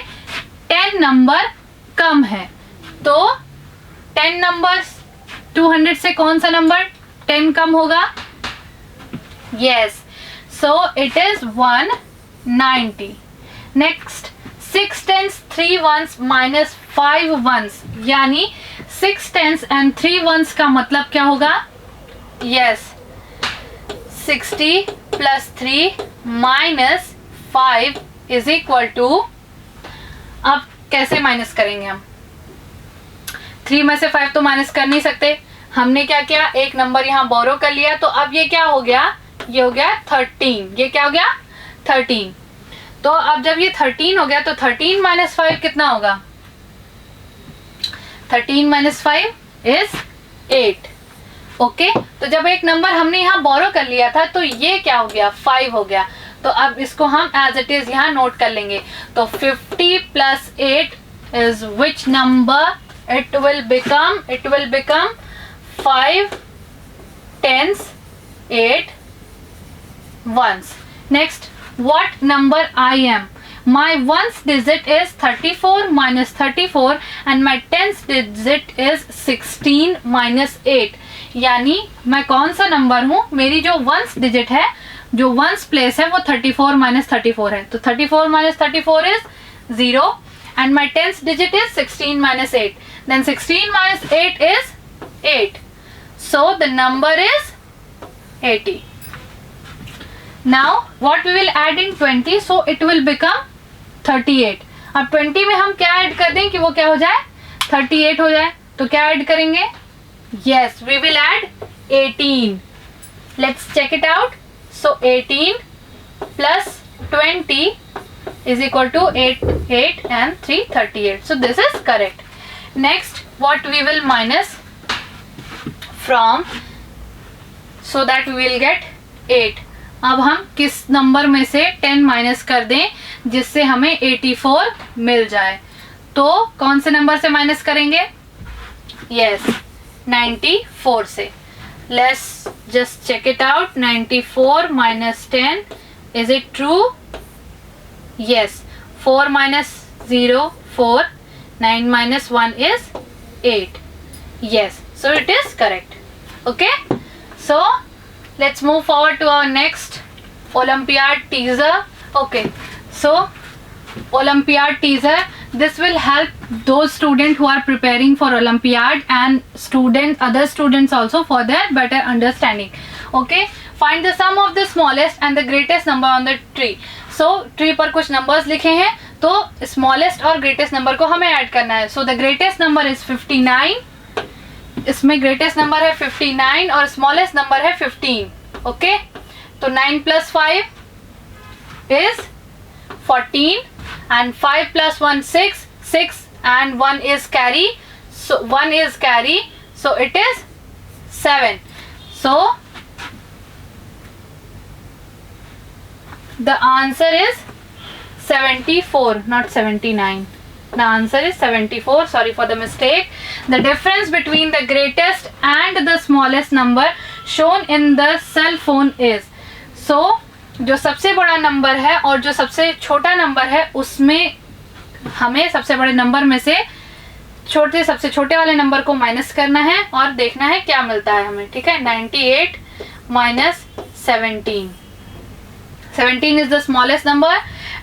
10 नंबर कम है? तो 10 नंबर 200 से कौन सा नंबर 10 कम होगा? Yes, so it is 190. Next, 6 10s 3 1s minus 5 1s, यानी 6 10s and 3 1s का मतलब क्या होगा? Yes, 60 plus 3 minus 5 is equal to, अब कैसे माइनस करेंगे हम? 3 में से 5 तो माइनस कर नहीं सकते, हमने क्या किया, एक नंबर यहाँ बोरो कर लिया, तो अब ये क्या हो गया, ये हो गया 13, ये क्या हो गया 13। तो अब जब ये 13 हो गया तो 13 माइनस 5 कितना होगा? 13 माइनस 5 इज 8। ओके, तो जब एक नंबर हमने यहाँ बोरो कर लिया था तो ये क्या हो गया, 5 हो गया। तो अब इसको हम एज इट इज यहाँ नोट कर लेंगे। तो 50 plus 8 is which number? It will become 5 10s 8 1s. Next, what number I am? My 1s digit is 34 minus 34 and my 10s digit is 16 minus 8. यानी मैं कौन सा नंबर हूँ? मेरी जो 1s digit है, जो 1s place है, वो 34 minus 34 है। तो 34 minus 34 is 0 and my 10th digit is 16 minus 8. Then 16 minus 8 is 8. So the number is 80. Now what we will add in 20? So it will become 38. अब 20 में हम क्या ऐड कर दें कि वो क्या हो जाए, 38 हो जाए। तो क्या ऐड करेंगे? Yes, we will add 18. Let's check it out. So 18 plus 20 is equal to 8 and 3 38. So this is correct. Next, what we will minus from, so that we will get 8. अब हम किस नंबर में से 10 minus कर दें जिससे हमें 84 मिल जाए? तो कौन से नंबर से माइनस करेंगे? यस, 94 से। Let's just check it out. 94 minus 10, is it true? Yes. 4 minus 0 4, 9 minus 1 is 8. Yes, so it is correct. Okay, so let's move forward to our next Olympiad teaser. Okay, so Olympiad teaser, this will help those students who are preparing for Olympiad and other students also for their better understanding. Okay, find the sum of the smallest and the greatest number on the tree. So tree पर कुछ numbers लिखे हैं, तो smallest और greatest number को हमें add करना है। So the greatest number is 59. इसमें greatest number है 59 और smallest number है 15. Okay, तो 9 plus 5 is 14 and 5 plus 1 6 and 1 is carry. So 1 is carry. So it is 7. So the answer is 74, not 79. The answer is 74. Sorry for the mistake. The difference between the greatest and the smallest number shown in the cell phone is. So जो सबसे बड़ा number है और जो सबसे छोटा number है, उसमें हमें सबसे बड़े नंबर में से सबसे छोटे वाले नंबर को माइनस करना है और देखना है क्या मिलता है हमें। ठीक है, 98 minus 17. 17 is the smallest number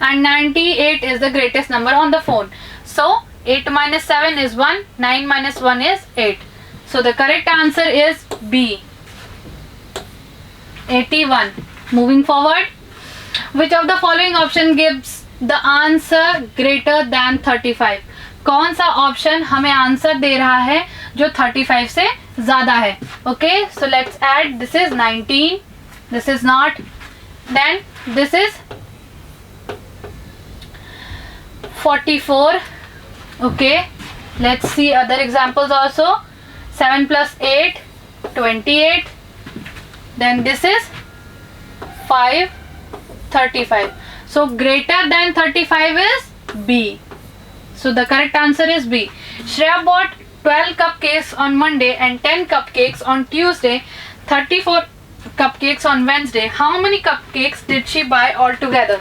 and 98 is the greatest number on the phone. So 8 minus 7 is 1, 9 minus 1 is 8. So the correct answer is B, 81. Moving forward, which of the following option gives the answer greater than 35? कौन सा option हमें answer दे रहा है जो 35 से ज्यादा है? Okay, so let's add. This is 19. This is not. Then this is 44. Okay, let's see other examples also. 7 plus 8, 28. Then this is 5, 35. So greater than 35 is B. So the correct answer is B. Shreya bought 12 cupcakes on Monday and 10 cupcakes on Tuesday, 34 cupcakes on Wednesday. How many cupcakes did she buy altogether?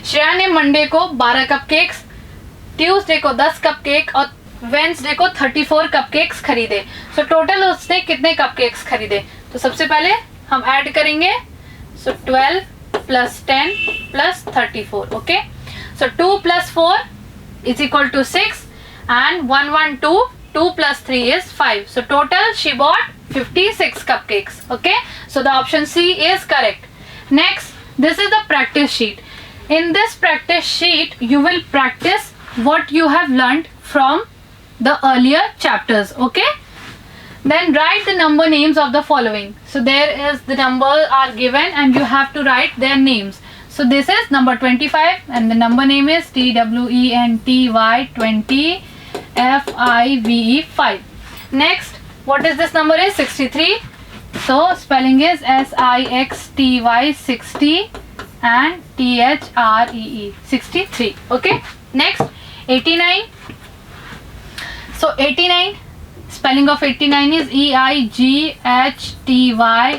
Shreya ने Monday को 12 cupcakes, Tuesday को 10 cupcake और Wednesday को 34 cupcakes खरीदे। So total उसने कितने cupcakes खरीदे? तो सबसे पहले हम ऐड करेंगे। सो 12 plus 10 plus 34. Okay, so 2 plus 4 is equal to 6 and 112 2 plus 3 is 5. So total she bought 56 cupcakes. Okay, so the option C is correct. Next, this is the practice sheet. In this practice sheet, you will practice what you have learned from the earlier chapters. Okay, then write the number names of the following. So there is the numbers are given and you have to write their names. So this is number 25 and the number name is TWENTY 20 FIVE 5. Next, what is this number is 63. So spelling is SIXTY 60 and THREE 63. Okay. Next, 89. So 89, spelling of 89 is EIGHTY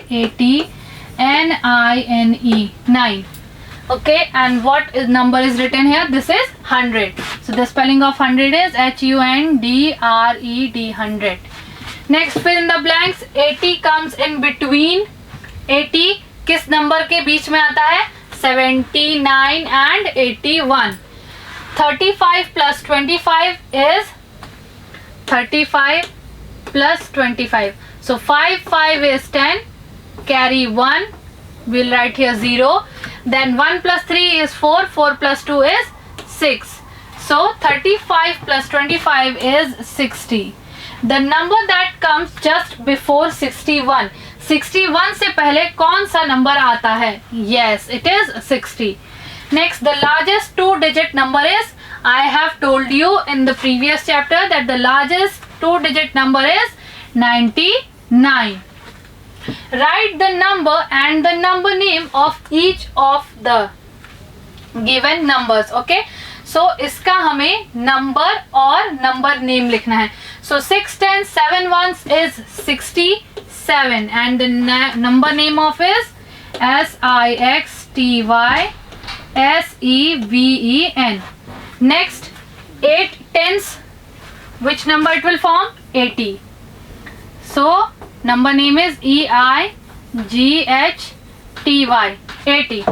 80 NINE 9. Okay, and what is number is written here? This is 100. So the spelling of 100 is HUNDRED 100. Next, fill in the blanks. 80 comes in between. 80 किस number के बीच में आता है? 79 and 81. 35 plus 25 is 35 plus 25. So 5 is 10. Carry 1. We'll write here 0. Then 1 plus 3 is 4. 4 plus 2 is 6. So 35 plus 25 is 60. The number that comes just before 61. 61 से पहले कौन सा number आता है? Yes, it is 60. Next, the largest two-digit number is, I have told you in the previous chapter that the largest two-digit number is 99. Write the number and the number name of each of the given numbers. Okay, so इसका हमें number और number name लिखना है. So 6 10 7 ones is 67 and the number name of is SIXTYSEVEN. Next, 8 tens, which number it will form? 80. So number name is EIGHTY 80.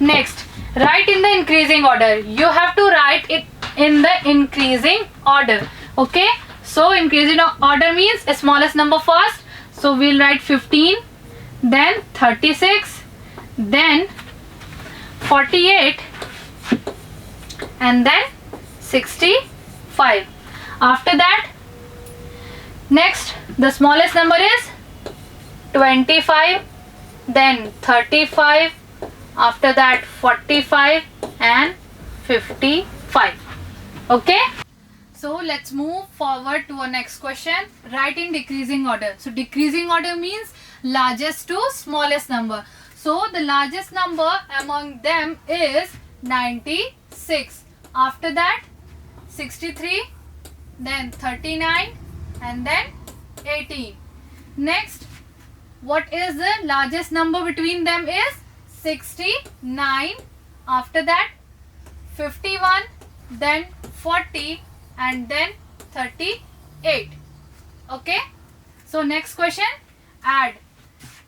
Next, write in the increasing order. You have to write it in the increasing order. Okay, so increasing order means smallest number first. So we'll write 15, then 36, then 48 and then 65. After that, next the smallest number is 25, then 35, after that 45 and 55. Okay, so let's move forward to our next question. Write in decreasing order. So decreasing order means largest to smallest number. So the largest number among them is 96. After that 63, then 39 and then 18. Next, what is the largest number between them is 69. After that 51, then 40 and then 38. Okay, so next question, add.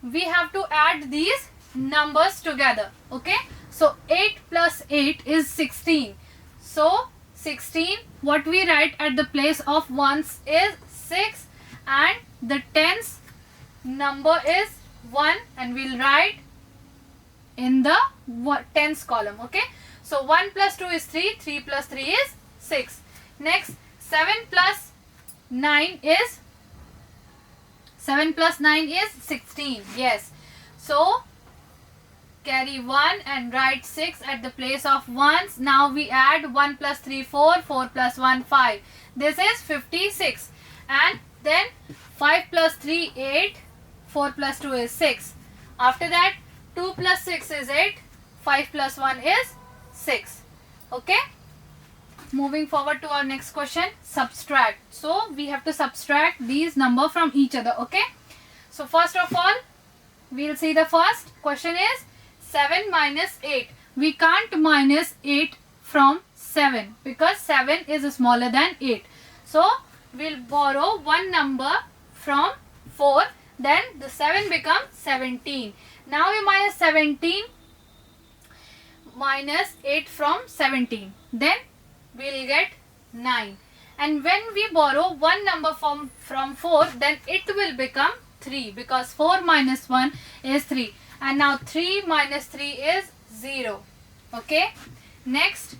We have to add these numbers together. Okay, so 8 plus 8 is 16. So 16, what we write at the place of ones is 6 and the tens number is 1 and we'll write in the tens column. Okay, so 1 plus 2 is 3, 3 plus 3 is 6. Next, 7 plus 9 is 16. Yes, so carry 1 and write 6 at the place of ones. Now we add 1 plus 3 4, 4 plus 1 5. This is 56 and then 5 plus 3 8, 4 plus 2 is 6. After that 2 plus 6 is 8, 5 plus 1 is 6. Okay, moving forward to our next question, subtract. So we have to subtract these number from each other. Okay, so first of all we'll see the first question is 7 minus 8. We can't minus 8 from 7 because 7 is smaller than 8. So we'll borrow one number from 4, then the 7 becomes 17. Now we minus 17 minus 8 from 17, then we'll get 9. And when we borrow one number from 4, then it will become 3, because 4 minus 1 is 3. And now 3 minus 3 is 0. Okay. Next,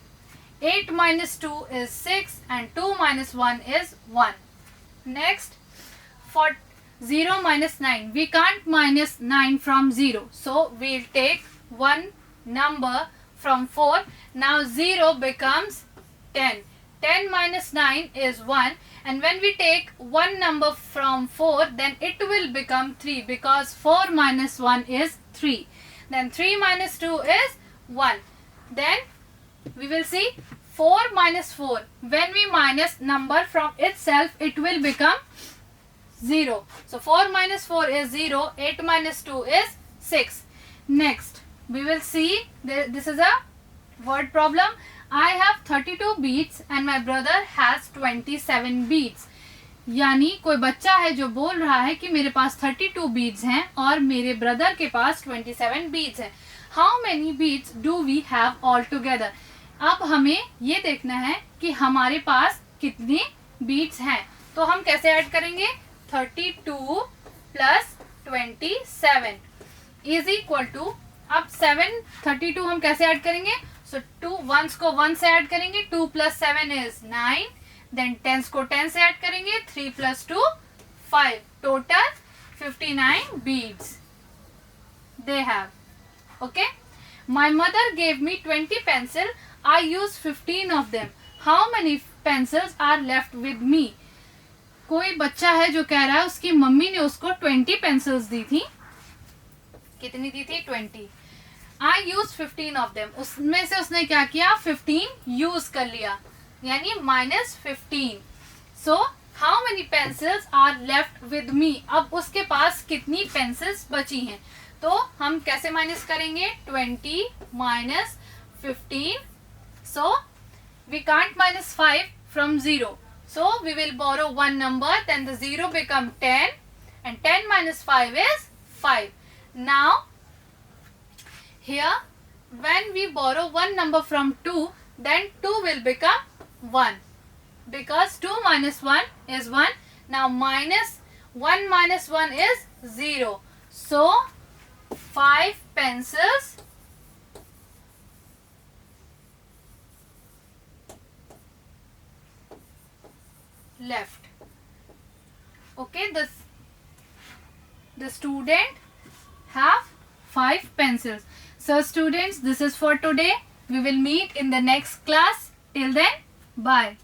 8 minus 2 is 6 and 2 minus 1 is 1. Next, for 0 minus 9, we can't minus 9 from 0. So we'll take one number from 4. Now 0 becomes 10. 10 minus 9 is 1, and when we take one number from 4, then it will become 3, because 4 minus 1 is 3. Then 3 minus 2 is 1. Then we will see 4 minus 4. When we minus number from itself, it will become 0. So 4 minus 4 is 0. 8 minus 2 is 6. Next, we will see this is a word problem. I have 32 beads and my brother has 27 beads. यानी कोई बच्चा है जो बोल रहा है कि मेरे पास 32 बीड्स हैं और मेरे ब्रदर के पास 27 बीड्स हैं. How many beads do we have all together. अब हमें ये देखना है कि हमारे पास कितने बीड्स हैं. तो हम कैसे ऐड करेंगे? 32 प्लस 27 इज इक्वल टू, अब 7 32 हम कैसे ऐड करेंगे? सो 2 1s को 1 से ऐड करेंगे. 2 प्लस 7 इज 9. देन 10s को 10 से ऐड करेंगे. 3 plus 2 5. Total 59 beads they have. Okay. My mother gave me 20 pencils. I used 15 of them. How many pencils are left with me? कोई बच्चा है जो कह रहा है उसकी मम्मी ने उसको 20 पेंसिल्स दी थी. कितनी दी थी? 20. I used 15 of them. उसमें से उसने क्या किया? 15 यूज कर लिया, यानी -15. So how many pencils are left with me? अब उसके पास कितनी पेंसिल्स बची हैं? तो हम कैसे माइनस करेंगे? 20 minus 15. So we can't minus 5 from 0. So we will borrow one number, then the 0 become 10, and 10 minus 5 is 5. Now here, when we borrow one number from 2, then 2 will become 1, because 2 minus 1 is 1. Now minus 1 minus 1 is 0. So 5 pencils left. Okay, the student have 5 pencils. So students, this is for today. We will meet in the next class. Till then, bye.